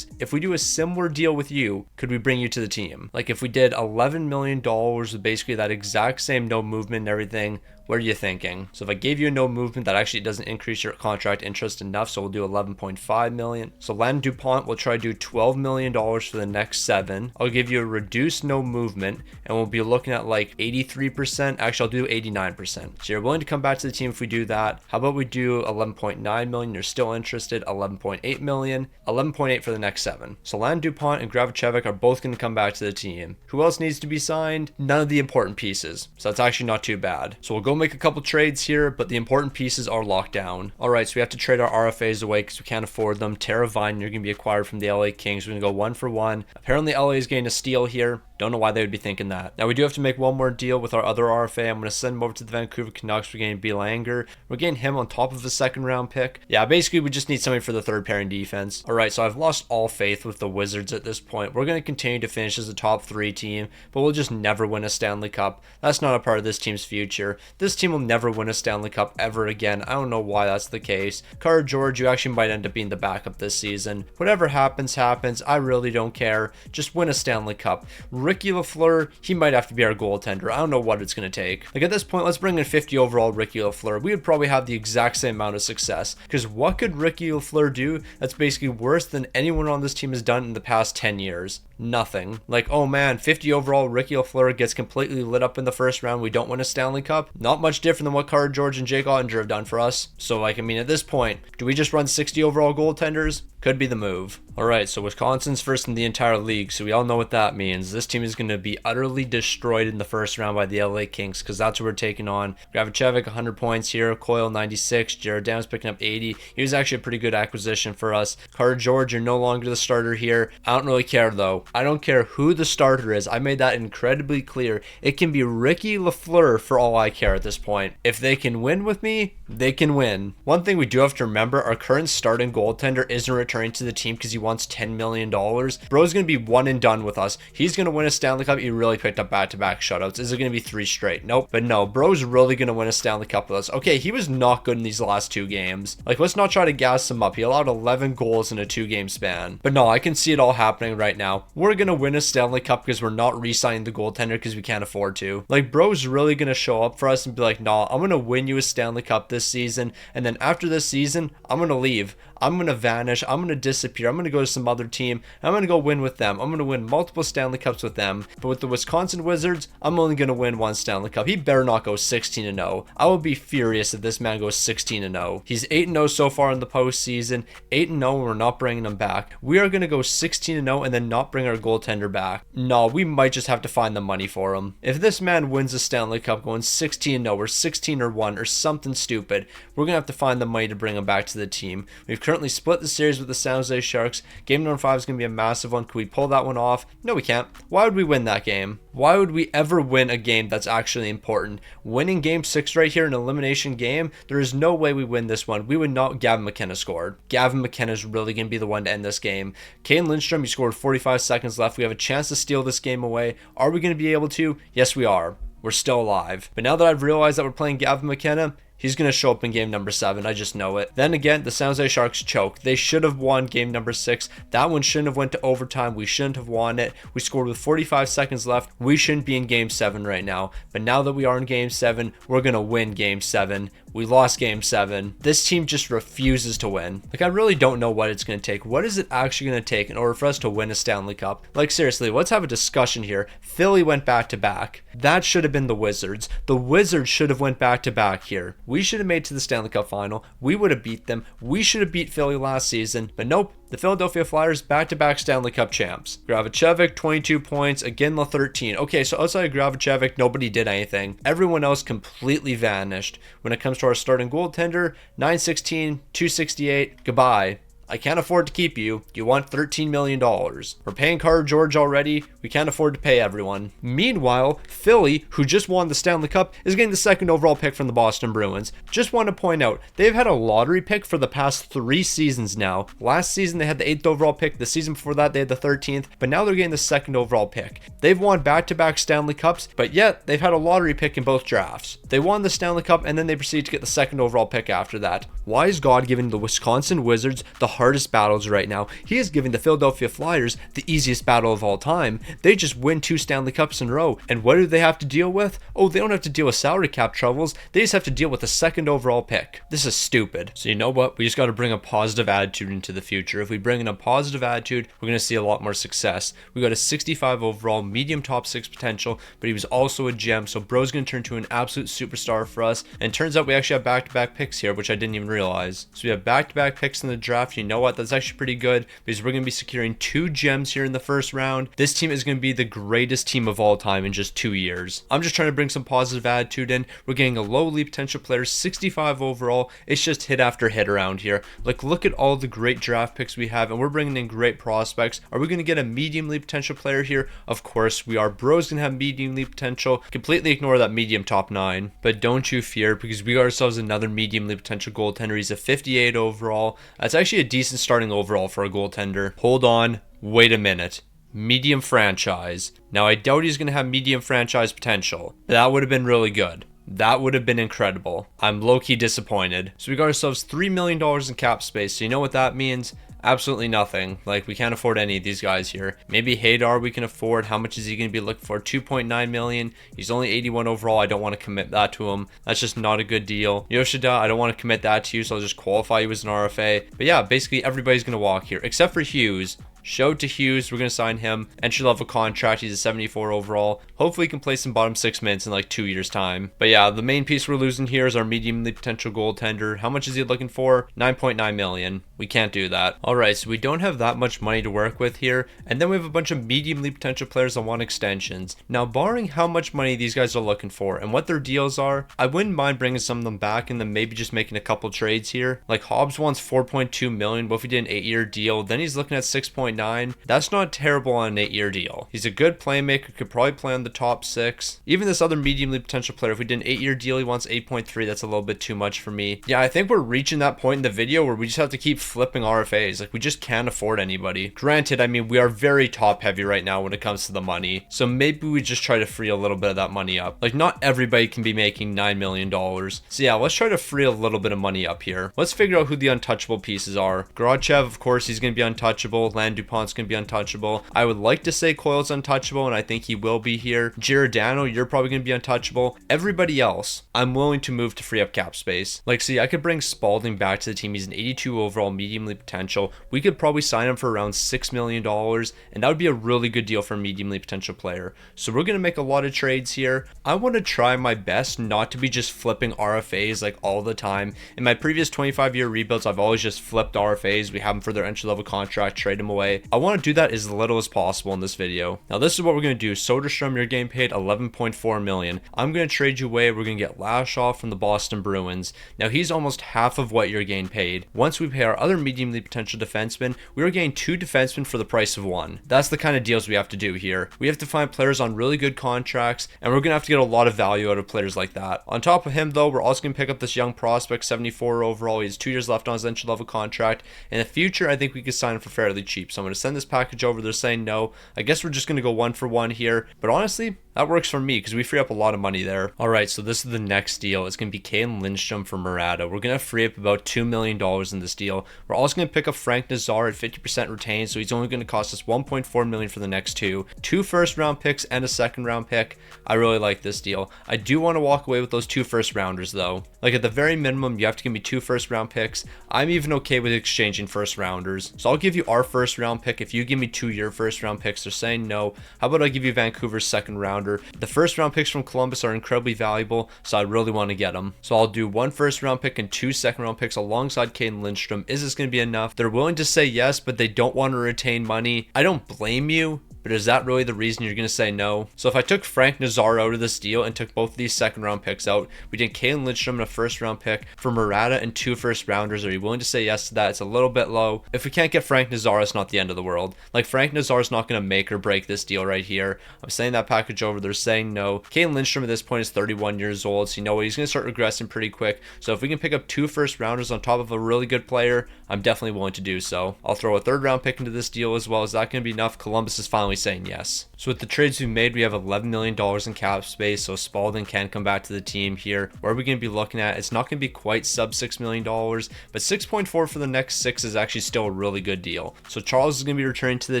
If we do a similar deal with you, could we bring you to the team? Like, if we did $11 million with basically that exact same no movement and everything, what are you thinking? So if I gave you a no movement, that actually doesn't increase your contract interest enough, so we'll do 11.5 million. So Land DuPont will try to do $12 million for the next 7. I'll give you a reduced no movement, and we'll be looking at like 83%. Actually, I'll do 89%. So you're willing to come back to the team if we do that. How about we do 11.9 million? You're still interested. 11.8 million. 11.8 for the next 7. So Land DuPont and Gravicevic are both going to come back to the team. Who else needs to be signed? None of the important pieces. So that's actually not too bad. So we'll go make a couple trades here, but the important pieces are locked down. All right, so we have to trade our RFAs away because we can't afford them. Tara Vine, you're going to be acquired from the LA Kings. We're going to go 1 for 1. Apparently LA is getting a steal here. Don't know why they would be thinking that. Now, we do have to make one more deal with our other RFA. I'm going to send him over to the Vancouver Canucks. We're getting Belanger. We're getting him on top of a 2nd round pick. Yeah, basically, we just need somebody for the 3rd pairing defense. All right, so I've lost all faith with the Wizards at this point. We're going to continue to finish as a top 3 team, but we'll just never win a Stanley Cup. That's not a part of this team's future. This team will never win a Stanley Cup ever again. I don't know why that's the case. Carter George, you actually might end up being the backup this season. Whatever happens, happens. I really don't care. Just win a Stanley Cup. Ricky Lafleur, he might have to be our goaltender. I don't know what it's going to take. Like, at this point, let's bring in 50 overall Ricky Lafleur. We would probably have the exact same amount of success. Because what could Ricky Lafleur do that's basically worse than anyone on this team has done in the past 10 years? Nothing. Like, oh man, 50 overall Ricky Lafleur gets completely lit up in the 1st round. We don't win a Stanley Cup. Not much different than what Carter George and Jake Ottinger have done for us. So, like, I mean, at this point, do we just run 60 overall goaltenders? Could be the move. All right, so Wisconsin's first in the entire league, so we all know what that means. This team is going to be utterly destroyed in the 1st round by the LA Kings because that's what we're taking on. Gravicevic, 100 points here. Coyle, 96. Jared Downs picking up 80. He was actually a pretty good acquisition for us. Carter George, you're no longer the starter here. I don't really care, though. I don't care who the starter is. I made that incredibly clear. It can be Ricky Lafleur for all I care at this point. If they can win with me, they can win. One thing we do have to remember, our current starting goaltender isn't returning to the team because he wants $10 million. Bro's going to be one and done with us. He's going to win a Stanley Cup. He really picked up back-to-back shutouts. Is it going to be 3 straight? Nope. But no, Bro's really going to win a Stanley Cup with us. Okay, he was not good in these last 2 games. Like, let's not try to gas him up. He allowed 11 goals in a 2-game span. But no, I can see it all happening right now. We're going to win a Stanley Cup because we're not re-signing the goaltender because we can't afford to. Like, Bro's really going to show up for us and be like, nah, I'm going to win you a Stanley Cup this season. And then after this season, I'm going to leave. I'm going to vanish. I'm going to disappear. I'm going to go to some other team. I'm going to go win with them. I'm going to win multiple Stanley Cups with them. But with the Wisconsin Wizards, I'm only going to win one Stanley Cup. He better not go 16-0. I will be furious if this man goes 16-0. He's 8-0 so far in the postseason. 8-0, we're not bringing him back. We are going to go 16-0 and then not bring our goaltender back. No, we might just have to find the money for him. If this man wins a Stanley Cup going 16-0 or 16-1 or something stupid, we're going to have to find the money to bring him back to the team. We've currently split the series with the San Jose Sharks. Game number 5 is going to be a massive one. Could we pull that one off? No, we can't. Why would we win that game? Why would we ever win a game that's actually important? Winning game 6 right here, an elimination game, there is no way we win this one. We would not. Gavin McKenna scored. Gavin McKenna is really going to be the one to end this game. Kane Lindstrom, he scored 45 seconds left. We have a chance to steal this game away. Are we going to be able to? Yes, we are. We're still alive. But now that I've realized that we're playing Gavin McKenna, he's going to show up in game number 7. I just know it. Then again, the San Jose Sharks choke. They should have won game number 6. That one shouldn't have went to overtime. We shouldn't have won it. We scored with 45 seconds left. We shouldn't be in game 7 right now. But now that we are in game 7, we're going to win game 7. We lost game 7. This team just refuses to win. Like, I really don't know what it's going to take. What is it actually going to take in order for us to win a Stanley Cup? Like, seriously, let's have a discussion here. Philly went back to back. That should have been the Wizards. The Wizards should have went back to back here. We should have made to the Stanley Cup final. We would have beat them. We should have beat Philly last season. But nope. The Philadelphia Flyers back-to-back Stanley Cup champs. Gravicevic, 22 points. Iginla, 13. Okay, so outside of Gravicevic, nobody did anything. Everyone else completely vanished. When it comes to our starting goaltender, 916, 268. Goodbye. I can't afford to keep you. You want $13 million. We're paying Carter George already. We can't afford to pay everyone. Meanwhile, Philly, who just won the Stanley Cup, is getting the second overall pick from the Boston Bruins. Just want to point out, they've had a lottery pick for the past 3 seasons now. Last season, they had the 8th overall pick. The season before that, they had the 13th. But now they're getting the second overall pick. They've won back-to-back Stanley Cups, but yet they've had a lottery pick in both drafts. They won the Stanley Cup, and then they proceed to get the second overall pick after that. Why is God giving the Wisconsin Wizards the hardest battles right now? He is giving the Philadelphia Flyers the easiest battle of all time. They just win 2 Stanley Cups in a row. And what do they have to deal with? Oh, they don't have to deal with salary cap troubles. They just have to deal with the second overall pick. This is stupid. So you know what? We just got to bring a positive attitude into the future. If we bring in a positive attitude, we're going to see a lot more success. We got a 65 overall, medium top 6 potential, but he was also a gem. So bro's going to turn to an absolute superstar for us. And it turns out we actually have back-to-back picks here, which I didn't even realize. So we have back-to-back picks in the draft. You know what? That's actually pretty good because we're going to be securing 2 gems here in the first round. This team is going to be the greatest team of all time in just 2 years. I'm just trying to bring some positive attitude in. We're getting a low league potential player, 65 overall. It's just hit after hit around here. Like, look at all the great draft picks we have, and we're bringing in great prospects. Are we going to get a medium league potential player here? Of course we are. Bro's going to have medium league potential. Completely ignore that medium top 9. But don't you fear, because we got ourselves another medium league potential goaltender. He's a 58 overall. That's actually a decent starting overall for a goaltender. Hold on. Wait a minute. Medium franchise. Now, I doubt he's going to have medium franchise potential, but that would have been really good. That would have been incredible. I'm low-key disappointed. So we got ourselves $3 million in cap space. So you know what that means? Absolutely nothing. Like, we can't afford any of these guys here. Maybe Hadar we can afford. How much is he going to be looking for? 2.9 million. He's only 81 overall. I don't want to commit that to him. That's just not a good deal. Yoshida, I don't want to commit that to you, so I'll just qualify you as an RFA. But yeah, basically everybody's going to walk here, except for Hughes. Show to Hughes, we're going to sign him. Entry level contract, he's a 74 overall. Hopefully he can play some bottom 6 minutes in like 2 years time. But yeah, the main piece we're losing here is our medium league potential goaltender. How much is he looking for? 9.9 million. We can't do that. Alright, so we don't have that much money to work with here. And then we have a bunch of medium league potential players on 1 extensions. Now, barring how much money these guys are looking for and what their deals are, I wouldn't mind bringing some of them back and then maybe just making a couple trades here. Like Hobbs wants 4.2 million. What if we did an 8-year deal? Then he's looking at 6.9. That's not terrible on an 8-year deal. He's a good playmaker, could probably play on the top 6. Even this other medium league potential player, if we did an 8-year deal, he wants 8.3. That's a little bit too much for me. Yeah, I think we're reaching that point in the video where we just have to keep flipping RFAs. Like, we just can't afford anybody. Granted, I mean, we are very top heavy right now when it comes to the money. So maybe we just try to free a little bit of that money up. Like, not everybody can be making $9 million. So yeah, let's try to free a little bit of money up here. Let's figure out who the untouchable pieces are. Grachev, of course, he's going to be untouchable. DuPont DuPont's going to be untouchable. I would like to say Coyle's untouchable, and I think he will be here. Giordano, you're probably going to be untouchable. Everybody else, I'm willing to move to free up cap space. Like, see, I could bring Spalding back to the team. He's an 82 overall, medium league potential. We could probably sign him for around $6 million, and that would be a really good deal for a medium league potential player. So we're going to make a lot of trades here. I want to try my best not to be just flipping RFAs like all the time. In my previous 25-year rebuilds, I've always just flipped RFAs. We have them for their entry-level contract, trade them away. I want to do that as little as possible in this video. Now, this is what we're going to do. Soderstrom, you're getting paid $11.4 million. I'm going to trade you away. We're going to get Lashoff from the Boston Bruins. Now, he's almost half of what you're getting paid. Once we pay our other medium league potential defenseman, we are getting 2 defensemen for the price of 1. That's the kind of deals we have to do here. We have to find players on really good contracts, and we're going to have to get a lot of value out of players like that. On top of him, though, we're also going to pick up this young prospect, 74 overall. He has 2 years left on his entry-level contract. In the future, I think we could sign him for fairly cheap. So I'm going to send this package over. They're saying no. I guess we're just going to go 1 for 1 here. But honestly, that works for me because we free up a lot of money there. All right, so this is the next deal. It's going to be Kane Lindstrom for Murata. We're going to free up about $2 million in this deal. We're also going to pick up Frank Nazar at 50% retained, so he's only going to cost us $1.4 million for the next 2 first-round picks and a second-round pick. I really like this deal. I do want to walk away with those 2 first-rounders, though. Like, at the very minimum, you have to give me 2 first-round picks. I'm even okay with exchanging first-rounders. So I'll give you our first-round pick if you give me 2 your first-round picks. They're saying no. How about I give you Vancouver's second-rounder? The first-round picks from Columbus are incredibly valuable, so I really want to get them. So I'll do 1 first-round pick and 2 second-round picks alongside Kane Lindstrom. Is this going to be enough? They're willing to say yes, but they don't want to retain money. I don't blame you. But is that really the reason you're going to say no? So if I took Frank Nazar out of this deal and took both of these second round picks out, we did Kane Lindstrom and a first round pick for Murata and 2 first rounders. Are you willing to say yes to that? It's a little bit low. If we can't get Frank Nazar, it's not the end of the world. Like, Frank Nazar is not going to make or break this deal right here. I'm sending that package over. They're saying no. Kane Lindstrom at this point is 31 years old. So you know what? He's going to start regressing pretty quick. So if we can pick up 2 first rounders on top of a really good player, I'm definitely willing to do so. I'll throw a 3rd round pick into this deal as well. Is that going to be enough? Columbus is finally saying yes. So with the trades we've made, we have $11 million in cap space, so Spalding can come back to the team here. Where are we going to be looking at? It's not going to be quite sub $6 million, but 6.4 for the next 6 is actually still a really good deal. So Charles is going to be returning to the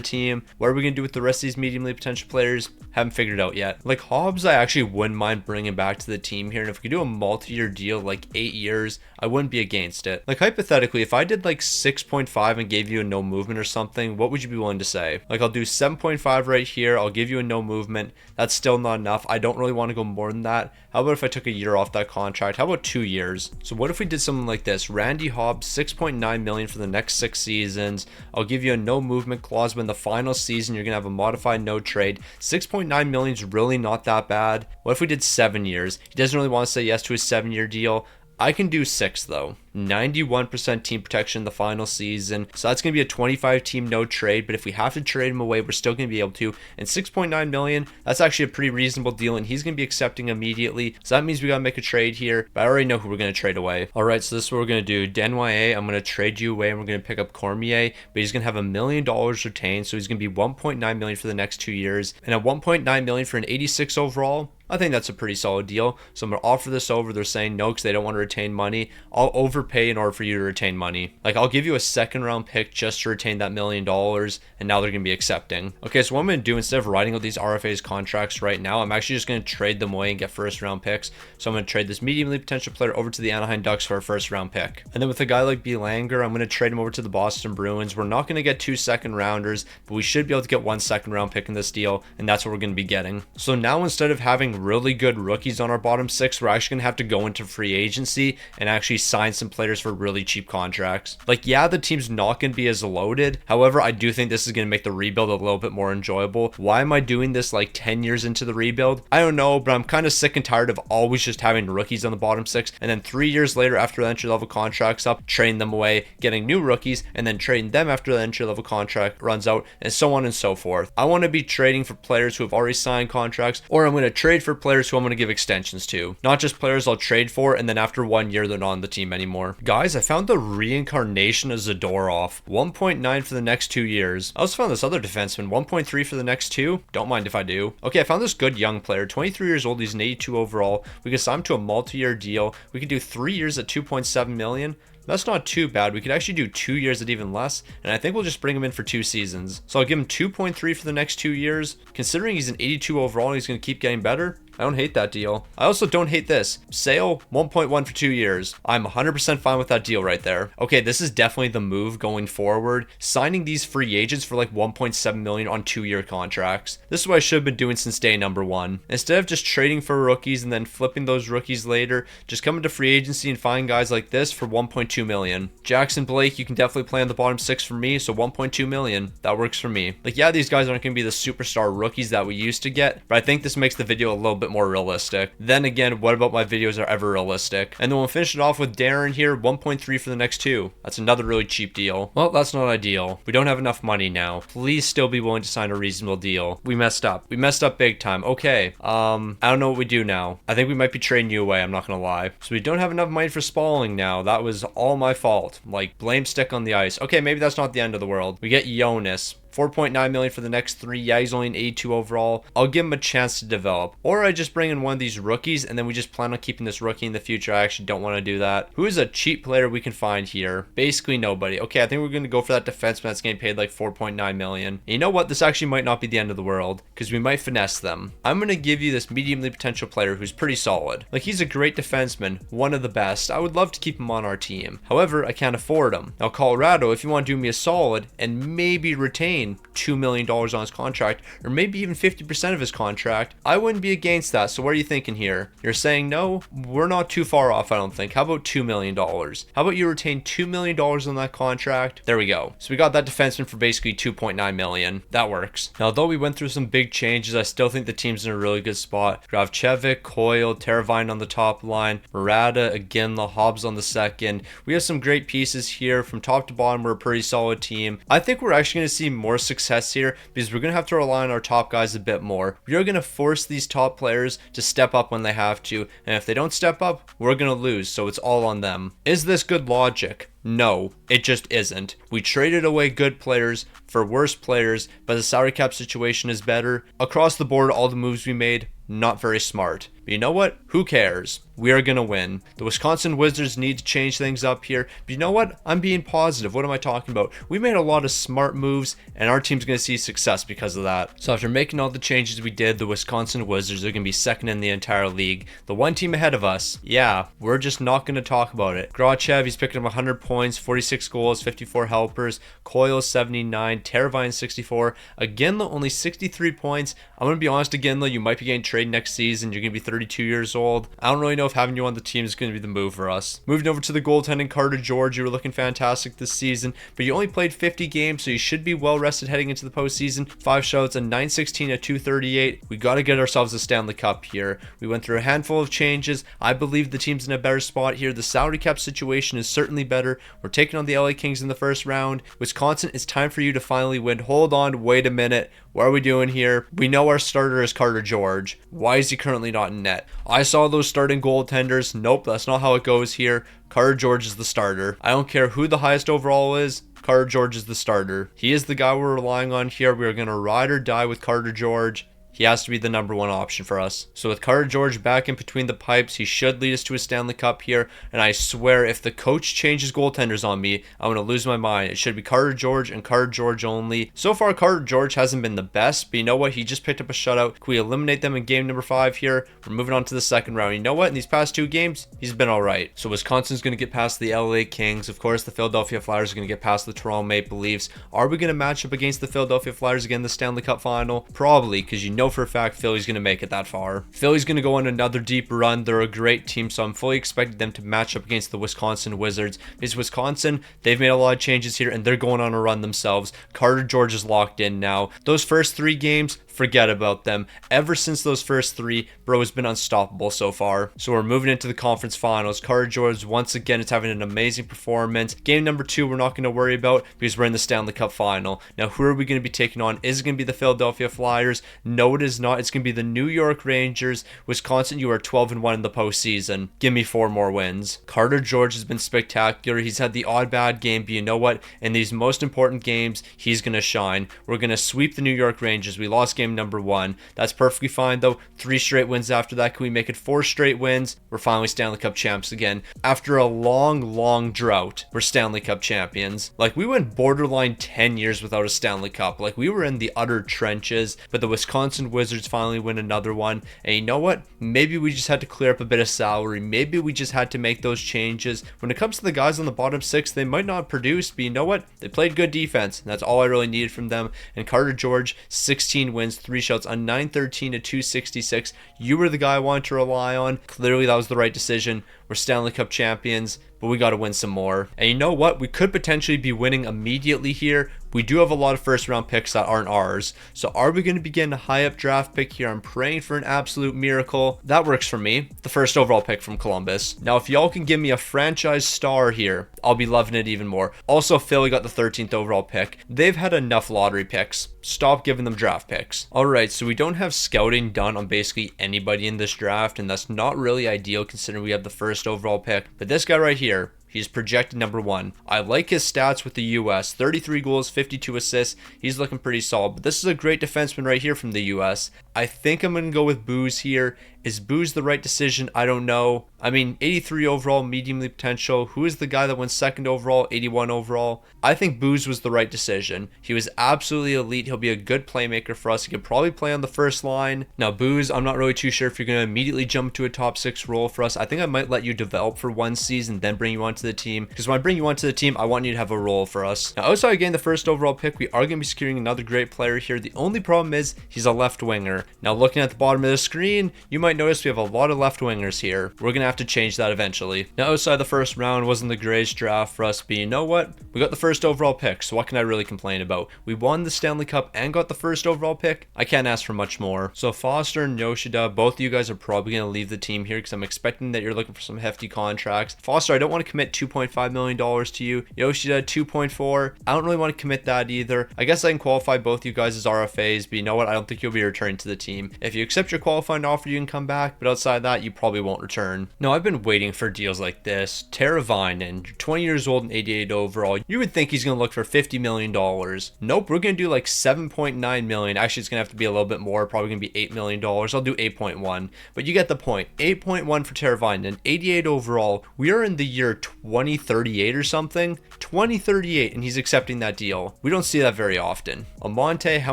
team. What are we going to do with the rest of these medium league potential players? Haven't figured it out yet. Like, Hobbs, I actually wouldn't mind bringing back to the team here, and if we could do a multi-year deal, like 8 years, I wouldn't be against it. Like, hypothetically, if I did like 6.5 and gave you a no movement or something, what would you be willing to say? Like, I'll do 7.5 right here. I'll give you a no movement. That's still not enough. I don't really want to go more than that. How about if I took a year off that contract? How about 2 years? So what if we did something like this? Randy Hobbs, $6.9 million for the next 6 seasons. I'll give you a no movement clause, but in the final season, you're going to have a modified no trade. $6.9 million is really not that bad. What if we did 7 years? He doesn't really want to say yes to a 7-year deal. I can do 6 though. 91% team protection in the final season. So that's going to be a 25 team no trade, but if we have to trade him away, we're still going to be able to. And 6.9 million, that's actually a pretty reasonable deal, and he's going to be accepting immediately. So that means we got to make a trade here, but I already know who we're going to trade away. All right, so this is what we're going to do. Denye, I'm going to trade you away, and we're going to pick up Cormier, but he's going to have $1 million retained, so he's going to be 1.9 million for the next 2 years, and at 1.9 million for an 86 overall, I think that's a pretty solid deal. So I'm going to offer this over. They're saying no because they don't want to retain money. I'll overpay in order for you to retain money. Like, I'll give you a 2nd round pick just to retain that $1 million, and now they're going to be accepting. Okay, so what I'm going to do, instead of writing out these RFA's contracts right now, I'm actually just going to trade them away and get 1st round picks. So I'm going to trade this medium league potential player over to the Anaheim Ducks for a 1st round pick. And then with a guy like Belanger, I'm going to trade him over to the Boston Bruins. We're not going to get 2 2nd rounders, but we should be able to get 1 2nd round pick in this deal, and that's what we're going to be getting. So now, instead of having really good rookies on our bottom 6, we're actually going to have to go into free agency and actually sign some players for really cheap contracts. Like, yeah, the team's not going to be as loaded. However, I do think this is going to make the rebuild a little bit more enjoyable. Why am I doing this like 10 years into the rebuild? I don't know, but I'm kind of sick and tired of always just having rookies on the bottom 6, and then 3 years later, after the entry level contract's up, trading them away, getting new rookies, and then trading them after the entry level contract runs out, and so on and so forth. I want to be trading for players who have already signed contracts, or I'm going to trade for players who I'm going to give extensions to, not just players I'll trade for and then after 1 year they're not on the team anymore. Guys, I found the reincarnation of Zadorov. 1.9 for the next 2 years. I also found this other defenseman, 1.3 for the next 2. Don't mind if I do. Okay, I found this good young player, 23 years old. He's an 82 overall. We could sign him to a multi-year deal. We could do 3 years at 2.7 million. That's not too bad. We could actually do 2 years at even less, and I think we'll just bring him in for 2 seasons. So I'll give him 2.3 for the next 2 years. Considering he's an 82 overall and he's going to keep getting better, I don't hate that deal. I also don't hate this. Sale, 1.1 for 2 years. I'm 100% fine with that deal right there. Okay, this is definitely the move going forward. Signing these free agents for like 1.7 million on 2-year contracts. This is what I should have been doing since day number 1. Instead of just trading for rookies and then flipping those rookies later, just come into free agency and find guys like this for 1.2 million. Jackson Blake, you can definitely play on the bottom 6 for me, so 1.2 million. That works for me. Like, yeah, these guys aren't going to be the superstar rookies that we used to get, but I think this makes the video a little bit more realistic. Then again, what about my videos are ever realistic? And then we'll finish it off with Darren here, 1.3 for the next 2. That's another really cheap deal. Well, that's not ideal. We don't have enough money now. Please still be willing to sign a reasonable deal. We messed up. We messed up big time. Okay. I don't know what we do now. I think we might be trading you away, I'm not gonna lie. So we don't have enough money for Spalling now. That was all my fault. Like, blame stick on the ice. Okay, maybe that's not the end of the world. We get Jonas. 4.9 million for the next 3. Yeah, he's only an 82 overall. I'll give him a chance to develop. Or I just bring in one of these rookies and then we just plan on keeping this rookie in the future. I actually don't want to do that. Who is a cheap player we can find here? Basically nobody. Okay, I think we're going to go for that defenseman that's getting paid like 4.9 million. And you know what? This actually might not be the end of the world because we might finesse them. I'm going to give you this mediumly potential player who's pretty solid. Like, he's a great defenseman, one of the best. I would love to keep him on our team. However, I can't afford him. Now, Colorado, if you want to do me a solid and maybe retain $2 million on his contract, or maybe even 50% of his contract, I wouldn't be against that. So what are you thinking here? You're saying no? We're not too far off, I don't think. How about $2 million? How about you retain $2 million on that contract? There we go. So we got that defenseman for basically 2.9 million. That works. Now, though we went through some big changes, I still think the team's in a really good spot. Gravchevic, Coyle, Teravine on the top line, Murata, Iginla, Hobbs on the second. We have some great pieces here. From top to bottom, we're a pretty solid team. I think we're actually going to see more success here because we're going to have to rely on our top guys a bit more. We are going to force these top players to step up when they have to, and if they don't step up, we're going to lose, so it's all on them. Is this good logic? No, it just isn't. We traded away good players for worse players, but the salary cap situation is better. Across the board, all the moves we made, not very smart. But you know what? Who cares? We are going to win. The Wisconsin Wizards need to change things up here. But you know what? I'm being positive. What am I talking about? We made a lot of smart moves, and our team's going to see success because of that. So after making all the changes we did, the Wisconsin Wizards are going to be second in the entire league. The one team ahead of us, yeah, we're just not going to talk about it. Grachev, he's picking up 100 points, 46 goals, 54 helpers. Coyle, 79. Teravine, 64. Iginla, only 63 points. I'm going to be honest, Iginla, you might be getting traded next season. You're going to be 32 years old. I don't really know if having you on the team is going to be the move for us. Moving over to the goaltending, Carter George, you were looking fantastic this season, but you only played 50 games, so you should be well rested heading into the postseason. 5 shouts, a 916, a 238. We got to get ourselves a Stanley Cup here. We went through a handful of changes. I believe the team's in a better spot here. The salary cap situation is certainly better. We're taking on the LA Kings in the first round. Wisconsin, it's time for you to finally win. Hold on, wait a minute. What are we doing here? We know our starter is Carter George. Why is he currently not in net? I saw those starting goaltenders. Nope, that's not how it goes here. Carter George is the starter. I don't care who the highest overall is. Carter George is the starter. He is the guy we're relying on here. We are going to ride or die with Carter George. He has to be the number one option for us. So with Carter George back in between the pipes, he should lead us to a Stanley Cup here. And I swear, if the coach changes goaltenders on me, I'm going to lose my mind. It should be Carter George and Carter George only. So far, Carter George hasn't been the best, but you know what? He just picked up a shutout. Can we eliminate them in game number 5 here? We're moving on to the second round. You know what? In these past 2 games, he's been all right. So Wisconsin's going to get past the LA Kings. Of course, the Philadelphia Flyers are going to get past the Toronto Maple Leafs. Are we going to match up against the Philadelphia Flyers again in the Stanley Cup final? Probably, because you know for a fact Philly's going to make it that far. Philly's going to go on another deep run. They're a great team, so I'm fully expecting them to match up against the Wisconsin Wizards. Because Wisconsin, they've made a lot of changes here, and they're going on a run themselves. Carter George is locked in now. Those first 3 games, forget about them. Ever since those first 3, bro has been unstoppable so far. So we're moving into the conference finals. Carter George once again is having an amazing performance. Game number 2 we're not going to worry about because we're in the Stanley Cup final. Now who are we going to be taking on? Is it going to be the Philadelphia Flyers? No, it is not. It's going to be the New York Rangers. Wisconsin, you are 12-1 in the postseason. Give me 4 more wins. Carter George has been spectacular. He's had the odd bad game, but you know what? In these most important games, he's going to shine. We're going to sweep the New York Rangers. We lost game became number 1. That's perfectly fine though. 3 straight wins after that. Can we make it 4 straight wins? We're finally Stanley Cup champs again. After a long drought, we're Stanley Cup champions. Like, we went borderline 10 years without a Stanley Cup. Like, we were in the utter trenches, but the Wisconsin Wizards finally win another one. And you know what? Maybe we just had to clear up a bit of salary. Maybe we just had to make those changes. When it comes to the guys on the bottom 6, they might not produce, but you know what? They played good defense, and that's all I really needed from them. And Carter George, 16 wins, 3 shots, a 913 to 266. You were the guy I wanted to rely on. Clearly, that was the right decision. We're Stanley Cup champions, but we got to win some more. And you know what? We could potentially be winning immediately here. We do have a lot of first round picks that aren't ours. So are we going to be getting a high up draft pick here? I'm praying for an absolute miracle. That works for me. The first overall pick from Columbus. Now, if y'all can give me a franchise star here, I'll be loving it even more. Also, Philly got the 13th overall pick. They've had enough lottery picks. Stop giving them draft picks. All right, so we don't have scouting done on basically anybody in this draft, and that's not really ideal considering we have the first overall pick. But this guy right here, he's projected number 1. I like his stats with the US. 33 goals, 52 assists. He's looking pretty solid. But this is a great defenseman right here from the US. I think I'm going to go with Booze here. Is Booze the right decision? I don't know. I mean, 83 overall, medium league potential. Who is the guy that went 2nd overall, 81 overall? I think Booze was the right decision. He was absolutely elite. He'll be a good playmaker for us. He could probably play on the first line. Now, Booze, I'm not really too sure if you're going to immediately jump to a top 6 role for us. I think I might let you develop for 1 season, then bring you onto the team. Because when I bring you onto the team, I want you to have a role for us. Now, outside of getting the first overall pick, we are going to be securing another great player here. The only problem is he's a left winger. Now, looking at the bottom of the screen, you might notice we have a lot of left wingers here. We're going to have to change that eventually. Now, outside the first round wasn't the greatest draft for us, but you know what? We got the first overall pick, so what can I really complain about? We won the Stanley Cup and got the first overall pick. I can't ask for much more. So Foster and Yoshida, both of you guys are probably going to leave the team here because I'm expecting that you're looking for some hefty contracts. Foster, I don't want to commit $2.5 million to you. Yoshida, 2.4. I don't really want to commit that either. I guess I can qualify both you guys as RFAs, but you know what? I don't think you'll be returning to the team. If you accept your qualifying offer, you can come back, but outside that, you probably won't return. No, I've been waiting for deals like this. Teravainen, 20 years old and 88 overall. You would think he's going to look for $50 million. Nope, we're going to do like $7.9 million. Actually, it's going to have to be a little bit more. Probably going to be $8 million. I'll do 8.1. But you get the point. 8.1 for Teravainen, 88 overall. We are in the year 2038 or something. 2038, and he's accepting that deal. We don't see that very often. Amonte, how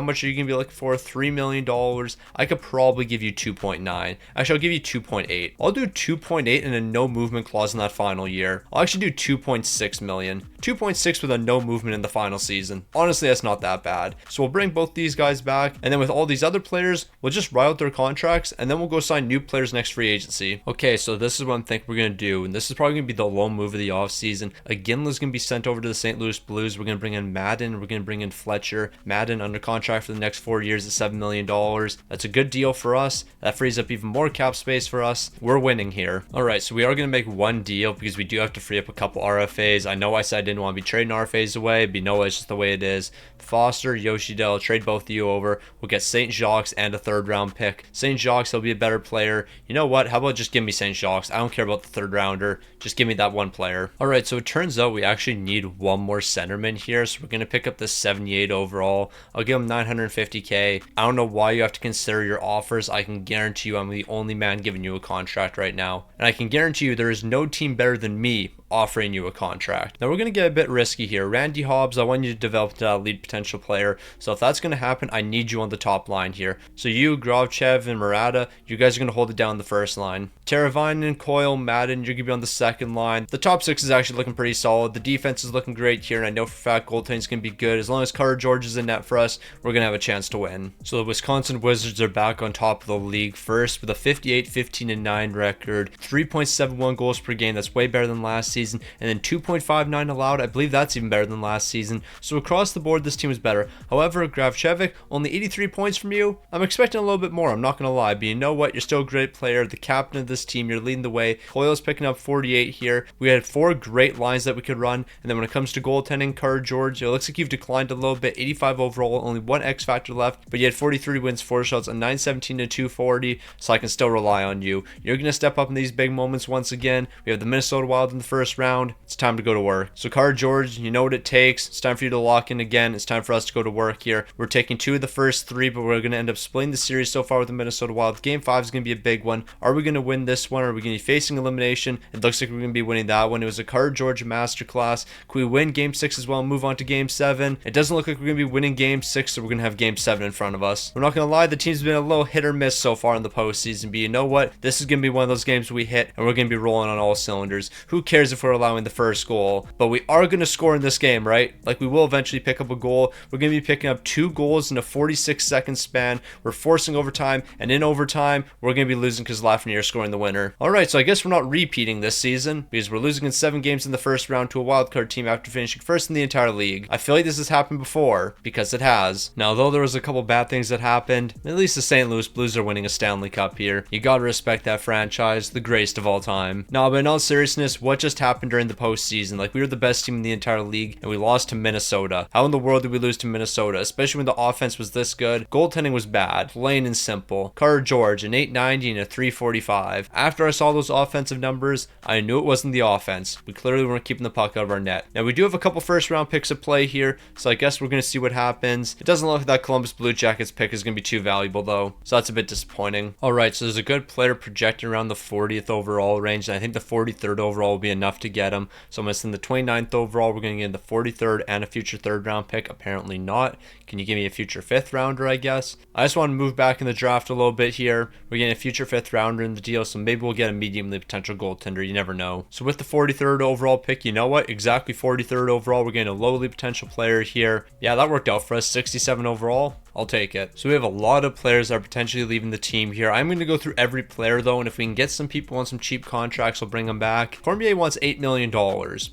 much are you going to be looking for? $3 million. I could probably give you 2.9. Actually, I'll give you 2.8. I'll do 2.8 and a no movement clause in that final year. I'll actually do 2.6 million. 2.6 with a no movement in the final season. Honestly, that's not that bad. So we'll bring both these guys back, and then with all these other players, we'll just ride out their contracts, and then we'll go sign new players next free agency. Okay, so this is what I'm thinking we're going to do, and this is probably going to be the lone move of the offseason. Iginla's going to be sent over to the St. Louis Blues. We're going to bring in Madden. We're going to bring in Fletcher. Madden under contract for the next 4 years at $7 million. That's a good deal for us. That frees up even more cap space for us. We're winning here. All right, so we are going to make one deal because we do have to free up a couple RFAs. I know I said I didn't want to be trading RFAs away, but you know it's just the way it is. Foster, Yoshida, I'll trade both of you over. We'll get St. Jacques and a 3rd round pick. St. Jacques, he'll be a better player. You know what? How about just give me St. Jacques? I don't care about the 3rd rounder. Just give me that one player. All right, so it turns out we actually need one more centerman here, so we're going to pick up this 78 overall. I'll give him 950K. I don't know why you have to consider your offers. I can guarantee you I'm the only man giving you a contract right now. And I can guarantee you there is no team better than me offering you a contract. Now we're going to get a bit risky here. Randy Hobbs, I want you to develop that lead potential player. So if that's going to happen, I need you on the top line here. So you, Grovchev, and Murata, you guys are going to hold it down the first line. Teravainen, Coyle, Madden, you're going to be on the second line. The top 6 is actually looking pretty solid. The defense is looking great here, and I know for a fact goaltending's going to be good. As long as Carter George is in net for us, we're going to have a chance to win. So the Wisconsin Wizards are back on top of the league first with a 58-15-9 record, 3.71 goals per game. That's way better than last season, and then 2.59 allowed. I believe that's even better than last season. So across the board, this team is better. However, Gravchevic, only 83 points from you. I'm expecting a little bit more, I'm not going to lie, but you know what? You're still a great player, the captain of this team. You're leading the way. Coyle's picking up 48 here. We had 4 great lines that we could run, and then when it comes to goaltending, Carter George, it looks like you've declined a little bit. 85 overall, only 1 X factor left, but you had 43 wins, 4 shots, a 917 to 240, so I can still rely on you. You're going to step up in these big moments once again. We have the Minnesota Wild in the first first round, it's time to go to work. So Carter George, you know what it takes. It's time for you to lock in again. It's time for us to go to work here. We're taking 2 of the first 3, but we're going to end up splitting the series so far with the Minnesota Wild. Game 5 is going to be a big one. Are we going to win this one? Or are we going to be facing elimination? It looks like we're going to be winning that one. It was a Carter George masterclass. Can we win Game 6 as well and move on to Game 7? It doesn't look like we're going to be winning Game 6, so we're going to have Game 7 in front of us. We're not going to lie, the team's been a little hit or miss so far in the postseason, but you know what? This is going to be one of those games we hit, and we're going to be rolling on all cylinders. Who cares if we're allowing the first goal? But we are going to score in this game, right? Like, we will eventually pick up a goal. We're going to be picking up 2 goals in a 46-second span. We're forcing overtime, and in overtime, we're going to be losing because Lafreniere scoring the winner. All right, so I guess we're not repeating this season because we're losing in 7 games in the first round to a wildcard team after finishing first in the entire league. I feel like this has happened before because it has. Now, though there was a couple bad things that happened, at least the St. Louis Blues are winning a Stanley Cup here. You gotta respect that franchise, the greatest of all time. Now, but in all seriousness, what just happened during the postseason? Like, we were the best team in the entire league, and we lost to Minnesota. How in the world did we lose to Minnesota? Especially when the offense was this good. Goaltending was bad, plain and simple. Carter George, an .890 and a .345. After I saw those offensive numbers, I knew it wasn't the offense. We clearly weren't keeping the puck out of our net. Now, we do have a couple first round picks at play here, so I guess we're going to see what happens. It doesn't look like that Columbus Blue Jackets pick is going to be too valuable, though, so that's a bit disappointing. All right, so there's a good player projected around the 40th overall range, and I think the 43rd overall will be enough to get him. So I'm going to send the 29th overall. We're going to get the 43rd and a future 3rd round pick. Apparently not. Can you give me a future 5th rounder, I guess? I just want to move back in the draft a little bit here. We're getting a future 5th rounder in the deal, so maybe we'll get a mediumly potential goaltender. You never know. So with the 43rd overall pick, you know what? Exactly 43rd overall. We're getting a lowly potential player here. Yeah, that worked out for us. 67 overall. I'll take it. So we have a lot of players that are potentially leaving the team here. I'm going to go through every player though, and if we can get some people on some cheap contracts, we'll bring them back. Cormier wants $8 million.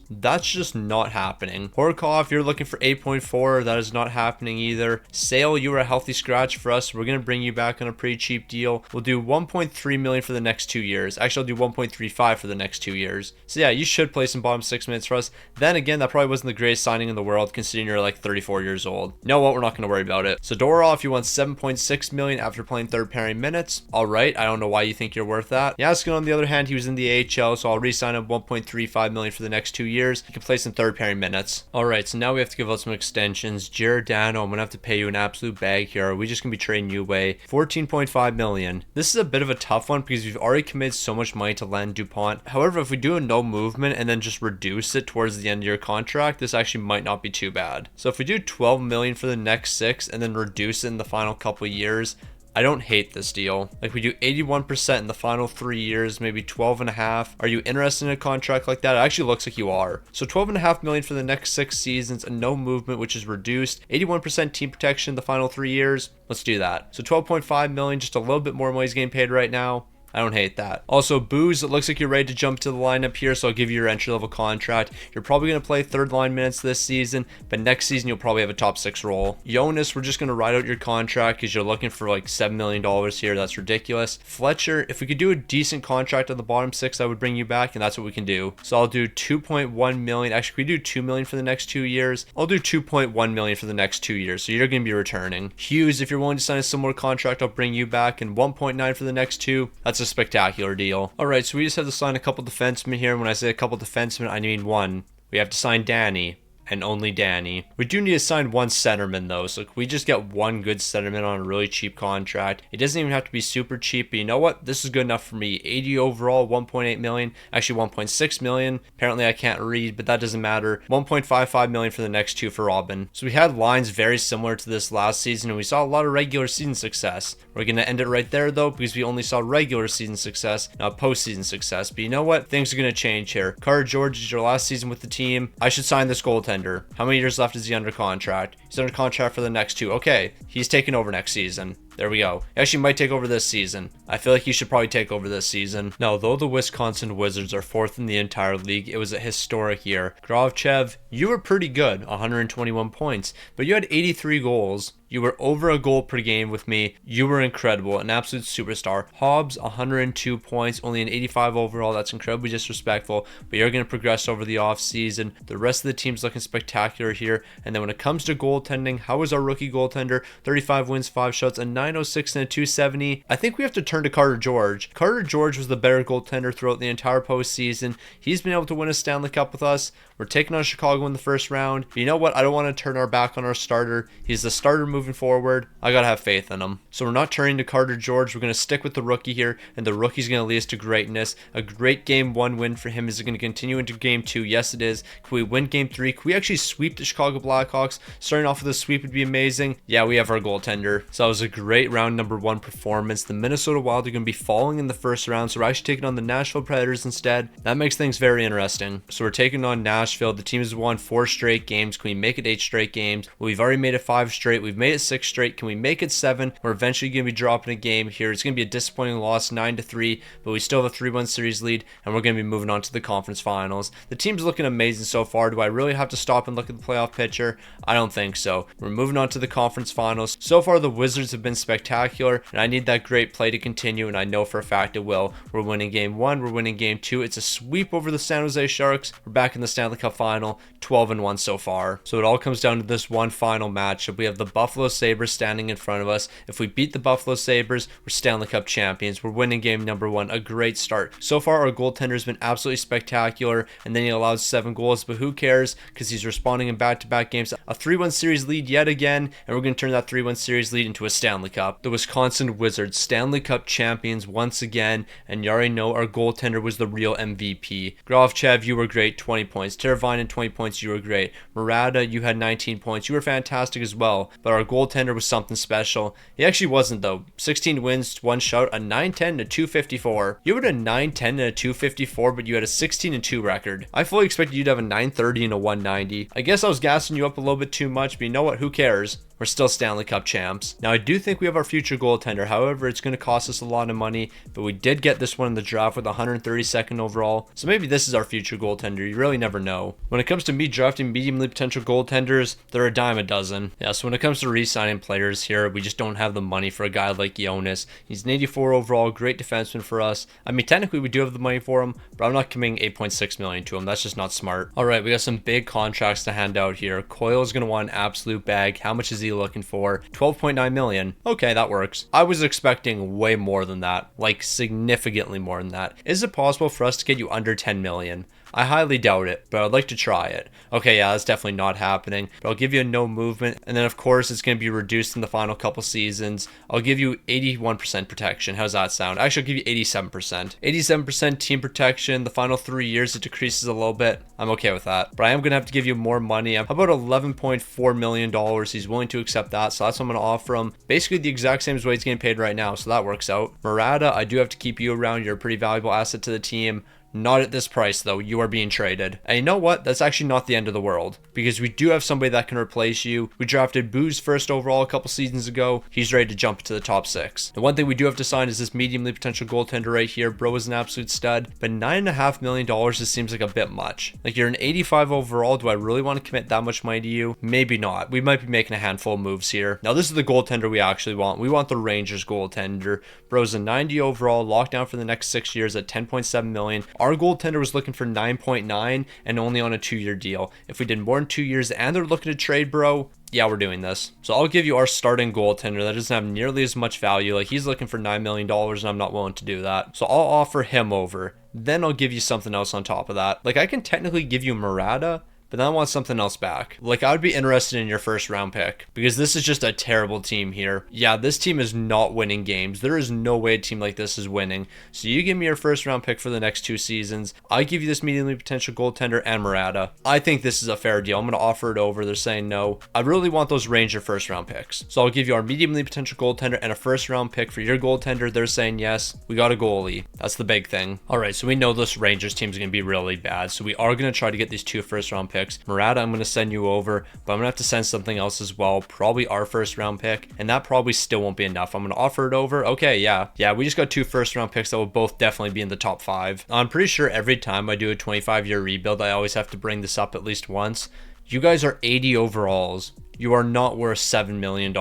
That's just not happening. Horkov, you're looking for 8.4. That is not happening either. Sale, you were a healthy scratch for us. We're going to bring you back on a pretty cheap deal. We'll do 1.3 million for the next 2 years. Actually, I'll do 1.35 for the next 2 years. So yeah, you should play some bottom 6 minutes for us. Then again, that probably wasn't the greatest signing in the world considering you're like 34 years old. You know what? We're not going to worry about it. So Dorov, you want 7.6 million after playing third pairing minutes. All right, I don't know why you think you're worth that. Yaskin, on the other hand, he was in the AHL, so I'll re-sign him 1.35 million for the next 2 years. He can play some third pairing minutes. All right, so now we have to give out some extensions. Giordano, I'm gonna have to pay you an absolute bag here. Are we just gonna be trading you away? 14.5 million. This is a bit of a tough one because we've already committed so much money to Len DuPont. However, if we do a no movement and then just reduce it towards the end of your contract, this actually might not be too bad. So if we do 12 million for the next 6 and then reduce it in the final couple years, I don't hate this deal. Like, we do 81% in the final 3 years, maybe 12.5. Are you interested in a contract like that? It actually looks like you are. So 12.5 million for the next 6 seasons, and no movement, which is reduced. 81% team protection in the final 3 years. Let's do that. So 12.5 million, just a little bit more money is getting paid right now. I don't hate that. Also, Booze, it looks like you're ready to jump to the lineup here, so I'll give you your entry-level contract. You're probably going to play third-line minutes this season, but next season you'll probably have a top 6 role. Jonas, we're just going to ride out your contract because you're looking for like $7 million here. That's ridiculous. Fletcher, if we could do a decent contract on the bottom 6, I would bring you back, and that's what we can do. So I'll do 2.1 million. Actually, we do 2 million for the next 2 years. I'll do 2.1 million for the next 2 years, so you're going to be returning. Hughes, if you're willing to sign a similar contract, I'll bring you back, and 1.9 for the next 2. That's a spectacular deal. All right, so we just have to sign a couple defensemen here. And when I say a couple defensemen, I mean one. We have to sign Danny. And only Danny. We do need to sign one centerman though, so we just get one good centerman on a really cheap contract. It doesn't even have to be super cheap, but you know what? This is good enough for me. 80 overall, 1.8 million, actually 1.6 million. Apparently I can't read, but that doesn't matter. 1.55 million for the next 2 for Robin. So we had lines very similar to this last season, and we saw a lot of regular season success. We're going to end it right there though, because we only saw regular season success, not postseason success. But you know what? Things are going to change here. Carter George is your last season with the team. I should sign this goaltender. How many years left is he under contract? He's under contract for the next 2. Okay, he's taking over next season. There we go. He actually might take over this season. I feel like he should probably take over this season. Now, though the Wisconsin Wizards are 4th in the entire league, it was a historic year. Gravchev, you were pretty good, 121 points, but you had 83 goals. You were over a goal per game with me. You were incredible, an absolute superstar. Hobbs, 102 points, only an 85 overall. That's incredibly disrespectful, but you're going to progress over the offseason. The rest of the team's looking spectacular here. And then when it comes to goaltending, goaltending. How is our rookie goaltender? 35 wins, 5 shots, a 906 and a 270. I think we have to turn to Carter George. Carter George was the better goaltender throughout the entire postseason. He's been able to win a Stanley Cup with us. We're taking on Chicago in the first round. But you know what? I don't want to turn our back on our starter. He's the starter moving forward. I gotta have faith in him. So we're not turning to Carter George. We're going to stick with the rookie here, and the rookie's going to lead us to greatness. A great game 1 win for him. Is it going to continue into game 2? Yes, it is. Can we win game 3? Can we actually sweep the Chicago Blackhawks? Starting off with a sweep would be amazing. Yeah, we have our goaltender. So that was a great round number 1 performance. The Minnesota Wild are going to be falling in the first round, so we're actually taking on the Nashville Predators instead. That makes things very interesting. So we're taking on Nashville. The team has won 4 straight games. Can we make it 8 straight games? Well, we've already made it 5 straight. We've made it 6 straight. Can we make it 7? We're eventually going to be dropping a game here. It's going to be a disappointing loss, 9-3, but we still have a 3-1 series lead, and we're going to be moving on to the conference finals. The team's looking amazing so far. Do I really have to stop and look at the playoff picture? I don't think so. We're moving on to the conference finals. So far, the Wizards have been spectacular, and I need that great play to continue, and I know for a fact it will. We're winning game 1. We're winning game 2. It's a sweep over the San Jose Sharks. We're back in the Stanley Cup final, 12-1 so far. So it all comes down to this one final matchup. We have the Buffalo Sabres standing in front of us. If we beat the Buffalo Sabres, we're Stanley Cup champions. We're winning game number 1. A great start. So far, our goaltender has been absolutely spectacular, and then he allowed 7 goals, but who cares, because he's responding in back-to-back games. A 3-1 series lead yet again, and we're going to turn that 3-1 series lead into a Stanley Cup. The Wisconsin Wizards, Stanley Cup champions once again, and you already know our goaltender was the real MVP. Grovchev, you were great, 20 points. Teravainen, 20 points, you were great. Murata, you had 19 points. You were fantastic as well, but our goaltender was something special. He actually wasn't, though. 16 wins, 1 shutout, a 910 and a 254. You had a 910 and a 254, but you had a 16-2 record. I fully expected you to have a 930 and a 190. I guess I was gassing you up a little bit too much, but you know what? Who cares? We're still Stanley Cup champs. Now, I do think we have our future goaltender. However, it's going to cost us a lot of money, but we did get this one in the draft with 132nd overall. So maybe this is our future goaltender. You really never know. When it comes to me drafting mediumly potential goaltenders, they're a dime a dozen. Yeah, so when it comes to re-signing players here, we just don't have the money for a guy like Jonas. He's an 84 overall, great defenseman for us. I mean, technically we do have the money for him, but I'm not committing 8.6 million to him. That's just not smart. All right, we got some big contracts to hand out here. Coyle is going to want an absolute bag. How much is he looking for? 12.9 million. Okay, that works. I was expecting way more than that, like significantly more than that. Is it possible for us to get you under 10 million? I highly doubt it, but I'd like to try it. Okay, yeah, that's definitely not happening, but I'll give you a no movement, and then of course it's going to be reduced in the final couple seasons. I'll give you 81% protection. How's that sound? Actually, I'll give you 87%. 87% team protection. The final 3 years it decreases a little bit. I'm okay with that, but I am going to have to give you more money. How about $11.4 million? He's willing to accept that, so that's what I'm going to offer him. Basically the exact same as what he's getting paid right now, so that works out. Murata, I do have to keep you around. You're a pretty valuable asset to the team. Not at this price, though. You are being traded. And you know what? That's actually not the end of the world, because we do have somebody that can replace you. We drafted Booze first overall a couple seasons ago. He's ready to jump to the top 6. The one thing we do have to sign is this mediumly potential goaltender right here. Bro is an absolute stud, but $9.5 million just seems like a bit much. Like, you're an 85 overall. Do I really want to commit that much money to you? Maybe not. We might be making a handful of moves here. Now, this is the goaltender we actually want. We want the Rangers goaltender. Bro's a 90 overall, locked down for the next 6 years at 10.7 million. Our goaltender was looking for 9.9 and only on a 2-year deal. If we did more than 2 years and they're looking to trade Bro, yeah, we're doing this. So I'll give you our starting goaltender that doesn't have nearly as much value. Like, he's looking for $9 million and I'm not willing to do that. So I'll offer him over. Then I'll give you something else on top of that. Like, I can technically give you Murata, but then I want something else back. Like, I would be interested in your first round pick, because this is just a terrible team here. Yeah, this team is not winning games. There is no way a team like this is winning. So you give me your first round pick for the next 2 seasons. I give you this mediumly potential goaltender and Murata. I think this is a fair deal. I'm going to offer it over. They're saying no. I really want those Ranger first round picks. So I'll give you our mediumly potential goaltender and a first round pick for your goaltender. They're saying yes. We got a goalie. That's the big thing. All right, so we know this Rangers team is going to be really bad. So we are going to try to get these 2 first round picks. Murata, I'm going to send you over, but I'm going to have to send something else as well. Probably our first round pick, and that probably still won't be enough. I'm going to offer it over. Okay, yeah, we just got 2 first round picks that will both definitely be in the top 5. I'm pretty sure every time I do a 25-year rebuild, I always have to bring this up at least once. You guys are 80 overalls. you are not worth $7 million.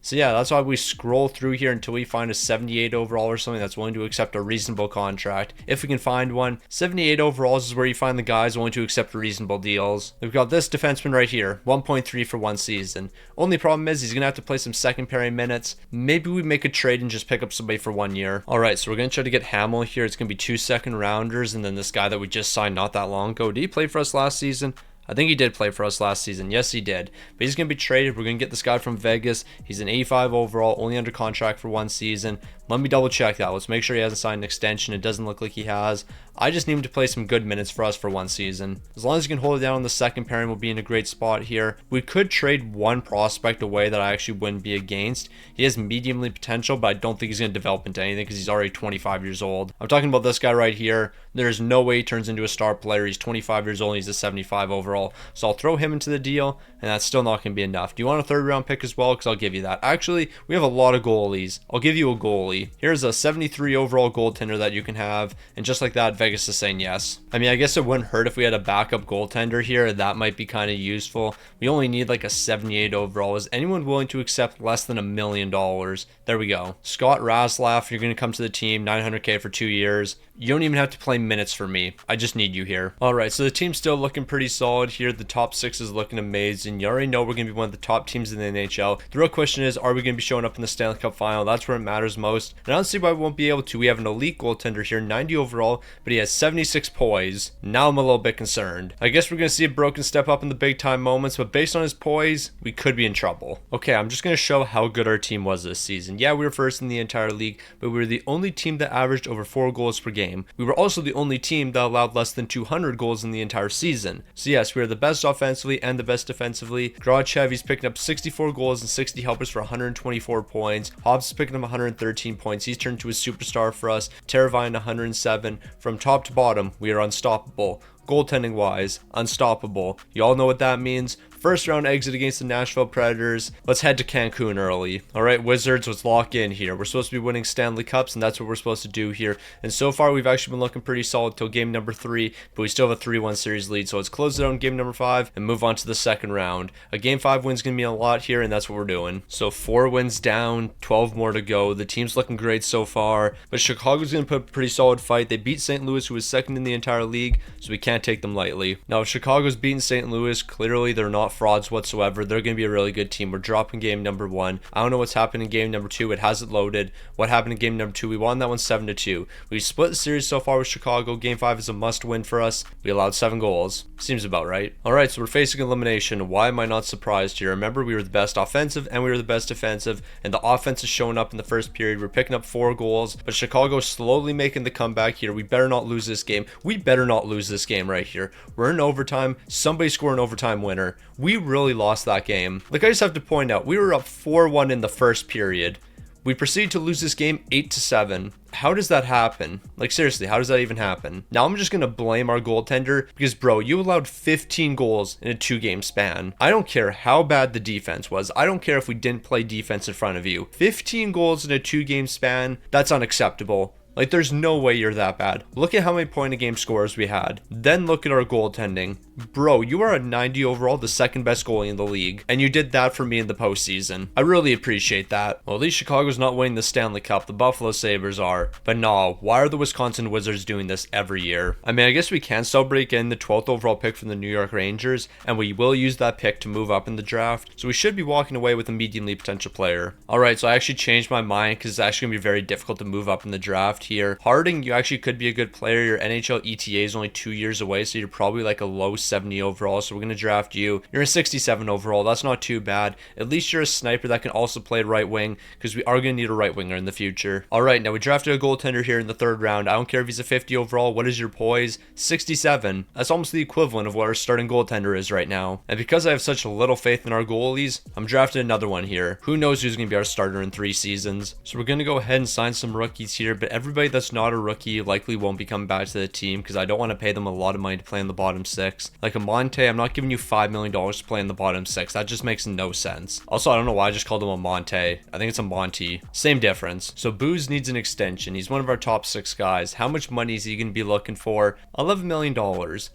So yeah, that's why we scroll through here until we find a 78 overall or something that's willing to accept a reasonable contract. If we can find one, 78 overalls is where you find the guys willing to accept reasonable deals. We've got this defenseman right here, 1.3 for 1 season. Only problem is he's going to have to play some second pairing minutes. Maybe we make a trade and just pick up somebody for 1 year. All right, so we're going to try to get Hamill here. It's going to be 2 second rounders, and then this guy that we just signed not that long ago. Did he play for us last season? I think he did play for us last season. Yes, he did. But he's going to be traded. We're going to get this guy from Vegas. He's an 85 overall, only under contract for 1 season. Let me double check that. Let's make sure he hasn't signed an extension. It doesn't look like he has. I just need him to play some good minutes for us for 1 season. As long as he can hold it down on the second pairing, we'll be in a great spot here. We could trade one prospect away that I actually wouldn't be against. He has mediumly potential, but I don't think he's going to develop into anything because he's already 25 years old. I'm talking about this guy right here. There's no way he turns into a star player. He's 25 years old and he's a 75 overall. So I'll throw him into the deal, and that's still not going to be enough. Do you want a 3rd round pick as well? Because I'll give you that. Actually, we have a lot of goalies. I'll give you a goalie. Here's a 73 overall goaltender that you can have, and just like that, Vegas is saying yes. I mean, I guess it wouldn't hurt if we had a backup goaltender here. That might be kind of useful. We only need like a 78 overall. Is anyone willing to accept less than $1 million? There we go. Scott Raslaff, you're going to come to the team, $900K for 2 years. You don't even have to play minutes for me. I just need you here. All right, so the team's still looking pretty solid here. The top 6 is looking amazing. You already know we're going to be one of the top teams in the NHL. The real question is, are we going to be showing up in the Stanley Cup final? That's where it matters most. And I don't see why we won't be able to. We have an elite goaltender here, 90 overall, but he has 76 poise. Now I'm a little bit concerned. I guess we're going to see a Broken step up in the big time moments, but based on his poise, we could be in trouble. Okay, I'm just going to show how good our team was this season. Yeah, we were first in the entire league, but we were the only team that averaged over 4 goals per game. We were also the only team that allowed less than 200 goals in the entire season. So yes, we are the best offensively and the best defensively. Grachev, he's picking up 64 goals and 60 helpers for 124 points. Hobbs is picking up 113 points. He's turned to a superstar for us. Teravine 107. From top to bottom, we are unstoppable. Goaltending wise, unstoppable. You all know what that means. First round exit against the Nashville Predators. Let's head to Cancun early. All right, Wizards, let's lock in here. We're supposed to be winning Stanley Cups, and that's what we're supposed to do here. And so far, we've actually been looking pretty solid till game number 3, but we still have a 3-1 series lead. So let's close it out in game number 5 and move on to the second round. A game 5 win's going to mean a lot here, and that's what we're doing. So 4 wins down, 12 more to go. The team's looking great so far, but Chicago's going to put a pretty solid fight. They beat St. Louis, who was second in the entire league, so we can't take them lightly. Now, if Chicago's beating St. Louis, clearly they're not frauds whatsoever. They're going to be a really good team. We're dropping game number 1. I don't know what's happened in game number 2. It hasn't loaded. What happened in game number 2? We won that one 7-2. We split the series so far with Chicago. Game 5 is a must win for us. We allowed 7 goals. Seems about right. All right, so we're facing elimination. Why am I not surprised here? Remember, we were the best offensive and we were the best defensive, and the offense is showing up in the first period. We're picking up 4 goals, but Chicago's slowly making the comeback here. We better not lose this game. We better not lose this game right here. We're in overtime. Somebody score an overtime winner. We really lost that game. Like, I just have to point out, we were up 4-1 in the first period. We proceeded to lose this game 8-7. How does that happen? Like, seriously, how does that even happen? Now I'm just going to blame our goaltender because, bro, you allowed 15 goals in a 2-game span. I don't care how bad the defense was. I don't care if we didn't play defense in front of you. 15 goals in a 2-game span, that's unacceptable. Like, there's no way you're that bad. Look at how many point-a-game scores we had. Then look at our goaltending. Bro, you are a 90 overall, the second best goalie in the league. And you did that for me in the postseason. I really appreciate that. Well, at least Chicago's not winning the Stanley Cup. The Buffalo Sabres are. But no, why are the Wisconsin Wizards doing this every year? I mean, I guess we can celebrate getting the 12th overall pick from the New York Rangers, and we will use that pick to move up in the draft. So we should be walking away with a medium-league potential player. Alright, so I actually changed my mind because it's actually going to be very difficult to move up in the draft here. Harding, you actually could be a good player. Your NHL ETA is only 2 years away, so you're probably like a low 70 overall, so we're going to draft you. You're a 67 overall. That's not too bad. At least you're a sniper that can also play right wing, because we are going to need a right winger in the future. Alright, now we drafted a goaltender here in the 3rd round. I don't care if he's a 50 overall. What is your poise? 67. That's almost the equivalent of what our starting goaltender is right now. And because I have such little faith in our goalies, I'm drafting another one here. Who knows who's going to be our starter in 3 seasons? So we're going to go ahead and sign some rookies here, but everybody everybody that's not a rookie likely won't be coming back to the team because I don't want to pay them a lot of money to play in the bottom 6. Like a Monte, I'm not giving you $5 million to play in the bottom 6. That just makes no sense. Also, I don't know why I just called him a Monte. I think it's a Monty. Same difference. So Booze needs an extension. He's one of our top 6 guys. How much money is he going to be looking for? $11 million.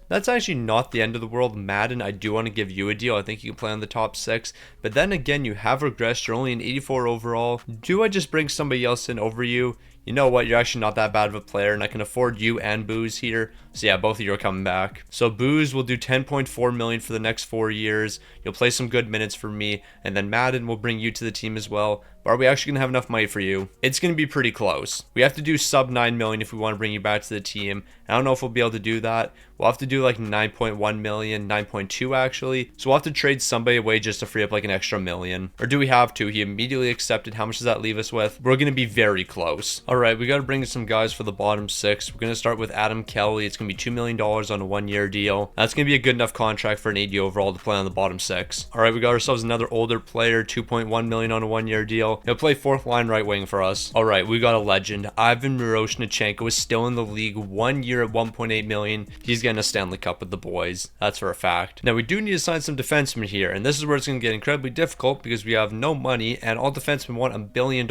That's actually not the end of the world. Madden, I do want to give you a deal. I think you can play on the top 6. But then again, you have regressed. You're only an 84 overall. Do I just bring somebody else in over you? You know what, you're actually not that bad of a player, and I can afford you and Booze here. So yeah, both of you are coming back. So Booze will do $10.4 million for the next 4 years. You'll play some good minutes for me, and then Madden will bring you to the team as well. But are we actually going to have enough money for you? It's going to be pretty close. We have to do sub $9 million if we want to bring you back to the team. I don't know if we'll be able to do that. We'll have to do like 9.1 million, 9.2 actually. So we'll have to trade somebody away just to free up like an extra $1 million. Or do we have to? He immediately accepted. How much does that leave us with? We're going to be very close. All right, we got to bring in some guys for the bottom 6. We're going to start with Adam Kelly. It's going to be $2 million on a 1-year deal. That's going to be a good enough contract for an 80 overall to play on the bottom 6. All right, we got ourselves another older player, $2.1 million on a 1-year deal. He'll play 4th line right wing for us. All right, we got a legend. Ivan Miroshnichenko is still in the league, 1 year at $1.8 million. He's getting a Stanley Cup with the boys. That's for a fact. Now we do need to sign some defensemen here, and this is where it's going to get incredibly difficult because we have no money and all defensemen want $1 billion.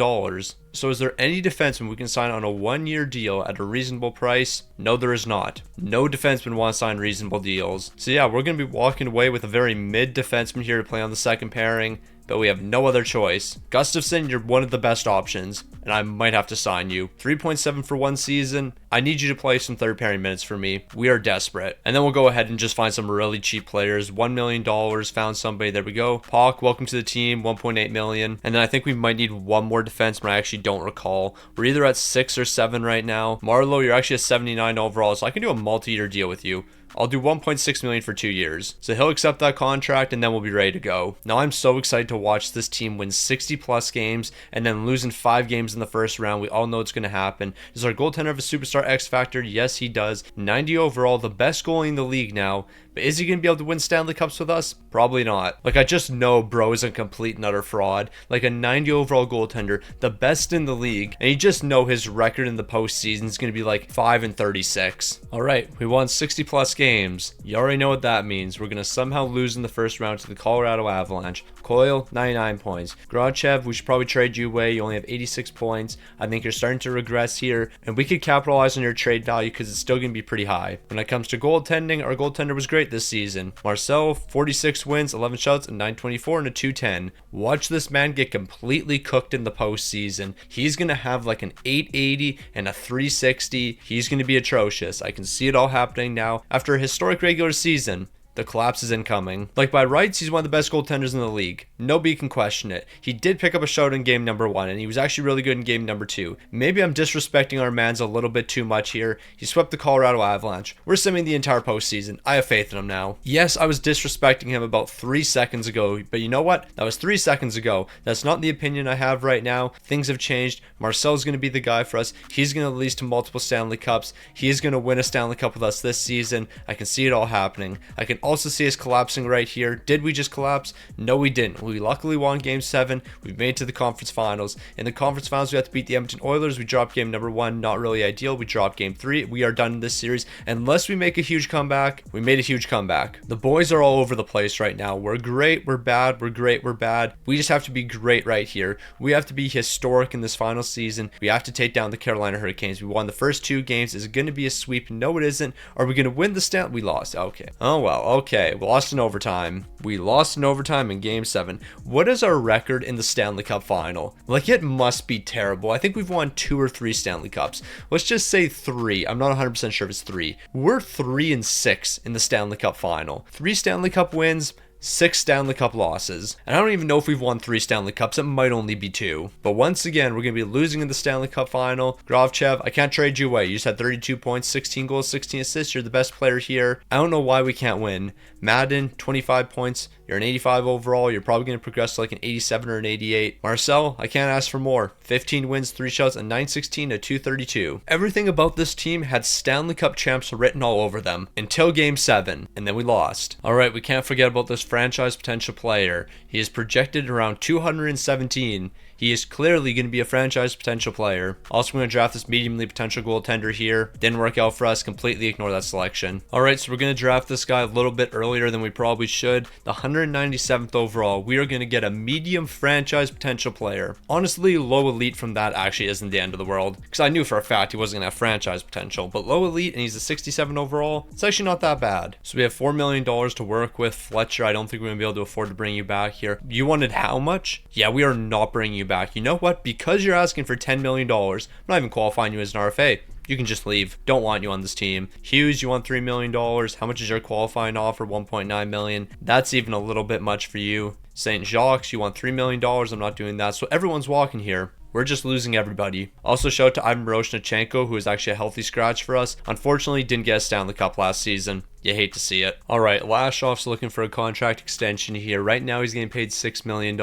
So is there any defenseman we can sign on a 1-year deal at a reasonable price? No, there is not. No defenseman want to sign reasonable deals. So yeah, we're going to be walking away with a very mid defenseman here to play on the second pairing, but we have no other choice. Gustafsson, you're one of the best options, and I might have to sign you. 3.7 for 1 season. I need you to play some third pairing minutes for me. We are desperate. And then we'll go ahead and just find some really cheap players. $1 million, found somebody. There we go. Pauk, welcome to the team, $1.8 million. And then I think we might need one more defenseman. I actually don't recall. We're either at 6 or 7 right now. Marlowe, you're actually a 79 overall, so I can do a multi-year deal with you. I'll do $1.6 million for 2 years. So he'll accept that contract and then we'll be ready to go. Now I'm so excited to watch this team win 60 plus games and then losing 5 games in the first round. We all know it's going to happen. Does our goaltender have a superstar X factor? Yes, he does. 90 overall, the best goalie in the league now. But is he going to be able to win Stanley Cups with us? Probably not. Like, I just know bro is a complete and utter fraud. Like a 90 overall goaltender, the best in the league. And you just know his record in the postseason is going to be like 5-36. All right, we won 60 plus games. You already know what that means. We're going to somehow lose in the first round to the Colorado Avalanche. Coyle, 99 points. Grachev, we should probably trade you away. You only have 86 points. I think you're starting to regress here. And we could capitalize on your trade value because it's still going to be pretty high. When it comes to goaltending, our goaltender was great this season. Marcel, 46 wins, 11 shots, and 924 and a 210. Watch this man get completely cooked in the postseason. He's going to have like an 880 and a 360. He's going to be atrocious. I can see it all happening now. After a historic regular season, the collapse is incoming. Like, by rights, he's one of the best goaltenders in the league. Nobody can question it. He did pick up a shutout in game number 1, and he was actually really good in game number 2. Maybe I'm disrespecting our mans a little bit too much here. He swept the Colorado Avalanche. We're simming the entire postseason. I have faith in him now. Yes, I was disrespecting him about 3 seconds ago, but you know what? That was 3 seconds ago. That's not the opinion I have right now. Things have changed. Marcel's going to be the guy for us. He's going to lead to multiple Stanley Cups. He is going to win a Stanley Cup with us this season. I can see it all happening. I can also see us collapsing right here. Did we just collapse? No, we didn't. We luckily won game 7. We made it to the conference finals. In the conference finals, we have to beat the Edmonton Oilers. We dropped game number 1. Not really ideal. We dropped game 3. We are done in this series. Unless we make a huge comeback, we made a huge comeback. The boys are all over the place right now. We're great. We're bad. We're great. We're bad. We just have to be great right here. We have to be historic in this final season. We have to take down the Carolina Hurricanes. We won the first 2 games. Is it going to be a sweep? No, it isn't. Are we going to win the Stanley? We lost. Okay. Oh, well. Okay. We lost in overtime. We lost in overtime in game 7. What is our record in the Stanley Cup final? Like, it must be terrible. I think we've won 2 or 3 Stanley Cups. Let's just say 3. I'm not 100% sure if it's 3. We're 3-6 in the Stanley Cup final. 3 Stanley Cup wins, 6 Stanley Cup losses. And I don't even know if we've won 3 Stanley Cups. It might only be 2. But once again, we're going to be losing in the Stanley Cup final. Grachev, I can't trade you away. You just had 32 points, 16 goals, 16 assists. You're the best player here. I don't know why we can't win. Madden, 25 points. You're an 85 overall. You're probably going to progress to like an 87 or an 88. Marcel, I can't ask for more. 15 wins, 3 shots, and 916 to 232. Everything about this team had Stanley Cup champs written all over them until game 7, and then we lost. All right, we can't forget about this franchise potential player. He is projected around 217. He is clearly going to be a franchise potential player. Also, we're going to draft this medium elite potential goaltender here. Didn't work out for us. Completely ignore that selection. All right, so we're going to draft this guy a little bit earlier than we probably should. The 197th overall, we are going to get a medium franchise potential player. Honestly, low elite from that actually isn't the end of the world, because I knew for a fact he wasn't going to have franchise potential, but low elite and he's a 67 overall, it's actually not that bad. So we have $4 million to work with. Fletcher, I don't think we're going to be able to afford to bring you back here. You wanted how much? Yeah, we are not bringing you back. You know what? Because you're asking for $10 million, I'm not even qualifying you as an RFA. You can just leave. Don't want you on this team. Hughes, you want $3 million. How much is your qualifying offer? $1.9 million. That's even a little bit much for you. St. Jacques, you want $3 million. I'm not doing that. So everyone's walking here. We're just losing everybody. Also, shout out to Ivan Miroshnichenko, who is actually a healthy scratch for us. Unfortunately, didn't get a Stanley Cup last season. You hate to see it. All right, Lashoff's looking for a contract extension here. Right now, he's getting paid $6 million.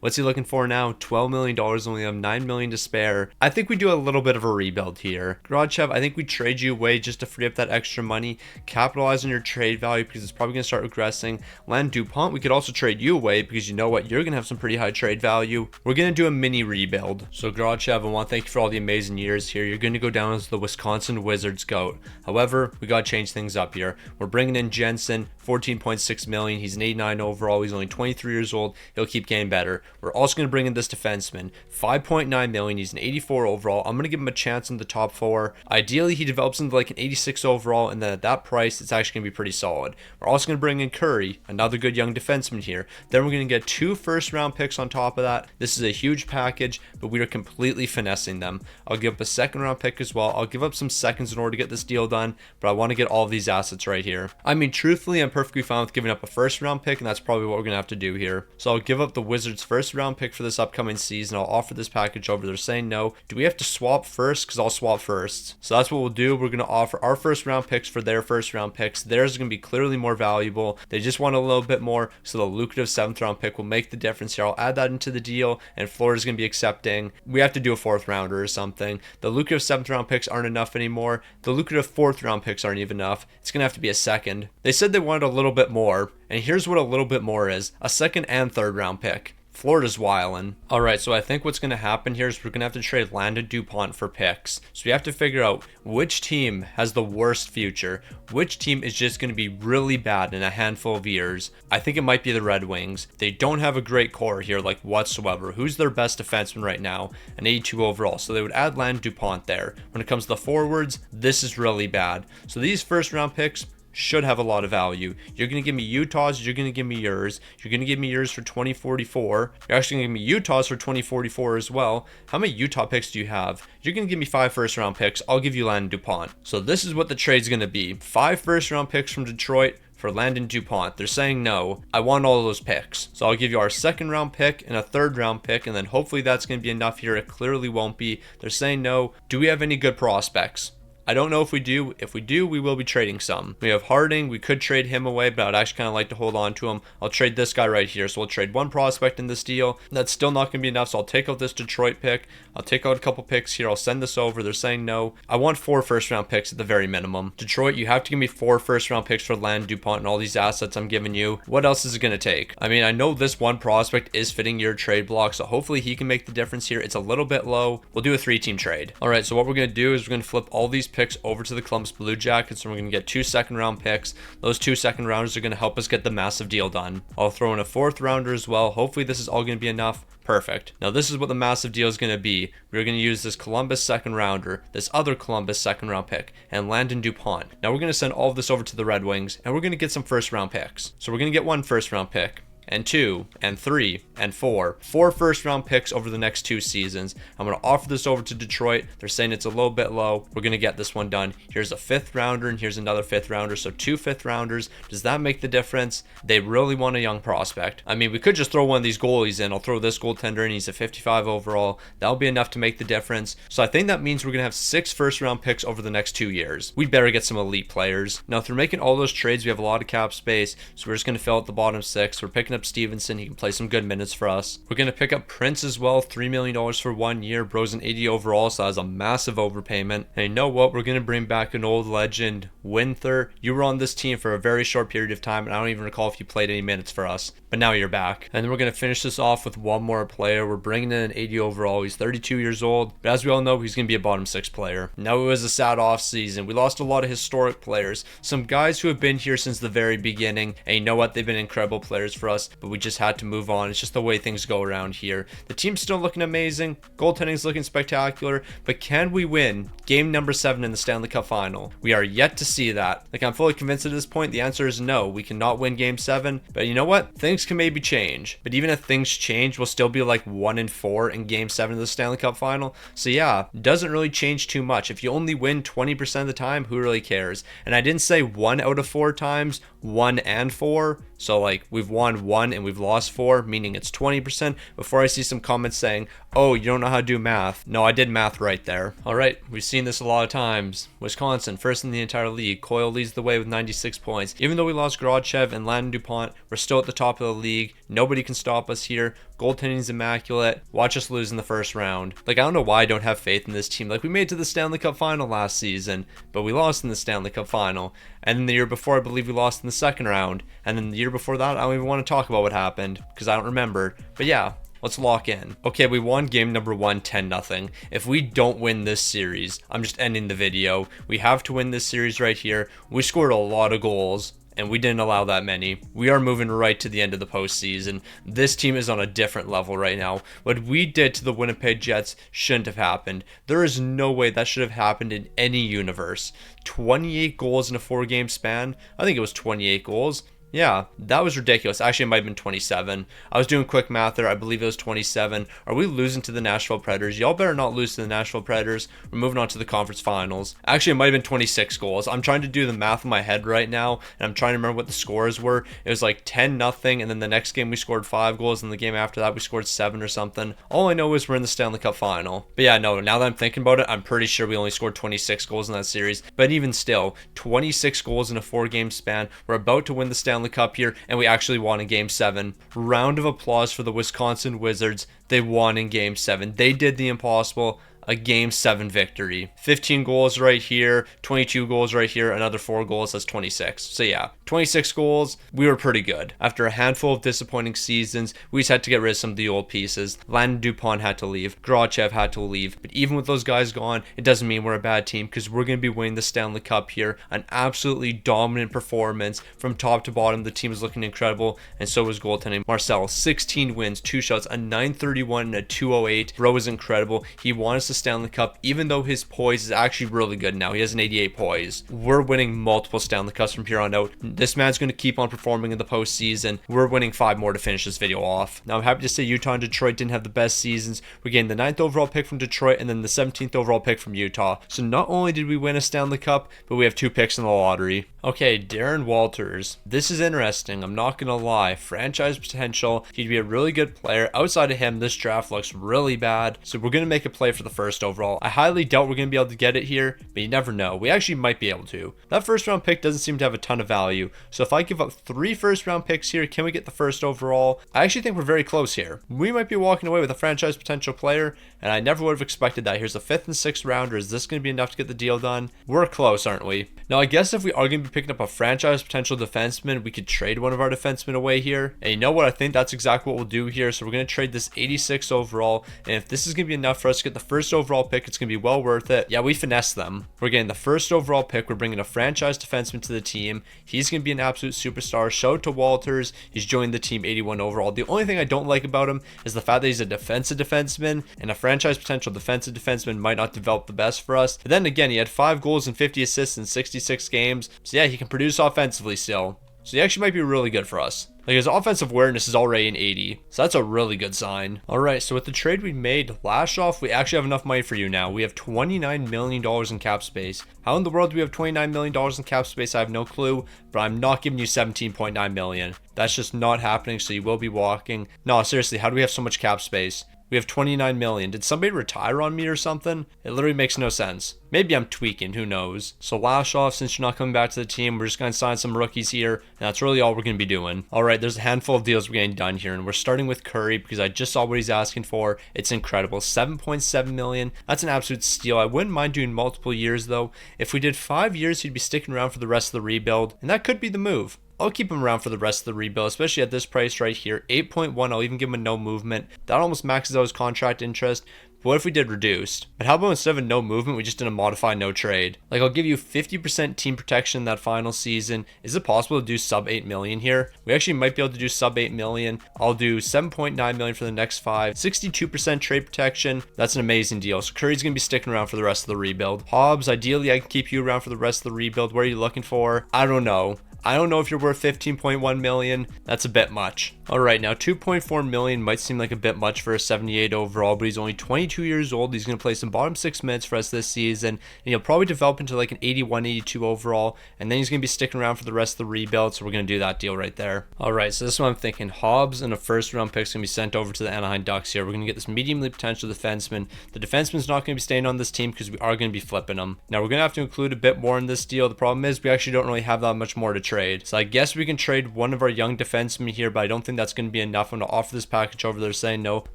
What's he looking for now? $12 million. Only have $9 million to spare. I think we do a little bit of a rebuild here. Grodchev, I think we trade you away just to free up that extra money. Capitalize on your trade value because it's probably going to start regressing. Land DuPont, we could also trade you away because you know what? You're going to have some pretty high trade value. We're going to do a mini rebuild. So Grodchev, I want to thank you for all the amazing years here. You're going to go down as the Wisconsin Wizards GOAT. However, we got to change things up here. We're bringing in Jensen, $14.6 million. He's an 89 overall. He's only 23 years old. He'll keep getting better. We're also going to bring in this defenseman, $5.9 million. He's an 84 overall. I'm going to give him a chance in the top 4. Ideally, he develops into like an 86 overall, and then at that price, it's actually going to be pretty solid. We're also going to bring in Curry, another good young defenseman here. Then we're going to get 2 first-round picks on top of that. This is a huge package, but we are completely finessing them. I'll give up a second-round pick as well. I'll give up some seconds in order to get this deal done, but I want to get all of these assets right here. I mean, truthfully, I'm perfectly fine with giving up a first round pick, and that's probably what we're going to have to do here. So I'll give up the Wizards' first round pick for this upcoming season. I'll offer this package over. They're saying no. Do we have to swap first? Because I'll swap first. So that's what we'll do. We're going to offer our first round picks for their first round picks. Theirs is going to be clearly more valuable. They just want a little bit more, so the lucrative 7th round pick will make the difference here. I'll add that into the deal, and Florida's going to be accepting. We have to do a 4th rounder or something. The lucrative 7th round picks aren't enough anymore. The lucrative 4th round picks aren't even enough. It's going to have to be a second. They said they wanted a little bit more, and here's what a little bit more is: a 2nd and 3rd round pick. Florida's wildin'. All right, so I think what's going to happen here is we're going to have to trade Landon DuPont for picks. So we have to figure out which team has the worst future, which team is just going to be really bad in a handful of years. I think it might be the Red Wings. They don't have a great core here, like whatsoever. Who's their best defenseman right now? An 82 overall. So they would add Landon DuPont there. When it comes to the forwards, this is really bad. So these first round picks should have a lot of value. You're going to give me Utah's, you're going to give me yours. You're going to give me yours for 2044. You're actually going to give me Utah's for 2044 as well. How many Utah picks do you have? You're going to give me 5 first round picks. I'll give you Landon DuPont. So this is what the trade's going to be. 5 first round picks from Detroit for Landon DuPont. They're saying no. I want all of those picks. So I'll give you our 2nd round pick and a 3rd round pick, and then hopefully that's going to be enough here. It clearly won't be. They're saying no. Do we have any good prospects? I don't know if we do. If we do, we will be trading some. We have Harding. We could trade him away, but I'd actually kind of like to hold on to him. I'll trade this guy right here. So we'll trade 1 prospect in this deal. That's still not going to be enough, so I'll take out this Detroit pick. I'll take out a couple picks here. I'll send this over. They're saying no. I want 4 first-round picks at the very minimum. Detroit, you have to give me 4 first-round picks for Landon DuPont and all these assets I'm giving you. What else is it going to take? I mean, I know this 1 prospect is fitting your trade block, so hopefully he can make the difference here. It's a little bit low. We'll do a 3-team trade. All right, so what we're going to do is we're going to flip all these picks over to the Columbus Blue Jackets, and we're going to get 2 second-round picks. Those 2 second rounders are going to help us get the massive deal done. I'll throw in a 4th rounder as well. Hopefully this is all going to be enough. Perfect. Now this is what the massive deal is going to be. We're going to use this Columbus 2nd rounder, this other Columbus 2nd round pick, and Landon DuPont. Now we're going to send all of this over to the Red Wings, and we're going to get some 1st round picks. So we're going to get 1 1st round pick, and 2, and 3, and 4. 4 first round picks over the next 2 seasons. I'm going to offer this over to Detroit. They're saying it's a little bit low. We're going to get this one done. Here's a 5th rounder, and here's another 5th rounder. So 2 5th rounders. Does that make the difference? They really want a young prospect. I mean, we could just throw one of these goalies in. I'll throw this goaltender in. He's a 55 overall. That'll be enough to make the difference. So I think that means we're going to have 6 first round picks over the next 2 years. We better get some elite players. Now, through making all those trades, we have a lot of cap space. So we're just going to fill out the bottom 6. We're picking up Stevenson. He can play some good minutes for us. We're going to pick up Prince as well, $3 million for 1 year. Bro's an 80 overall, so that's a massive overpayment. And you know what? We're going to bring back an old legend, Winther. You were on this team for a very short period of time, and I don't even recall if you played any minutes for us. but now you're back. And then we're going to finish this off with one more player. We're bringing in an 80 overall. He's 32 years old, but as we all know, he's going to be a bottom 6 player. Now, it was a sad offseason. We lost a lot of historic players, some guys who have been here since the very beginning, and you know what? They've been incredible players for us, but we just had to move on. It's just the way things go around here. The team's still looking amazing. Goaltending's looking spectacular, but can we win game number 7 in the Stanley Cup final? We are yet to see that. Like, I'm fully convinced at this point, the answer is no. We cannot win game 7, but you know what? Things can maybe change. But even if things change, we'll still be like 1-4 in game 7 of the Stanley Cup final. So yeah, doesn't really change too much. If you only win 20% of the time, who really cares? And I didn't say 1 out of 4 times, 1 and 4. So like we've won 1 and we've lost 4, meaning it's 20%. Before I see some comments saying, oh, you don't know how to do math. No, I did math right there. All right, we've seen this a lot of times. Wisconsin, first in the entire league. Coyle leads the way with 96 points. Even though we lost Grachev and Landon DuPont, we're still at the top of the league. Nobody can stop us here. Goaltending's immaculate. Watch us lose in the first round. Like, I don't know why I don't have faith in this team. Like, we made it to the Stanley Cup final last season, but we lost in the Stanley Cup final. And then the year before, I believe we lost in the second round. And then the year before that, I don't even want to talk about what happened because I don't remember. But yeah, let's lock in. Okay, we won game number 1, 10-0. If we don't win this series, I'm just ending the video. We have to win this series right here. We scored a lot of goals, and we didn't allow that many. We are moving right to the end of the postseason. This team is on a different level right now. What we did to the Winnipeg Jets shouldn't have happened. There is no way that should have happened in any universe. 28 goals in a 4-game span. I think it was 28 goals. Yeah, that was ridiculous. Actually, it might have been 27. I was doing quick math there. I believe it was 27. Are we losing to the Nashville Predators? Y'all better not lose to the Nashville Predators. We're moving on to the conference finals. Actually, it might have been 26 goals. I'm trying to do the math in my head right now, and I'm trying to remember what the scores were. It was like 10-0, and then the next game we scored 5 goals, and the game after that we scored 7 or something. All I know is we're in the Stanley Cup final. But yeah, no, now that I'm thinking about it, I'm pretty sure we only scored 26 goals in that series. But even still, 26 goals in a 4-game span. We're about to win the Stanley Cup here, and we actually won in game 7. Round of applause for the Wisconsin Wizards. They won in game 7. They did the impossible. A game 7 victory. 15 goals right here, 22 goals right here, another 4 goals, that's 26. So yeah, 26 goals, we were pretty good. After a handful of disappointing seasons, we just had to get rid of some of the old pieces. Landon DuPont had to leave, Grachev had to leave, but even with those guys gone, it doesn't mean we're a bad team because we're going to be winning the Stanley Cup here. An absolutely dominant performance from top to bottom. The team is looking incredible, and so was goaltending. Marcel, 16 wins, 2 shots, a 931 and a 208. Bro is incredible. He won us the Stanley Cup, even though his poise is actually really good now. He has an 88 poise. We're winning multiple Stanley Cups from here on out. This man's going to keep on performing in the postseason. We're winning 5 more to finish this video off. Now, I'm happy to say Utah and Detroit didn't have the best seasons. We gained the 9th overall pick from Detroit and then the 17th overall pick from Utah. So not only did we win a Stanley Cup, but we have 2 picks in the lottery. Okay, Darren Walters. This is interesting. I'm not going to lie. Franchise potential. He'd be a really good player. Outside of him, this draft looks really bad. So we're going to make a play for the 1st overall. I highly doubt we're going to be able to get it here, but you never know. We actually might be able to. That 1st round pick doesn't seem to have a ton of value. So if I give up 3 1st round picks here, can we get the 1st overall? I actually think we're very close here. We might be walking away with a franchise potential player, and I never would have expected that. Here's the 5th and 6th rounder. Is this going to be enough to get the deal done? We're close, aren't we? Now, I guess if we are going to be picking up a franchise potential defenseman, we could trade one of our defensemen away here. And you know what? I think that's exactly what we'll do here. So we're going to trade this 86 overall. And if this is going to be enough for us to get the 1st overall pick, it's going to be well worth it. Yeah, we finessed them. We're getting the 1st overall pick. We're bringing a franchise defenseman to the team. He's going to be an absolute superstar. Shout out to Walters. He's joined the team 81 overall. The only thing I don't like about him is the fact that he's a defensive defenseman, and a franchise potential defensive defenseman might not develop the best for us. But then again, he had 5 goals and 50 assists in 66 games. So yeah, he can produce offensively still. So he actually might be really good for us. Like, his offensive awareness is already an 80. So that's a really good sign. All right, so with the trade we made, Lashoff, we actually have enough money for you now. We have $29 million in cap space. How in the world do we have $29 million in cap space? I have no clue, but I'm not giving you $17.9 million. That's just not happening, so you will be walking. No, seriously, how do we have so much cap space? We have $29 million. Did somebody retire on me or something? It literally makes no sense. Maybe I'm tweaking, who knows? So Lashoff, since you're not coming back to the team, we're just going to sign some rookies here, and that's really all we're going to be doing. All right, there's a handful of deals we're getting done here, and we're starting with Curry because I just saw what he's asking for. It's incredible. $7.7 million. That's an absolute steal. I wouldn't mind doing multiple years, though. If we did 5 years, he'd be sticking around for the rest of the rebuild, and that could be the move. I'll keep him around for the rest of the rebuild, especially at this price right here. 8.1, I'll even give him a no movement. That almost maxes out his contract interest. But what if we did reduced? But how about instead of a no movement, we just did a modify no trade? Like, I'll give you 50% team protection in that final season. Is it possible to do sub 8 million here? We actually might be able to do sub 8 million. I'll do 7.9 million for the next 5. 62% trade protection. That's an amazing deal. So Curry's going to be sticking around for the rest of the rebuild. Hobbs, ideally I can keep you around for the rest of the rebuild. What are you looking for? I don't know. I don't know if you're worth 15.1 million. That's a bit much. All right, now 2.4 million might seem like a bit much for a 78 overall, but he's only 22 years old. He's going to play some bottom 6 minutes for us this season, and he'll probably develop into like an 81, 82 overall, and then he's going to be sticking around for the rest of the rebuild, so we're going to do that deal right there. All right, so this is what I'm thinking. Hobbs and a first round pick is going to be sent over to the Anaheim Ducks here. We're going to get this medium-league potential defenseman. The defenseman's not going to be staying on this team because we are going to be flipping him. Now, we're going to have to include a bit more in this deal. The problem is we actually don't really have that much more to trade. So I guess we can trade one of our young defensemen here, but I don't think that's going to be enough. I'm going to offer this package over there saying no.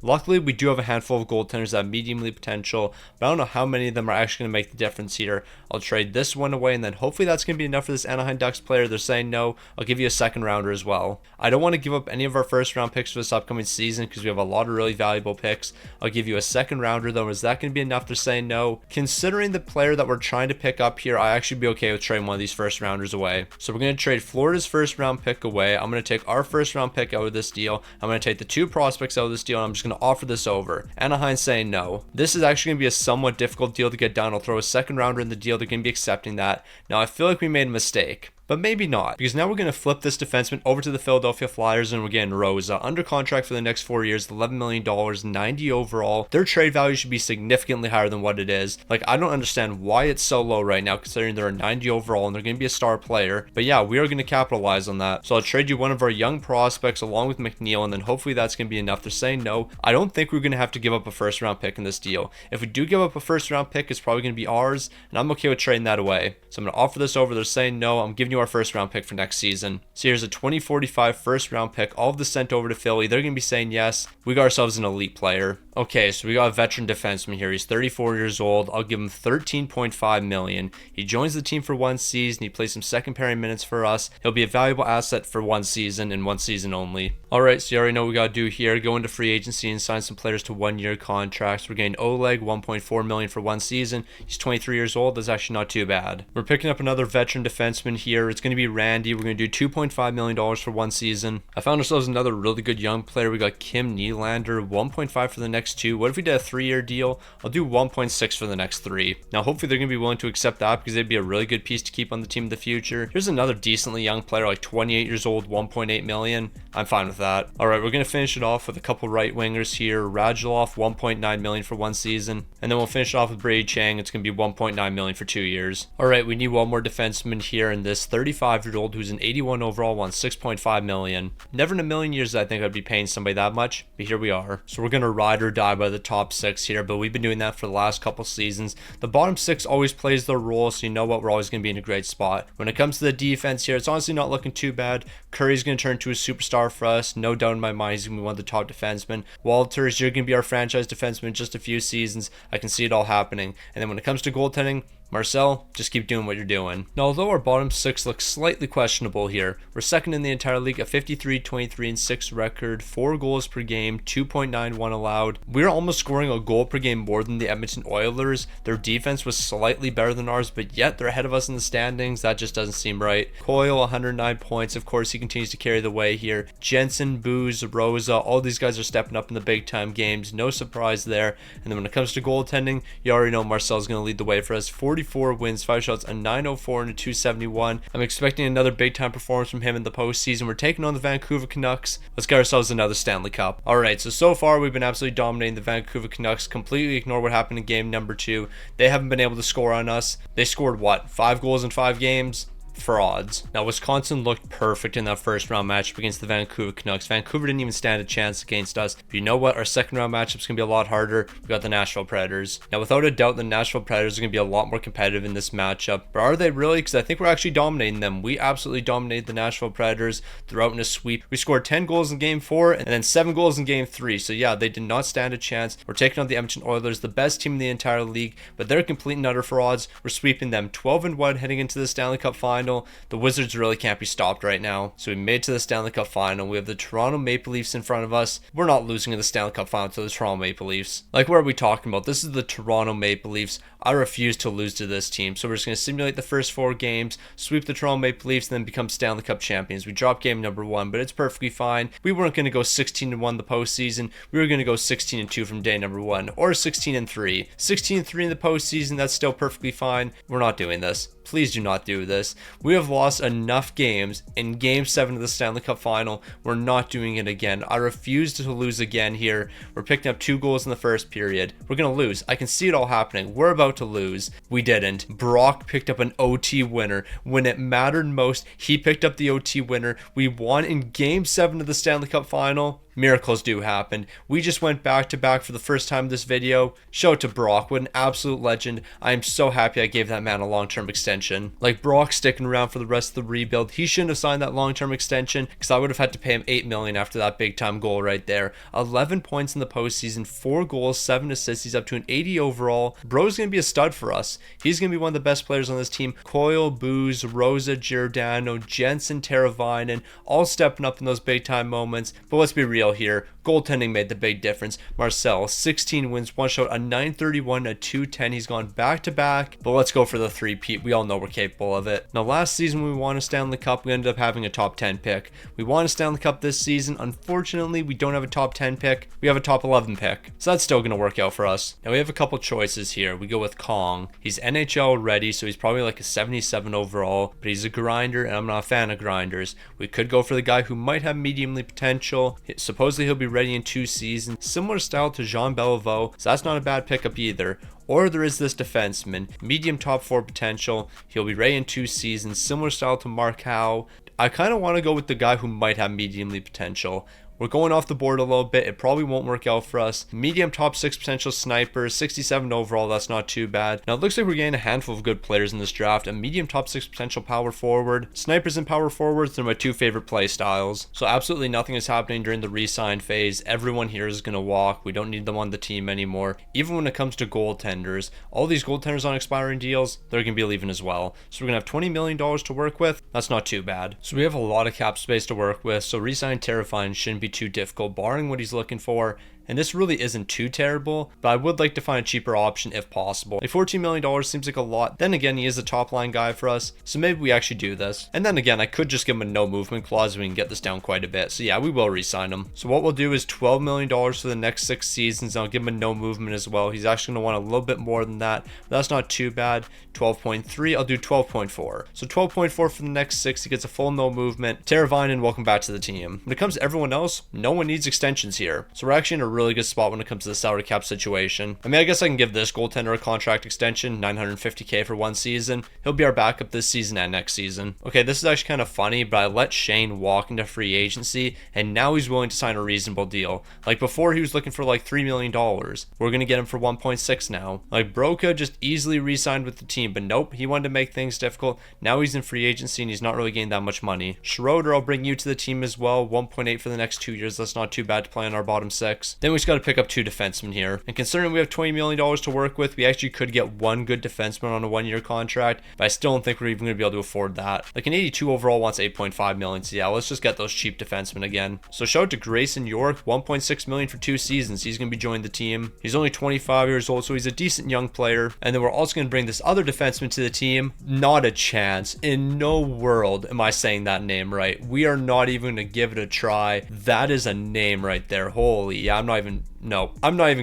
Luckily, we do have a handful of goaltenders that have medium league potential, but I don't know how many of them are actually going to make the difference here. I'll trade this one away, and then hopefully that's going to be enough for this Anaheim Ducks player. They're saying no. I'll give you a second rounder as well. I don't want to give up any of our first round picks for this upcoming season because we have a lot of really valuable picks. I'll give you a second rounder though. Is that going to be enough? They're saying no. Considering the player that we're trying to pick up here, I actually be okay with trading one of these first rounders away. So we're going to trade Florida's first round pick away. I'm going to take our first round pick out of this deal. I'm going to take the 2 prospects out of this deal, and I'm just going to offer this over. Anaheim's saying no. This is actually going to be a somewhat difficult deal to get done. I'll throw a second rounder in the deal. They're going to be accepting that. Now I feel like we made a mistake, but maybe not, because now we're going to flip this defenseman over to the Philadelphia Flyers, and we're getting Rosa under contract for the next 4 years, $11 million, 90 overall. Their trade value should be significantly higher than what it is. Like, I don't understand why it's so low right now, considering they're a 90 overall and they're going to be a star player. But yeah, we are going to capitalize on that. So I'll trade you one of our young prospects along with McNeil, and then hopefully that's going to be enough. They're saying no. I don't think we're going to have to give up a first round pick in this deal. If we do give up a first round pick, it's probably going to be ours, and I'm okay with trading that away. So I'm going to offer this over. They're saying no. I'm giving you our first round pick for next season. So here's a 2045 first round pick. All of this sent over to Philly. They're going to be saying yes. We got ourselves an elite player. Okay, so we got a veteran defenseman here. He's 34 years old. I'll give him 13.5 million. He joins the team for 1 season. He plays some second pairing minutes for us. He'll be a valuable asset for 1 season and 1 season only. All right, so you already know what we got to do here. Go into free agency and sign some players to 1-year contracts. We're getting Oleg, 1.4 million for 1 season. He's 23 years old. That's actually not too bad. We're picking up another veteran defenseman here. It's going to be Randy. We're going to do $2.5 million for 1 season. I found ourselves another really good young player. We got Kim Nylander, 1.5 for the next 2. What if we did a 3-year deal? I'll do 1.6 for the next 3. Now, hopefully they're going to be willing to accept that because they'd be a really good piece to keep on the team in the future. Here's another decently young player, like 28 years old, 1.8 million. I'm fine with that. All right, we're going to finish it off with a couple right wingers here. Radulov, 1.9 million for 1 season. And then we'll finish it off with Brady Chang. It's going to be 1.9 million for 2 years. All right, we need one more defenseman here, and this 35-year-old who's an 81 overall wants 6.5 million. Never in a million years I think I'd be paying somebody that much, but here we are. So we're going to ride or die by the top 6 here, but we've been doing that for the last couple seasons. The bottom 6 always plays their role, so you know what, we're always going to be in a great spot. When it comes to the defense here, it's honestly not looking too bad. Curry's going to turn to a superstar for us. No doubt in my mind he's going to be one of the top defensemen. Walters, you're going to be our franchise defenseman in just a few seasons. I can see it all happening. And then when it comes to goaltending, Marcel, just keep doing what you're doing. Now, although our bottom 6 looks slightly questionable here, we're second in the entire league, a 53, 23, and 6 record, 4 goals per game, 2.91 allowed. We're almost scoring a goal per game more than the Edmonton Oilers. Their defense was slightly better than ours, but yet they're ahead of us in the standings. That just doesn't seem right. Coyle, 109 points. Of course, he continues to carry the way here. Jensen, Booz, Rosa, all these guys are stepping up in the big time games. No surprise there. And then when it comes to goaltending, you already know Marcel's going to lead the way for us. 44 wins, 5 shots, a 904 and a 271. I'm expecting another big time performance from him in the postseason. We're taking on the Vancouver Canucks. Let's get ourselves another Stanley Cup. Alright, so far we've been absolutely dominating the Vancouver Canucks. Completely ignore what happened in game number 2. They haven't been able to score on us. They scored what? 5 goals in 5 games? Frauds. Now, Wisconsin looked perfect in that first round matchup against the Vancouver Canucks. Vancouver didn't even stand a chance against us. But you know what? Our second round matchup's going to be a lot harder. We got the Nashville Predators. Now, without a doubt, the Nashville Predators are going to be a lot more competitive in this matchup. But are they really? Because I think we're actually dominating them. We absolutely dominated the Nashville Predators throughout in a sweep. We scored 10 goals in game 4 and then 7 goals in game 3. So yeah, they did not stand a chance. We're taking on the Edmonton Oilers, the best team in the entire league, but they're complete and utter frauds. We're sweeping them 12-1 heading into the Stanley Cup Final. final. The Wizards really can't be stopped right now. So we made it to the Stanley Cup final. We have the Toronto Maple Leafs in front of us. We're not losing in the Stanley Cup final to the Toronto Maple Leafs. Like, what are we talking about? This is the Toronto Maple Leafs. I refuse to lose to this team. So we're just going to simulate the first 4 games, sweep the Toronto Maple Leafs, and then become Stanley Cup champions. We dropped game number 1, but it's perfectly fine. We weren't going to go 16-1 the postseason. We were going to go 16-2 from day number 1, or 16-3. 16-3 in the postseason, that's still perfectly fine. We're not doing this. Please do not do this. We have lost enough games in Game 7 of the Stanley Cup Final. We're not doing it again. I refuse to lose again here. We're picking up 2 goals in the first period. We're going to lose. I can see it all happening. We're about to lose. We didn't. Brock picked up an OT winner. When it mattered most, he picked up the OT winner. We won in Game 7 of the Stanley Cup Final. Miracles do happen. We just went back to back for the first time in this video. Show it to Brock. What an absolute legend. I am so happy I gave that man a long-term extension. Like, Brock sticking around for the rest of the rebuild. He shouldn't have signed that long-term extension because I would have had to pay him $8 million after that big-time goal right there. 11 points in the postseason, 4 goals, 7 assists. He's up to an 80 overall. Bro's going to be a stud for us. He's going to be one of the best players on this team. Coyle, Booz, Rosa, Giordano, Jensen, Teravainen, all stepping up in those big-time moments. But let's be real here. Goaltending made the big difference. Marcel, 16 wins, 1 shot, a 931, a 210. He's gone back to back, but let's go for the 3-peat. We all know we're capable of it. Now, last season when we won a Stanley Cup, we ended up having a top 10 pick. We won a Stanley Cup this season. Unfortunately, we don't have a top 10 pick. We have a top 11 pick. So that's still going to work out for us. Now, we have a couple choices here. We go with Kong. He's NHL ready, so he's probably like a 77 overall, but he's a grinder, and I'm not a fan of grinders. We could go for the guy who might have mediumly potential. Supposedly, he'll be ready in 2 seasons. Similar style to Jean Beliveau, so that's not a bad pickup either. Or there is this defenseman, medium top 4 potential. He'll be ready in 2 seasons. Similar style to Mark Howe. I kind of want to go with the guy who might have mediumly potential. We're going off the board a little bit. It probably won't work out for us. Medium top 6 potential sniper, 67 overall. That's not too bad. Now, it looks like we're getting a handful of good players in this draft. A medium top 6 potential power forward. Snipers and power forwards, they're my 2 favorite play styles. So absolutely nothing is happening during the re-sign phase. Everyone here is going to walk. We don't need them on the team anymore. Even when it comes to goaltenders, all these goaltenders on expiring deals, they're going to be leaving as well. So we're going to have $20 million to work with. That's not too bad. So we have a lot of cap space to work with. So re-sign Teravainen shouldn't be too difficult, barring what he's looking for. And this really isn't too terrible, but I would like to find a cheaper option if possible. Like $14 million seems like a lot. Then again, he is a top line guy for us, so maybe we actually do this. And then again, I could just give him a no movement clause and we can get this down quite a bit. So yeah, we will re-sign him. So what we'll do is $12 million for the next 6 seasons. I'll give him a no movement as well. He's actually going to want a little bit more than that, but that's not too bad. 12.3, I'll do 12.4. So 12.4 for the next 6. He gets a full no movement. Teravainen, welcome back to the team. When it comes to everyone else, no one needs extensions here. So we're actually in a really good spot when it comes to the salary cap situation. I mean, I guess I can give this goaltender a contract extension, $950K for 1 season. He'll be our backup this season and next season. Okay, this is actually kind of funny, but I let Shane walk into free agency, and now he's willing to sign a reasonable deal. Like, before he was looking for like $3 million. We're going to get him for 1.6 now. Like, Broca just easily re-signed with the team, but nope, he wanted to make things difficult. Now he's in free agency and he's not really getting that much money. Schroeder, I'll bring you to the team as well. 1.8 for the next 2 years. That's not too bad to play on our bottom 6. Then we just got to pick up 2 defensemen here. And considering we have $20 million to work with, we actually could get 1 good defenseman on a 1-year contract, but I still don't think we're even going to be able to afford that. Like, an 82 overall wants $8.5 million, so yeah, let's just get those cheap defensemen again. So shout out to Grayson York, $1.6 million for 2 seasons. He's going to be joining the team. He's only 25 years old, so he's a decent young player. And then we're also going to bring this other defenseman to the team. Not a chance. In no world am I saying that name right. We are not even going to give it a try. That is a name right there. Holy, yeah, I'm not even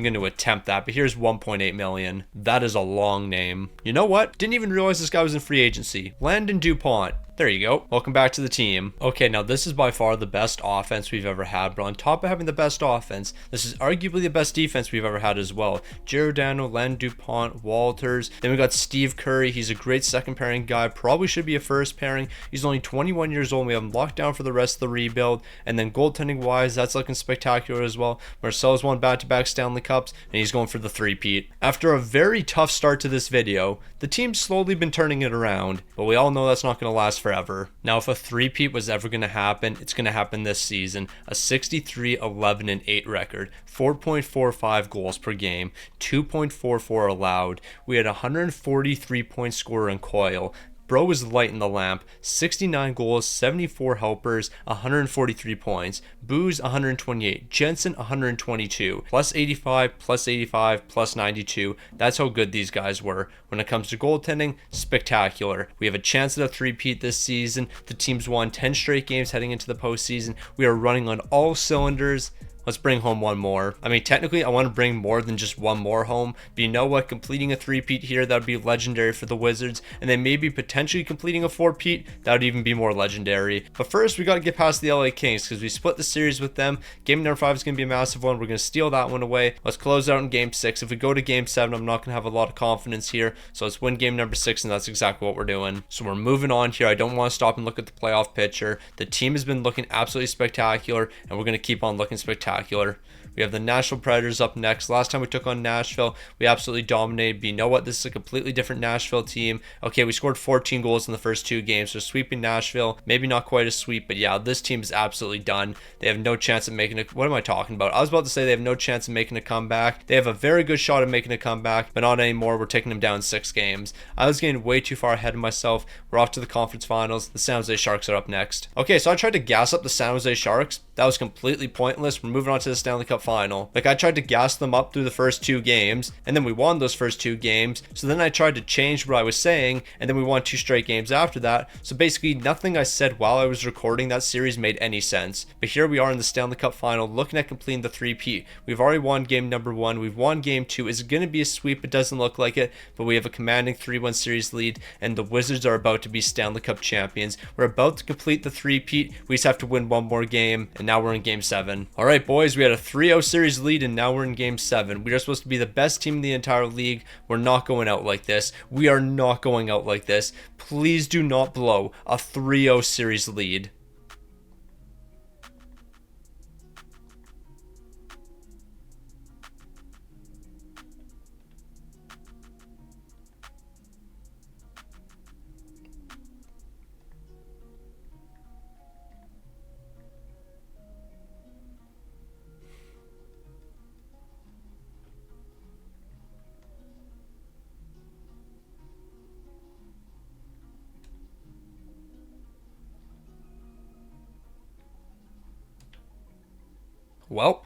going to attempt that, but here's 1.8 million. That is a long name. You know what? Didn't even realize this guy was in free agency. Landon DuPont. There you go. Welcome back to the team. Okay, now this is by far the best offense we've ever had, but on top of having the best offense, this is arguably the best defense we've ever had as well. Giordano, Landon DuPont, Walters. Then we got Steve Curry. He's a great second pairing guy. Probably should be a first pairing. He's only 21 years old. We have him locked down for the rest of the rebuild. And then goaltending wise, that's looking spectacular as well. Marcel's won back-to-back Stanley Cups, and he's going for the 3-peat. After a very tough start to this video, the team's slowly been turning it around, but we all know that's not going to last forever. Now, if a 3-peat was ever going to happen, it's going to happen this season. A 63, 11, and 8 record, 4.45 goals per game, 2.44 allowed. We had a 143-point scorer in Coyle, Bro is lighting the lamp. 69 goals, 74 helpers, 143 points. Booze 128. Jensen 122. Plus 85, plus 85, plus 92. That's how good these guys were. When it comes to goaltending, spectacular. We have a chance at a three-peat this season. The team's won 10 straight games heading into the postseason. We are running on all cylinders. Let's bring home one more. I mean, technically, I want to bring more than just one more home. But you know what? Completing a three-peat here, that would be legendary for the Wizards. And then maybe potentially completing a four-peat, that would even be more legendary. But first, we got to get past the LA Kings because we split the series with them. Game number 5 is going to be a massive one. We're going to steal that one away. Let's close out in game 6. If we go to game 7, I'm not going to have a lot of confidence here. So let's win game number 6, and that's exactly what we're doing. So we're moving on here. I don't want to stop and look at the playoff picture. The team has been looking absolutely spectacular, and we're going to keep on looking spectacular. We have the Nashville Predators up next. Last time we took on Nashville, we absolutely dominated. But you know what? This is a completely different Nashville team. Okay, we scored 14 goals in the first 2 games. So sweeping Nashville, maybe not quite a sweep, but yeah, this team is absolutely done. They have no chance of making a... What am I talking about? I was about to say they have no chance of making a comeback. They have a very good shot of making a comeback, but not anymore. We're taking them down 6 games. I was getting way too far ahead of myself. We're off to the conference finals. The San Jose Sharks are up next. Okay, so I tried to gas up the San Jose Sharks. That was completely pointless. We're moving on to the Stanley Cup final. Like, I tried to gas them up through the first 2 games, and then we won those first 2 games. So then I tried to change what I was saying, and then we won 2 straight games after that. So basically, nothing I said while I was recording that series made any sense. But here we are in the Stanley Cup final, looking at completing the three-peat. We've already won game number 1. We've won game 2. Is it going to be a sweep? It doesn't look like it, but we have a commanding 3-1 series lead, and the Wizards are about to be Stanley Cup champions. We're about to complete the three-peat. We just have to win one more game, and now we're in game 7. All right, boys, we had a 3-0 series lead, and now we're in game 7. We are supposed to be the best team in the entire league. We're not going out like this. We are not going out like this. Please do not blow a 3-0 series lead. Well,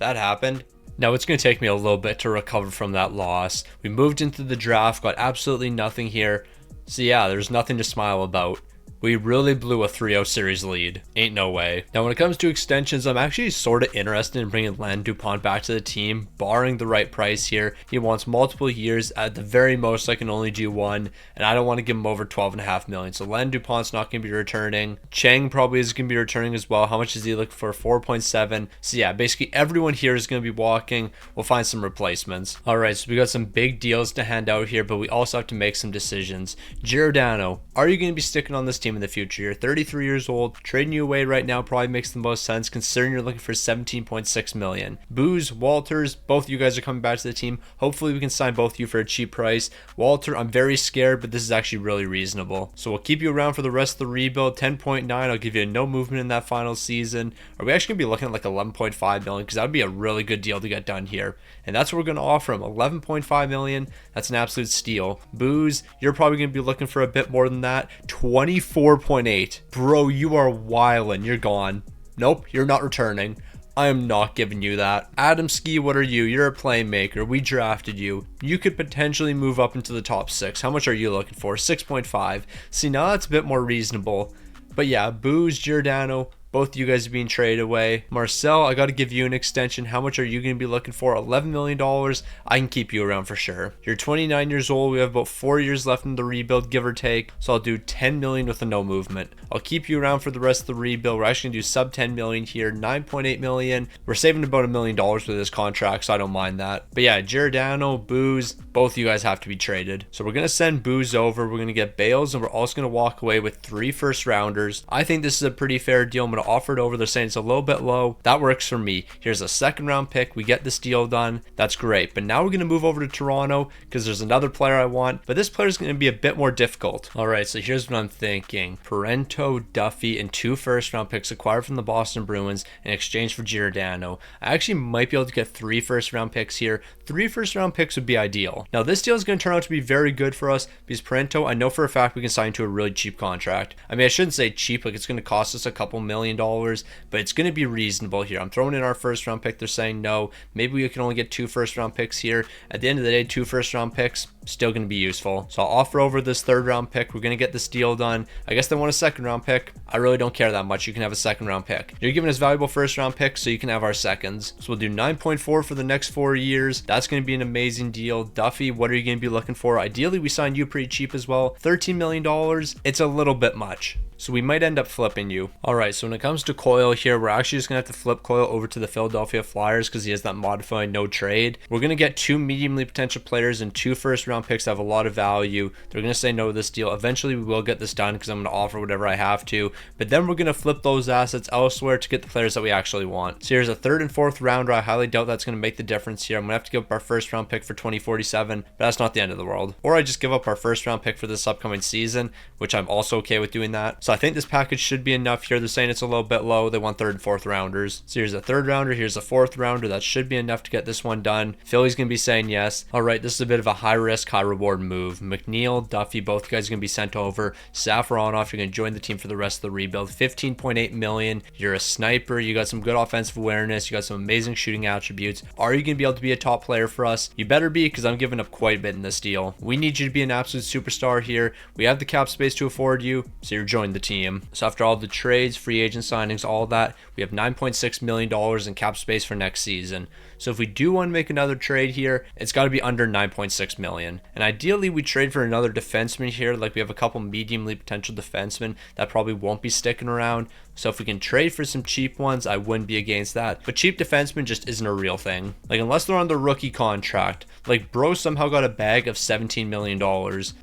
that happened. Now it's going to take me a little bit to recover from that loss. We moved into the draft, got absolutely nothing here. So yeah, there's nothing to smile about. We really blew a 3-0 series lead. Ain't no way. Now, when it comes to extensions, I'm actually sort of interested in bringing Len DuPont back to the team, barring the right price here. He wants multiple years. At the very most, I can only do 1, and I don't want to give him over $12.5 million. So Len DuPont's not going to be returning. Cheng probably is going to be returning as well. How much is he looking for? 4.7. So yeah, basically everyone here is going to be walking. We'll find some replacements. All right, so we got some big deals to hand out here, but we also have to make some decisions. Giordano, are you going to be sticking on this team in the future? You're 33 years old. Trading you away right now probably makes the most sense considering you're looking for 17.6 million. Booze, Walters, both of you guys are coming back to the team. Hopefully we can sign both of you for a cheap price. Walter, I'm very scared, but this is actually really reasonable. So we'll keep you around for the rest of the rebuild. 10.9, I'll give you a no movement in that final season. Are we actually gonna be looking at like 11.5 million? Because that would be a really good deal to get done here. And that's what we're gonna offer him. 11.5 million. That's an absolute steal. Booze, you're probably gonna be looking for a bit more than that. 24.8. Bro, you are wildin'. You're gone. Nope, you're not returning. I am not giving you that. Adam Ski, what are you? You're a playmaker. We drafted you. You could potentially move up into the top 6. How much are you looking for? 6.5. See, now that's a bit more reasonable. But yeah, Booze, Giordano, both of you guys are being traded away. Marcel, I got to give you an extension. How much are you going to be looking for? $11 million. I can keep you around for sure. You're 29 years old. We have about 4 years left in the rebuild, give or take. So I'll do 10 million with a no movement. I'll keep you around for the rest of the rebuild. We're actually going to do sub 10 million here, 9.8 million. We're saving about $1 million with this contract, so I don't mind that. But yeah, Giordano, Booze, both of you guys have to be traded. So we're going to send Booze over. We're going to get Bales, and we're also going to walk away with 3 first rounders. I think this is a pretty fair deal. I'm going going to offer it over. They're saying it's a little bit low. That works for me. Here's a second round pick. We get this deal done. That's great. But now we're going to move over to Toronto because there's another player I want, but this player is going to be a bit more difficult. All right, so here's what I'm thinking. Parento, Duffy, and 2 first-round picks acquired from the Boston Bruins in exchange for Giordano. I actually might be able to get 3 first-round picks here. 3 first-round picks would be ideal. Now, this deal is going to turn out to be very good for us because Parento, I know for a fact we can sign to a really cheap contract. I mean, I shouldn't say cheap, like it's going to cost us a couple $1 million, but it's going to be reasonable here. I'm throwing in our first-round pick. They're saying no. Maybe we can only get 2 first-round picks here. At the end of the day, 2 first-round picks, still going to be useful. So I'll offer over this 3rd-round pick. We're going to get this deal done. I guess they want a 2nd-round pick. I really don't care that much. You can have a 2nd-round pick. You're giving us valuable 1st-round picks, so you can have our 2nds. So we'll do 9.4 for the next 4 years. That's going to be an amazing deal. Duffy, what are you going to be looking for? Ideally, we signed you pretty cheap as well. $13 million. It's a little bit much. So we might end up flipping you. All right, so when it comes to Coyle here, we're actually just going to have to flip Coyle over to the Philadelphia Flyers because he has that modified no trade. We're going to get 2 mediumly potential players and 2 first-round picks that have a lot of value. They're going to say no to this deal. Eventually, we will get this done because I'm going to offer whatever I have to. But then we're going to flip those assets elsewhere to get the players that we actually want. So here's a 3rd and 4th rounder. I highly doubt that's going to make the difference here. I'm going to have to give up our 1st-round pick for 2047, but that's not the end of the world. Or I just give up our 1st-round pick for this upcoming season, which I'm also okay with doing that. So I think this package should be enough here. They're saying it's a little bit low. They want 3rd and 4th rounders. So here's a 3rd rounder. Here's a 4th rounder. That should be enough to get this one done. Philly's going to be saying yes. All right, this is a bit of a high risk, high reward move. McNeil, Duffy, both guys are going to be sent over. Safaronov, you're going to join the team for the rest of the rebuild. $15.8 million. You're a sniper. You got some good offensive awareness. You got some amazing shooting attributes. Are you going to be able to be a top player for us? You better be, because I'm giving up quite a bit in this deal. We need you to be an absolute superstar here. We have the cap space to afford you, so you're joining the team. So after all the trades, free agent signings, all that, we have $9.6 million in cap space for next season. So if we do want to make another trade here, it's got to be under $9.6 million. And ideally, we trade for another defenseman here. Like we have a couple mediumly potential defensemen that probably won't be sticking around. So if we can trade for some cheap ones, I wouldn't be against that. But cheap defensemen just isn't a real thing. Like unless they're on the rookie contract, like bro somehow got a bag of $17 million.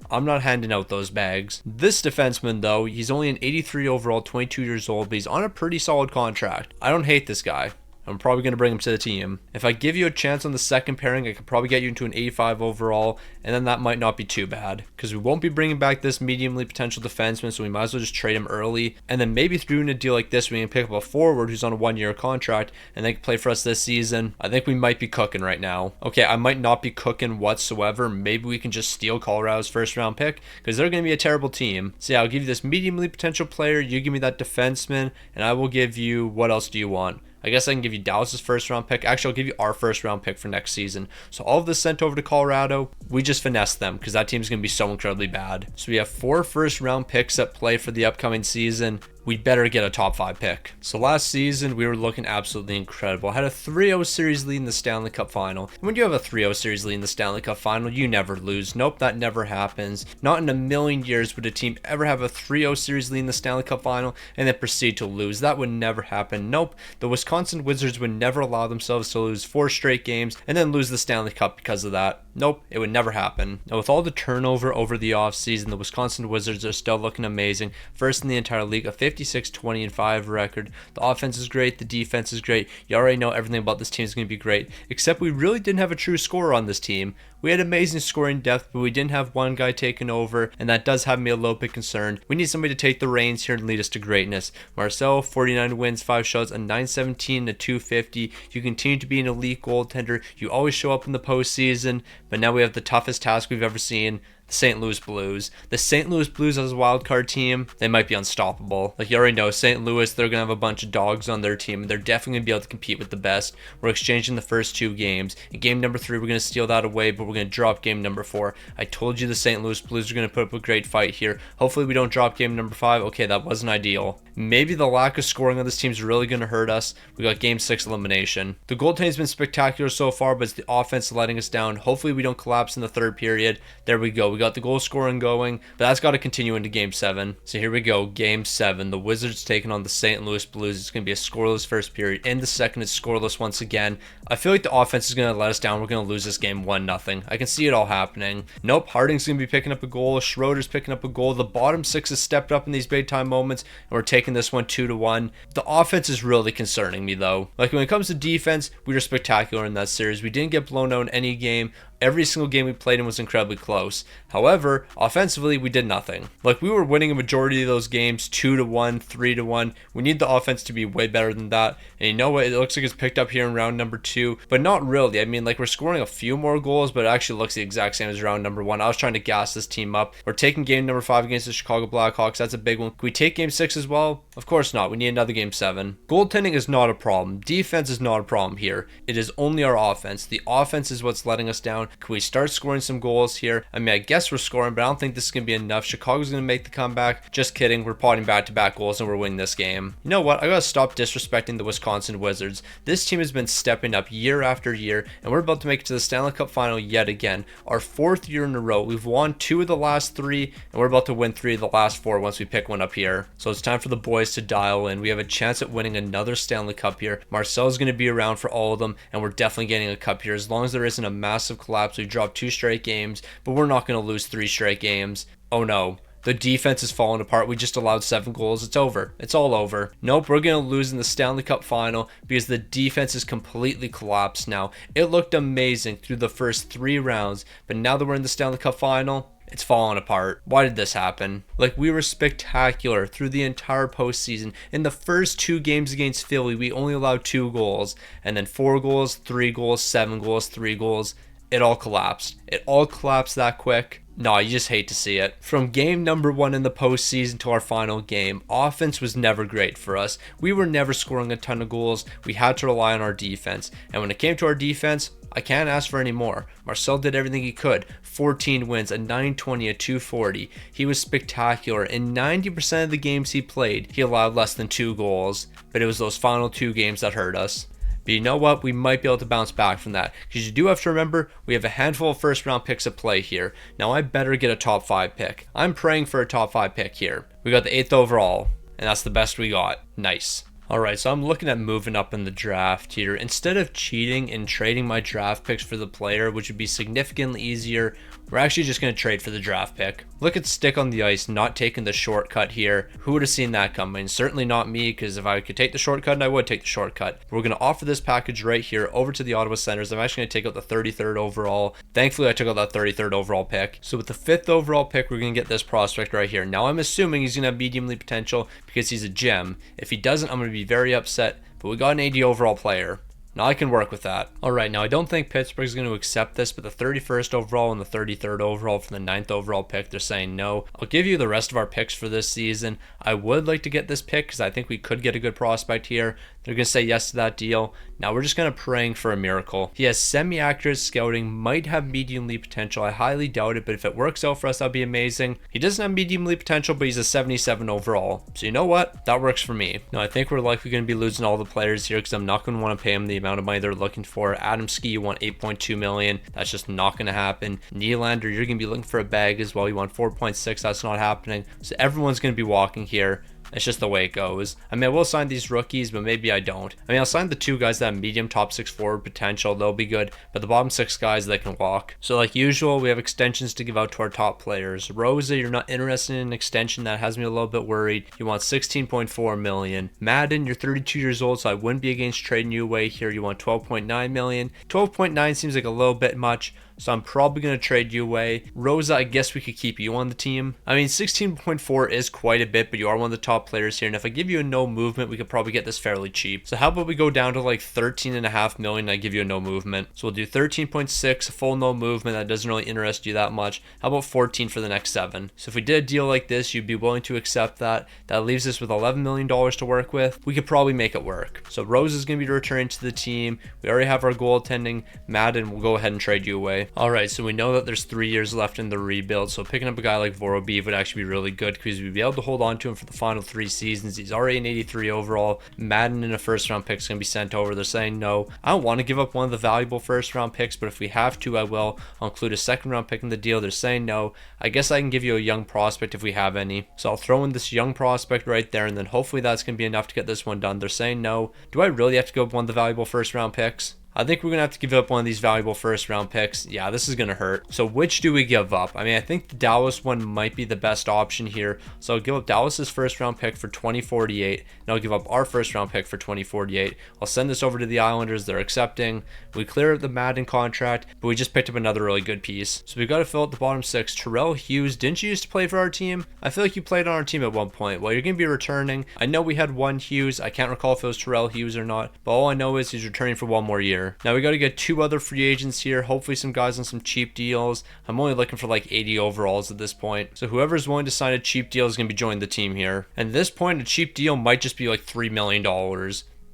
I'm not handing out those bags. This defenseman though, he's only an 83 overall, 22 years old, but he's on a pretty solid contract. I don't hate this guy. I'm probably going to bring him to the team. If I give you a chance on the 2nd pairing, I could probably get you into an 85 overall, and then that might not be too bad, because we won't be bringing back this mediumly potential defenseman, so we might as well just trade him early, and then maybe through a deal like this, we can pick up a forward who's on a 1-year contract, and they can play for us this season. I think we might be cooking right now. Okay, I might not be cooking whatsoever. Maybe we can just steal Colorado's 1st-round pick, because they're going to be a terrible team. So yeah, I'll give you this mediumly potential player, you give me that defenseman, and I will give you, what else do you want? I guess I can give you Dallas's 1st-round pick. Actually, I'll give you our 1st-round pick for next season. So all of this sent over to Colorado. We just finessed them because that team's going to be so incredibly bad. So we have 4 1st-round picks at play for the upcoming season. We better get a top 5 pick. So last season, we were looking absolutely incredible. Had a 3-0 series lead in the Stanley Cup final. And when you have a 3-0 series lead in the Stanley Cup final, you never lose. Nope, that never happens. Not in a million years would a team ever have a 3-0 series lead in the Stanley Cup final and then proceed to lose. That would never happen. Nope, the Wisconsin Wizards would never allow themselves to lose 4 straight games and then lose the Stanley Cup because of that. Nope, it would never happen. Now with all the turnover over the offseason, the Wisconsin Wizards are still looking amazing. First in the entire league, a 56-20-5 record. The offense is great, the defense is great. You already know everything about this team is going to be great, except we really didn't have a true scorer on this team. We had amazing scoring depth, but we didn't have one guy taking over, and that does have me a little bit concerned. We need somebody to take the reins here and lead us to greatness. Marcel, 49 wins, 5 shots, a 917, a 250. You continue to be an elite goaltender. You always show up in the postseason, but now we have the toughest task we've ever seen. The St. Louis Blues. The St. Louis Blues as a wildcard team, they might be unstoppable. Like you already know, St. Louis, they're going to have a bunch of dogs on their team, and they're definitely going to be able to compete with the best. We're exchanging the first 2 games. In game number 3, we're going to steal that away, but we're going to drop game number 4. I told you the St. Louis Blues are going to put up a great fight here. Hopefully we don't drop game number 5. Okay, that wasn't ideal. Maybe the lack of scoring on this team is really going to hurt us. We got game 6 elimination. The goaltending has been spectacular so far, but it's the offense letting us down. Hopefully we don't collapse in the 3rd period. There we go. we got the goal scoring going, but that's got to continue into game 7. So here we go, game 7. The Wizards taking on the St. Louis Blues. It's going to be a scoreless first period. In the second, it's scoreless once again. I feel like the offense is going to let us down. We're going to lose this game 1-0. I can see it all happening. Nope, Harding's going to be picking up a goal. Schroeder's picking up a goal. The bottom 6 has stepped up in these big time moments, and we're taking this one 2-1. The offense is really concerning me though. Like when it comes to defense, we were spectacular in that series. We didn't get blown out in any game. Every single game we played in was incredibly close. However, offensively, we did nothing. Like we were winning a majority of those games 2-1, 3-1. We need the offense to be way better than that. And you know what? It looks like it's picked up here in round number 2, but not really. I mean, like we're scoring a few more goals, but it actually looks the exact same as round number 1. I was trying to gas this team up. We're taking game number 5 against the Chicago Blackhawks. That's a big one. Can we take game 6 as well? Of course not. We need another game 7. Goaltending is not a problem. Defense is not a problem here. It is only our offense. The offense is what's letting us down. Can we start scoring some goals here? I mean, I guess we're scoring, but I don't think this is going to be enough. Chicago's going to make the comeback. Just kidding. We're potting back-to-back goals and we're winning this game. You know what? I got to stop disrespecting the Wisconsin Wizards. This team has been stepping up year after year, and we're about to make it to the Stanley Cup final yet again. Our 4th year in a row. We've won 2 of the last 3, and we're about to win 3 of the last 4 once we pick one up here. So it's time for the boys to dial in. We have a chance at winning another Stanley Cup here. Marcel's going to be around for all of them, and we're definitely getting a cup here. As long as there isn't a massive collapse, we've dropped 2 straight games, but we're not going to lose 3 straight games. Oh no. The defense is falling apart. We just allowed 7 goals. It's over. It's all over. Nope, we're going to lose in the Stanley Cup final because the defense is completely collapsed now. It looked amazing through the first 3 rounds, but now that we're in the Stanley Cup final, it's falling apart. Why did this happen? Like, we were spectacular through the entire postseason. In the first 2 games against Philly, we only allowed 2 goals, and then 4 goals, 3 goals, 7 goals, 3 goals. It all collapsed. It all collapsed that quick. No, you just hate to see it. From game number 1 in the postseason to our final game, offense was never great for us. We were never scoring a ton of goals. We had to rely on our defense. And when it came to our defense, I can't ask for any more. Marcel did everything he could. 14 wins, a 920, a 240. He was spectacular. In 90% of the games he played, he allowed less than 2 goals. But it was those final 2 games that hurt us. But you know what? We might be able to bounce back from that. Because you do have to remember, we have a handful of first round picks at play here. Now I better get a top 5 pick. I'm praying for a top 5 pick here. We got the 8th overall, and that's the best we got. Nice. Alright, so I'm looking at moving up in the draft here. Instead of cheating and trading my draft picks for the player, which would be significantly easier, we're actually just going to trade for the draft pick. Look at Stick on the Ice not taking the shortcut here. Who would have seen that coming? Certainly not me, because if I could take the shortcut, I would take the shortcut. We're going to offer this package right here over to the Ottawa Senators. I'm actually going to take out the 33rd overall. Thankfully, I took out that 33rd overall pick. So with the 5th overall pick, we're going to get this prospect right here. Now, I'm assuming he's going to have medium league potential because he's a gem. If he doesn't, I'm going to be very upset. But we got an 80 overall player. Now I can work with that. Alright, now I don't think Pittsburgh's going to accept this, but the 31st overall and the 33rd overall for the 9th overall pick, they're saying no. I'll give you the rest of our picks for this season. I would like to get this pick because I think we could get a good prospect here. They're going to say yes to that deal. Now we're just kind of praying for a miracle. He has semi-accurate scouting, might have medium league potential. I highly doubt it, but if it works out for us, that'd be amazing. He doesn't have medium league potential, but he's a 77 overall. So you know what? That works for me. Now I think we're likely going to be losing all the players here because I'm not going to want to pay him the amount of money they're looking for. Adam Ski, you want 8.2 million. That's just not going to happen. Nylander, you're going to be looking for a bag as well. You want 4.6. That's not happening. So everyone's going to be walking here. It's just the way it goes. I mean, I will sign these rookies, but maybe I don't. I mean, I'll sign the 2 guys that have medium top 6 forward potential. They'll be good. But the bottom 6 guys, they can walk. So like usual, we have extensions to give out to our top players. Rosa, you're not interested in an extension. That has me a little bit worried. You want 16.4 million. Madden, you're 32 years old, so I wouldn't be against trading you away here. You want 12.9 million. 12.9 seems like a little bit much, so I'm probably going to trade you away. Rosa, I guess we could keep you on the team. I mean, 16.4 is quite a bit, but you are one of the top players here, and if I give you a no movement, we could probably get this fairly cheap. So how about we go down to like 13.5 million and I give you a no movement? So we'll do 13.6, a full no movement. That doesn't really interest you that much. How about 14 for the next 7? So if we did a deal like this, you'd be willing to accept that. That leaves us with $11 million to work with. We could probably make it work. So Rosa is going to be returning to the team. We already have our goaltending. Madden, we'll go ahead and trade you away. way. All right, so we know that there's 3 years left in the rebuild, so picking up a guy like Vorobiev would actually be really good because we'd be able to hold on to him for the final 3 seasons. He's already an 83 overall. Madden and a first round pick is going to be sent over. They're saying no. I don't want to give up one of the valuable first round picks, but if we have to, I will. I'll include a second round pick in the deal. They're saying no. I guess I can give you a young prospect if we have any. So I'll throw in this young prospect right there, and then hopefully that's going to be enough to get this one done. They're saying no. Do I really have to go with one of the valuable first round picks? I think we're going to have to give up one of these valuable first round picks. Yeah, this is going to hurt. So which do we give up? I mean, I think the Dallas one might be the best option here. So I'll give up Dallas's first round pick for 2048, and I'll give up our first round pick for 2048. I'll send this over to the Islanders. They're accepting. We clear the Madden contract, but we just picked up another really good piece. So we've got to fill out the bottom 6. Terrell Hughes, didn't you used to play for our team? I feel like you played on our team at one point. Well, you're going to be returning. I know we had one Hughes. I can't recall if it was Terrell Hughes or not, but all I know is he's returning for one more year. Now we got to get 2 other free agents here, hopefully some guys on some cheap deals. I'm only looking for like 80 overalls at this point, so whoever's willing to sign a cheap deal is going to be joining the team here. And at this point, a cheap deal might just be like $3 million.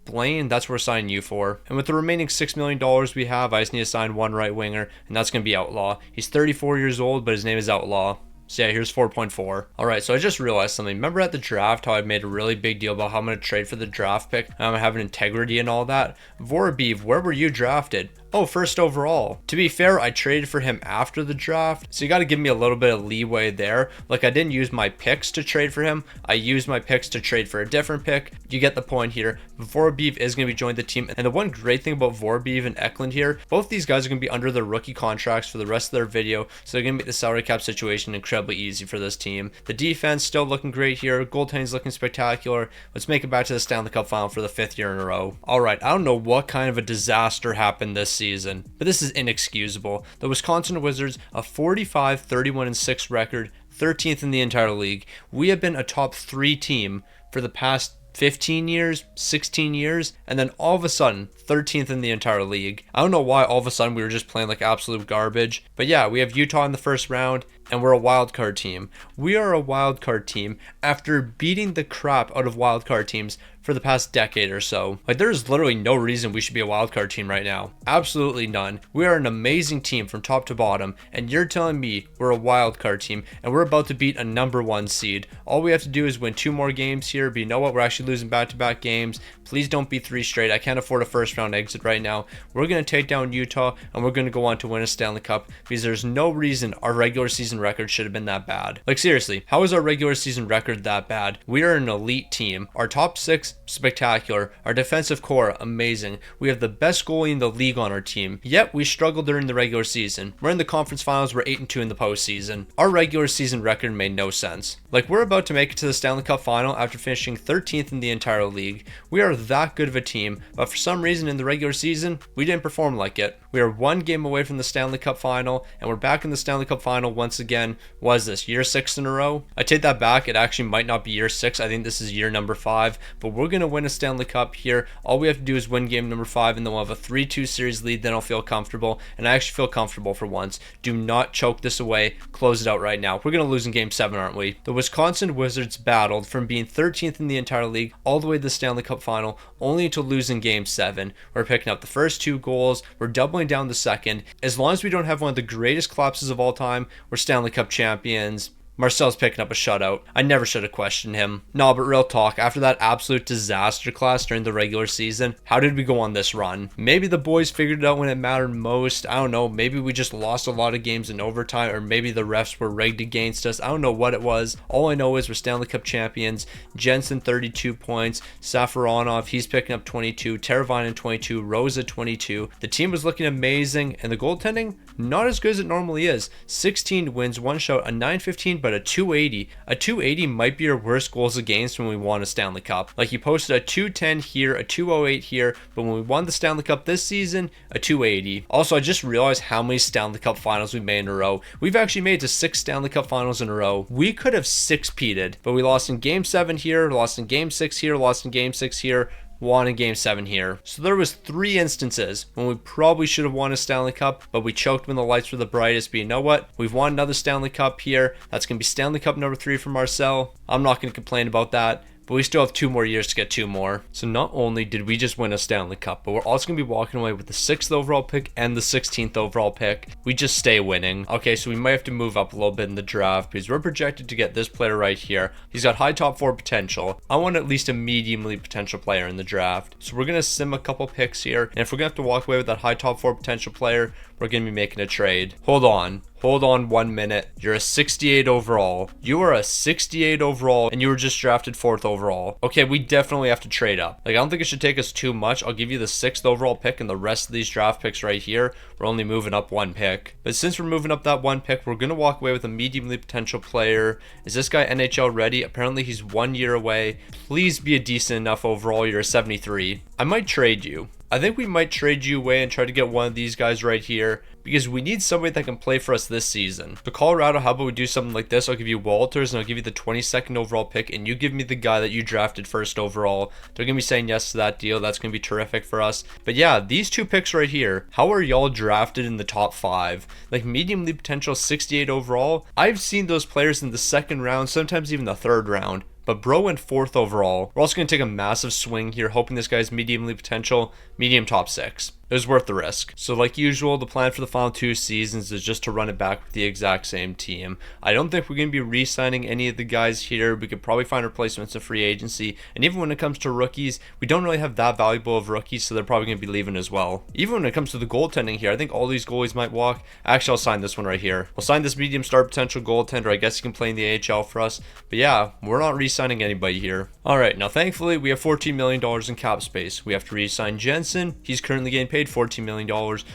Blaine, that's what we're signing you for. And with the remaining $6 million we have, I just need to sign one right winger, and that's going to be Outlaw. He's 34 years old, but his name is Outlaw. So yeah, here's 4.4. All right, so I just realized something. Remember at the draft how I made a really big deal about how I'm going to trade for the draft pick? I'm going to have an integrity and all that. Vorobiev, where were you drafted? Oh, first overall. To be fair, I traded for him after the draft, so you got to give me a little bit of leeway there. Like, I didn't use my picks to trade for him. I used my picks to trade for a different pick. You get the point here. Vorobiev is going to be joining the team. And the one great thing about Vorobiev and Eklund here, both these guys are going to be under their rookie contracts for the rest of their video, so they're going to make the salary cap situation incredibly easy for this team. The defense still looking great here. Goaltending's looking spectacular. Let's make it back to the Stanley Cup final for the 5th year in a row. All right, I don't know what kind of a disaster happened this season, but this is inexcusable. The Wisconsin Wizards, a 45, 31, and 6 record, 13th in the entire league. We have been a top 3 team for the past 15 years, 16 years, and then all of a sudden 13th in the entire league. I don't know why all of a sudden we were just playing like absolute garbage, but yeah, we have Utah in the first round, and we're a wild card team. We are a wild card team after beating the crap out of wild card teams for the past decade or so. Like, there's literally no reason we should be a wild card team right now. Absolutely none. We are an amazing team from top to bottom, and you're telling me we're a wild card team and we're about to beat a number 1 seed. All we have to do is win 2 more games here, but you know what? We're actually losing back-to-back games. Please don't be 3 straight. I can't afford a first round exit right now. We're going to take down Utah, and we're going to go on to win a Stanley Cup because there's no reason our regular season record should have been that bad. Like, seriously, how is our regular season record that bad? We are an elite team. Our top 6, spectacular. Our defensive core, amazing. We have the best goalie in the league on our team, yet we struggled during the regular season. We're in the conference finals, we're 8-2 in the postseason. Our regular season record made no sense. Like, we're about to make it to the Stanley Cup final after finishing 13th in the entire league. We are that good of a team, but for some reason in the regular season, we didn't perform like it. We are 1 game away from the Stanley Cup final, and we're back in the Stanley Cup final once again. What is this, year 6 in a row? I take that back, it actually might not be year 6. I think this is year number 5, but we're going to win a Stanley Cup here. All we have to do is win game number 5, and then we'll have a 3-2 series lead. Then I'll feel comfortable, and I actually feel comfortable for once. Do not choke this away. Close it out right now. We're going to lose in game 7, aren't we? The Wisconsin Wizards battled from being 13th in the entire league all the way to the Stanley Cup final, only to lose in game 7. We're picking up the first 2 goals. We're doubling down the second. As long as we don't have one of the greatest collapses of all time, we're Stanley Cup champions. Marcel's picking up a shutout. I never should have questioned him. No, but real talk, after that absolute disaster class during the regular season, how did we go on this run? Maybe the boys figured it out when it mattered most. I don't know. Maybe we just lost a lot of games in overtime, or maybe the refs were rigged against us. I don't know what it was. All I know is we're Stanley Cup champions. Jensen, 32 points. Safaronov, he's picking up 22. Teravainen, 22. Rosa, 22. The team was looking amazing, and the goaltending, not as good as it normally is. 16 wins, 1 shot, a 915, but a 280. A 280 might be your worst goals against when we won a Stanley Cup. Like, you posted a 210 here, a 208 here, but when we won the Stanley Cup this season, a 280. Also, I just realized how many Stanley Cup finals we've made in a row. We've actually made it to 6 Stanley Cup finals in a row. We could have 6-peated, but we lost in game 7 here, lost in game 6 here, lost in game 6 here, won in game 7 here. So there was 3 instances when we probably should have won a Stanley Cup, but we choked when the lights were the brightest. But you know what? We've won another Stanley Cup here. That's going to be Stanley Cup number 3 for Marcel. I'm not going to complain about that. but we still have 2 more years to get 2 more. So not only did we just win a Stanley Cup, but we're also going to be walking away with the 6th overall pick and the 16th overall pick. We just stay winning. Okay, so we might have to move up a little bit in the draft because we're projected to get this player right here. He's got high top 4 potential. I want at least a mediumly potential player in the draft. So we're going to sim a couple picks here, and if we're going to have to walk away with that high top 4 potential player, we're going to be making a trade. Hold on 1 minute. You're a 68 overall. You are a 68 overall, and you were just drafted 4th overall. Okay, we definitely have to trade up. Like, I don't think it should take us too much. I'll give you the 6th overall pick, and the rest of these draft picks right here, we're only moving up 1 pick. But since we're moving up that 1 pick, we're going to walk away with a mediumly potential player. Is this guy NHL ready? Apparently he's 1 year away. Please be a decent enough overall. You're a 73. I might trade you. I think we might trade you away and try to get one of these guys right here because we need somebody that can play for us this season. So Colorado, how about we do something like this? I'll give you Walters and I'll give you the 22nd overall pick, and you give me the guy that you drafted 1st overall. They're going to be saying yes to that deal. That's going to be terrific for us. But yeah, these 2 picks right here, how are y'all drafted in the top 5? Like mediumly potential 68 overall. I've seen those players in the 2nd round, sometimes even the 3rd round. But bro went 4th overall. We're also going to take a massive swing here, hoping this guy's mediumly potential, medium top 6. It was worth the risk. So like usual, the plan for the final 2 seasons is just to run it back with the exact same team. I don't think we're going to be re-signing any of the guys here. We could probably find replacements in free agency. And even when it comes to rookies, we don't really have that valuable of rookies, so they're probably going to be leaving as well. Even when it comes to the goaltending here, I think all these goalies might walk. Actually, I'll sign this one right here. We'll sign this medium star potential goaltender. I guess he can play in the AHL for us. But yeah, we're not re-signing anybody here. Alright, now thankfully, we have $14 million in cap space. We have to re-sign Jensen. He's currently getting paid $14 million,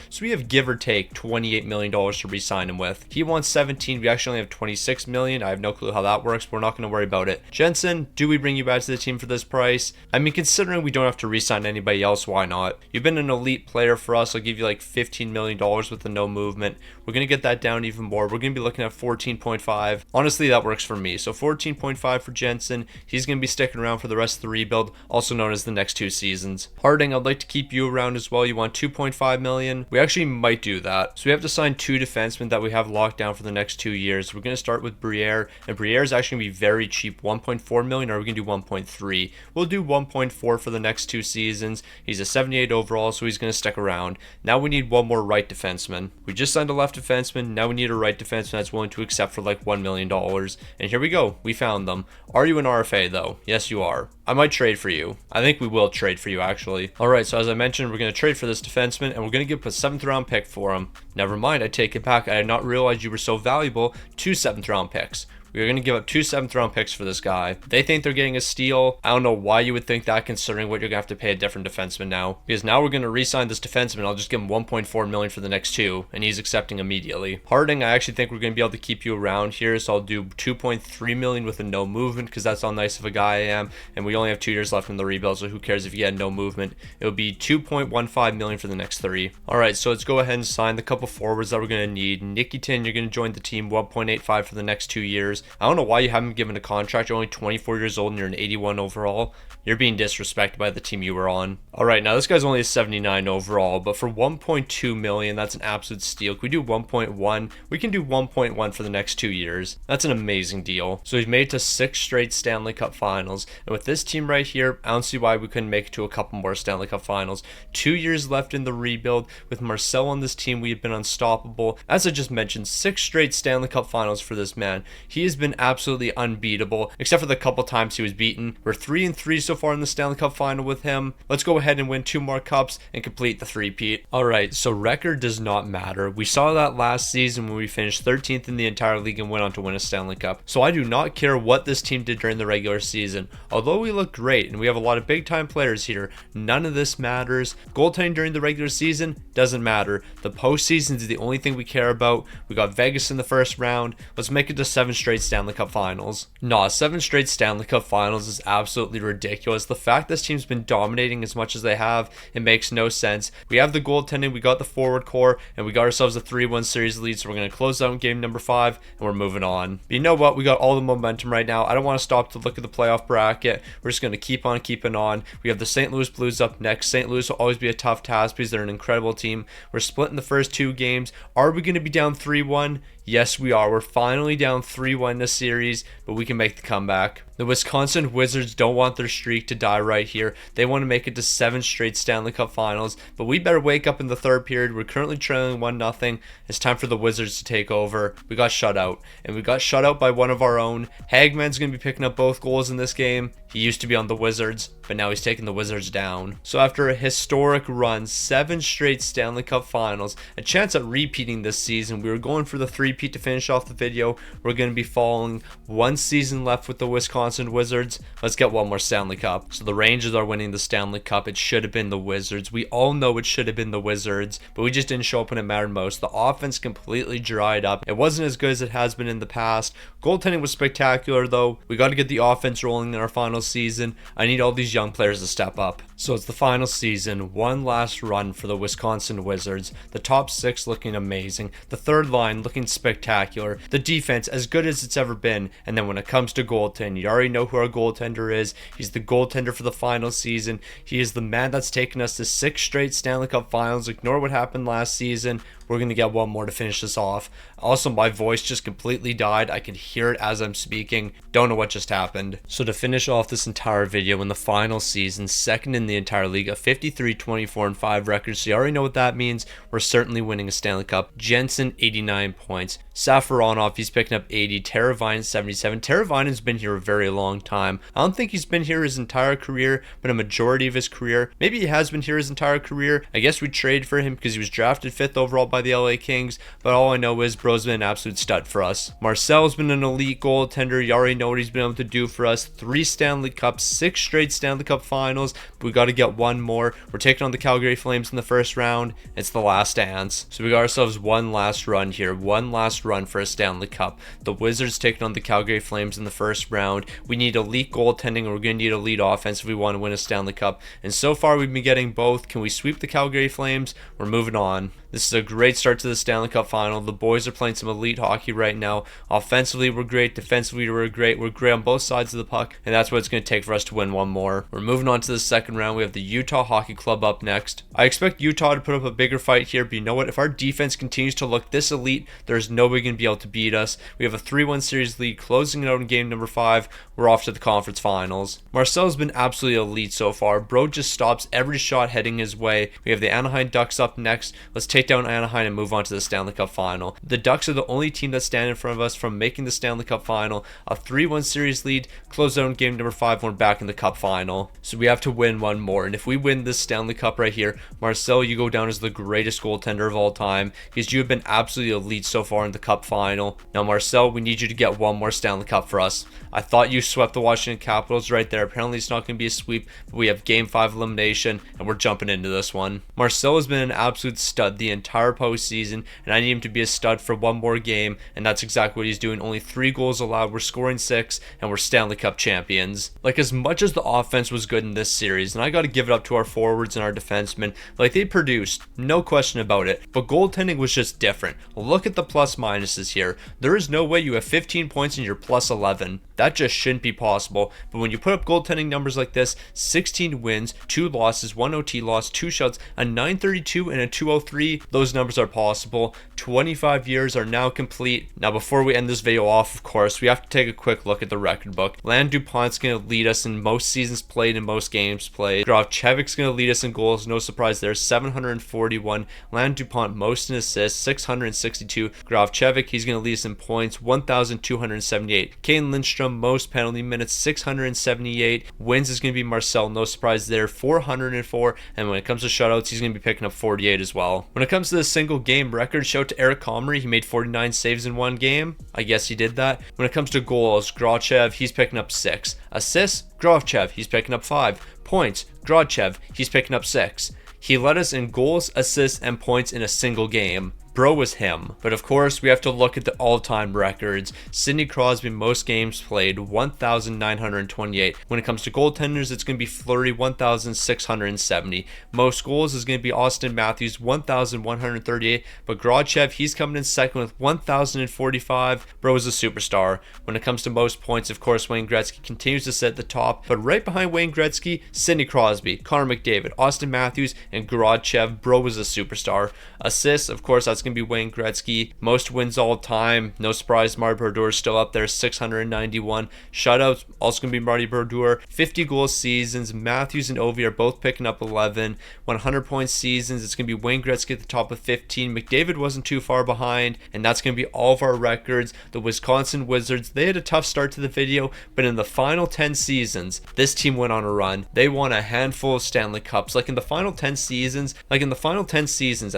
so we have give or take $28 million to re-sign him with. He wants 17. We actually only have 26 million. I have no clue how that works, but we're not going to worry about it. Jensen, do we bring you back to the team for this price? I mean, considering we don't have to re-sign anybody else, why not? You've been an elite player for us. I'll give you like $15 million with the no movement. We're going to get that down even more. We're going to be looking at 14.5. Honestly, that works for me. So 14.5 for Jensen. He's going to be sticking around for the rest of the rebuild, also known as the next 2 seasons. Harding, I'd like to keep you around as well. You want 2.5 million. We actually might do that. So we have to sign 2 defensemen that we have locked down for the next 2 years. We're going to start with Briere, and Briere is actually going to be very cheap, 1.4 million, or are we going to do 1.3? We'll do 1.4 for the next 2 seasons. He's a 78 overall, so he's going to stick around. Now we need one more right defenseman. We just signed a left defenseman. Now we need a right defenseman that's willing to accept for like $1 million. And here we go. We found them. Are you an RFA though? Yes, you are. I might trade for you. I think we will trade for you, actually. All right, so as I mentioned, we're going to trade for this defenseman, and we're going to give up a 7th round pick for him. Never mind, I take it back. I did not realize you were so valuable. 2 7th round picks. We're going to give up 2 7th round picks for this guy. They think they're getting a steal. I don't know why you would think that, considering what you're going to have to pay a different defenseman now. Because now we're going to re-sign this defenseman. I'll just give him 1.4 million for the next 2, and he's accepting immediately. Harding, I actually think we're going to be able to keep you around here, so I'll do 2.3 million with a no movement, because that's how nice of a guy I am. And we only have 2 years left in the rebuild, so who cares if you get no movement. It'll be 2.15 million for the next 3. All right, so let's go ahead and sign the couple forwards that we're going to need. Nikitin, you're going to join the team, 1.85 for the next 2 years. I don't know why you haven't given a contract. You're only 24 years old and you're an 81 overall. You're being disrespected by the team you were on. All right, now this guy's only a 79 overall, but for 1.2 million, that's an absolute steal. Can we do 1.1? We can do 1.1 for the next 2 years. That's an amazing deal. So he's made it to 6 straight Stanley Cup finals. And with this team right here, I don't see why we couldn't make it to a couple more Stanley Cup finals. 2 years left in the rebuild. With Marcel on this team, we have been unstoppable. As I just mentioned, 6 straight Stanley Cup finals for this man. He has been absolutely unbeatable, except for the couple times he was beaten. We're 3-3 so far in the Stanley Cup final with him. Let's go ahead and win 2 more cups and complete the three-peat. Alright, so record does not matter. We saw that last season when we finished 13th in the entire league and went on to win a Stanley Cup. So I do not care what this team did during the regular season. Although we look great and we have a lot of big time players here, none of this matters. Goaltending during the regular season doesn't matter. The postseason is the only thing we care about. We got Vegas in the first round. Let's make it to 7 straight Stanley Cup finals. Nah, 7 straight Stanley Cup finals is absolutely ridiculous. The fact this team's been dominating as much as they have, it makes no sense. We have the goaltending, we got the forward core, and we got ourselves a 3-1 series lead, so we're going to close out in game number 5, and we're moving on. But you know what? We got all the momentum right now. I don't want to stop to look at the playoff bracket. We're just going to keep on keeping on. We have the St. Louis Blues up next. St. Louis will always be a tough task because they're an incredible team. We're splitting the first 2 games. Are we going to be down 3-1? Yes, we are. We're finally down 3-1 in the series, but we can make the comeback. The Wisconsin Wizards don't want their streak to die right here. They want to make it to 7 straight Stanley Cup Finals, but we better wake up in the third period. We're currently trailing 1-0. It's time for the Wizards to take over. We got shut out, and we got shut out by one of our own. Hagman's going to be picking up both goals in this game. He used to be on the Wizards, but now he's taking the Wizards down. So after a historic run, 7 straight Stanley Cup Finals, a chance at repeating this season, we were going for the 3-peat to finish off the video. We're going to be following 1 season left with the Wisconsin Wizards. Let's get one more Stanley Cup. So the Rangers are winning the Stanley Cup. It should have been the Wizards. We all know it should have been the Wizards, but we just didn't show up when it mattered most. The offense completely dried up. It wasn't as good as it has been in the past. Goaltending was spectacular though. We got to get the offense rolling in our final season. I need all these young players to step up. So it's the final season, one last run for the Wisconsin Wizards. The top 6 looking amazing. The third line looking spectacular. The defense as good as it's ever been. And then when it comes to goaltending, you already know who our goaltender is. He's the goaltender for the final season. He is the man that's taken us to 6 straight Stanley Cup Finals. Ignore what happened last season. We're going to get one more to finish this off. Also, my voice just completely died. I can hear it as I'm speaking. Don't know what just happened. So to finish off this entire video in the final season, second in the entire league, a 53-24-5 record. So you already know what that means. We're certainly winning a Stanley Cup. Jensen, 89 points. Safaronov, he's picking up 80. Teravainen, 77. Teravainen's been here a very long time. I don't think he's been here his entire career, but a majority of his career. Maybe he has been here his entire career. I guess we traded for him because he was drafted 5th overall by the LA Kings, but all I know is bro's been an absolute stud for us. Marcel's been an elite goaltender. You already know what he's been able to do for us. 3 Stanley Cups, 6 straight Stanley Cup Finals, but we got to get one more. We're taking on the Calgary Flames in the first round. It's the last dance. So we got ourselves one last run here, one last run for a Stanley Cup. The Wizards taking on the Calgary Flames in the first round. We need elite goaltending, and we're going to need elite offense if we want to win a Stanley Cup. And so far we've been getting both. Can we sweep the Calgary Flames? We're moving on. This is a great start to the Stanley Cup Final. The boys are playing some elite hockey right now. Offensively, we're great. Defensively, we're great. We're great on both sides of the puck, and that's what it's going to take for us to win one more. We're moving on to the second round. We have the Utah Hockey Club up next. I expect Utah to put up a bigger fight here, but you know what? If our defense continues to look this elite, there's nobody going to be able to beat us. We have a 3-1 series lead, closing it out in game number 5. We're off to the conference finals. Marcel's been absolutely elite so far. Bro just stops every shot heading his way. We have the Anaheim Ducks up next. Let's take down Anaheim and move on to the Stanley Cup Final. The Ducks are the only team that stand in front of us from making the Stanley Cup Final. A 3-1 series lead, close out in game number 5 when we're back in the Cup Final. So we have to win one more, and if we win this Stanley Cup right here, Marcel, you go down as the greatest goaltender of all time because you have been absolutely elite so far in the Cup Final. Now Marcel, we need you to get one more Stanley Cup for us. I thought you swept the Washington Capitals right there. Apparently it's not going to be a sweep, but we have game 5 elimination, and we're jumping into this one. Marcel has been an absolute stud the entire postseason, and I need him to be a stud for one more game, and that's exactly what he's doing. Only 3 goals allowed. We're scoring 6, and we're Stanley Cup champions. Like, as much as the offense was good in this series, and I got to give it up to our forwards and our defensemen, like, they produced, no question about it, but goaltending was just different. Look at the plus minuses here. There is no way you have 15 points and you're plus 11. That just shouldn't be possible, but when you put up goaltending numbers like this, 16 wins, 2 losses, 1 OT loss, 2 shuts, a 932 and a 203, those numbers are possible. 25 years are now complete. Now before we end this video off, of course, we have to take a quick look at the record book. Land DuPont's going to lead us in most seasons played and most games played. Gravchevic's going to lead us in goals, no surprise there, 741. Land DuPont most in assists, 662. Gravchevic, he's going to lead us in points, 1,278. Kane Lindstrom, most penalty minutes, 678. Wins is going to be Marcel, no surprise there, 404. And when it comes to shutouts, he's going to be picking up 48 as well. When it comes to the single game record, shout out to Eric Comrie. He made 49 saves in one game. I guess he did that. When it comes to goals, Grachev, he's picking up 6. Assists, Grachev, he's picking up 5. Points, Grachev, he's picking up 6. He led us in goals, assists, and points in a single game. Bro was him. But of course, we have to look at the all-time records. Sidney Crosby, most games played, 1,928. When it comes to goaltenders, it's going to be Fleury, 1,670. Most goals is going to be Austin Matthews, 1,138. But Grachev, he's coming in second with 1,045. Bro is a superstar. When it comes to most points, of course, Wayne Gretzky continues to sit at the top. But right behind Wayne Gretzky, Sidney Crosby, Connor McDavid, Austin Matthews, and Grachev. Bro was a superstar. Assists, of course, that's going going to be Wayne Gretzky. Most wins all time. No surprise, Marty Brodeur is still up there, 691. Shutouts, also going to be Marty Brodeur. 50 goal seasons. Matthews and Ovi are both picking up 11. 100-point seasons, it's going to be Wayne Gretzky at the top of 15. McDavid wasn't too far behind, and that's going to be all of our records. The Wisconsin Wizards, they had a tough start to the video, but in the final 10 seasons, this team went on a run. They won a handful of Stanley Cups. Like in the final 10 seasons, I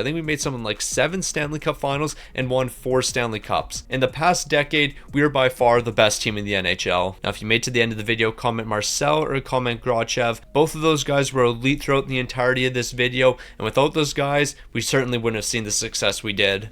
think we made something like 7 Stanley Cup finals and won 4 Stanley Cups. In the past decade, we are by far the best team in the NHL. Now, if you made it to the end of the video, comment Marcel or comment Grachev. Both of those guys were elite throughout the entirety of this video, and without those guys, we certainly wouldn't have seen the success we did.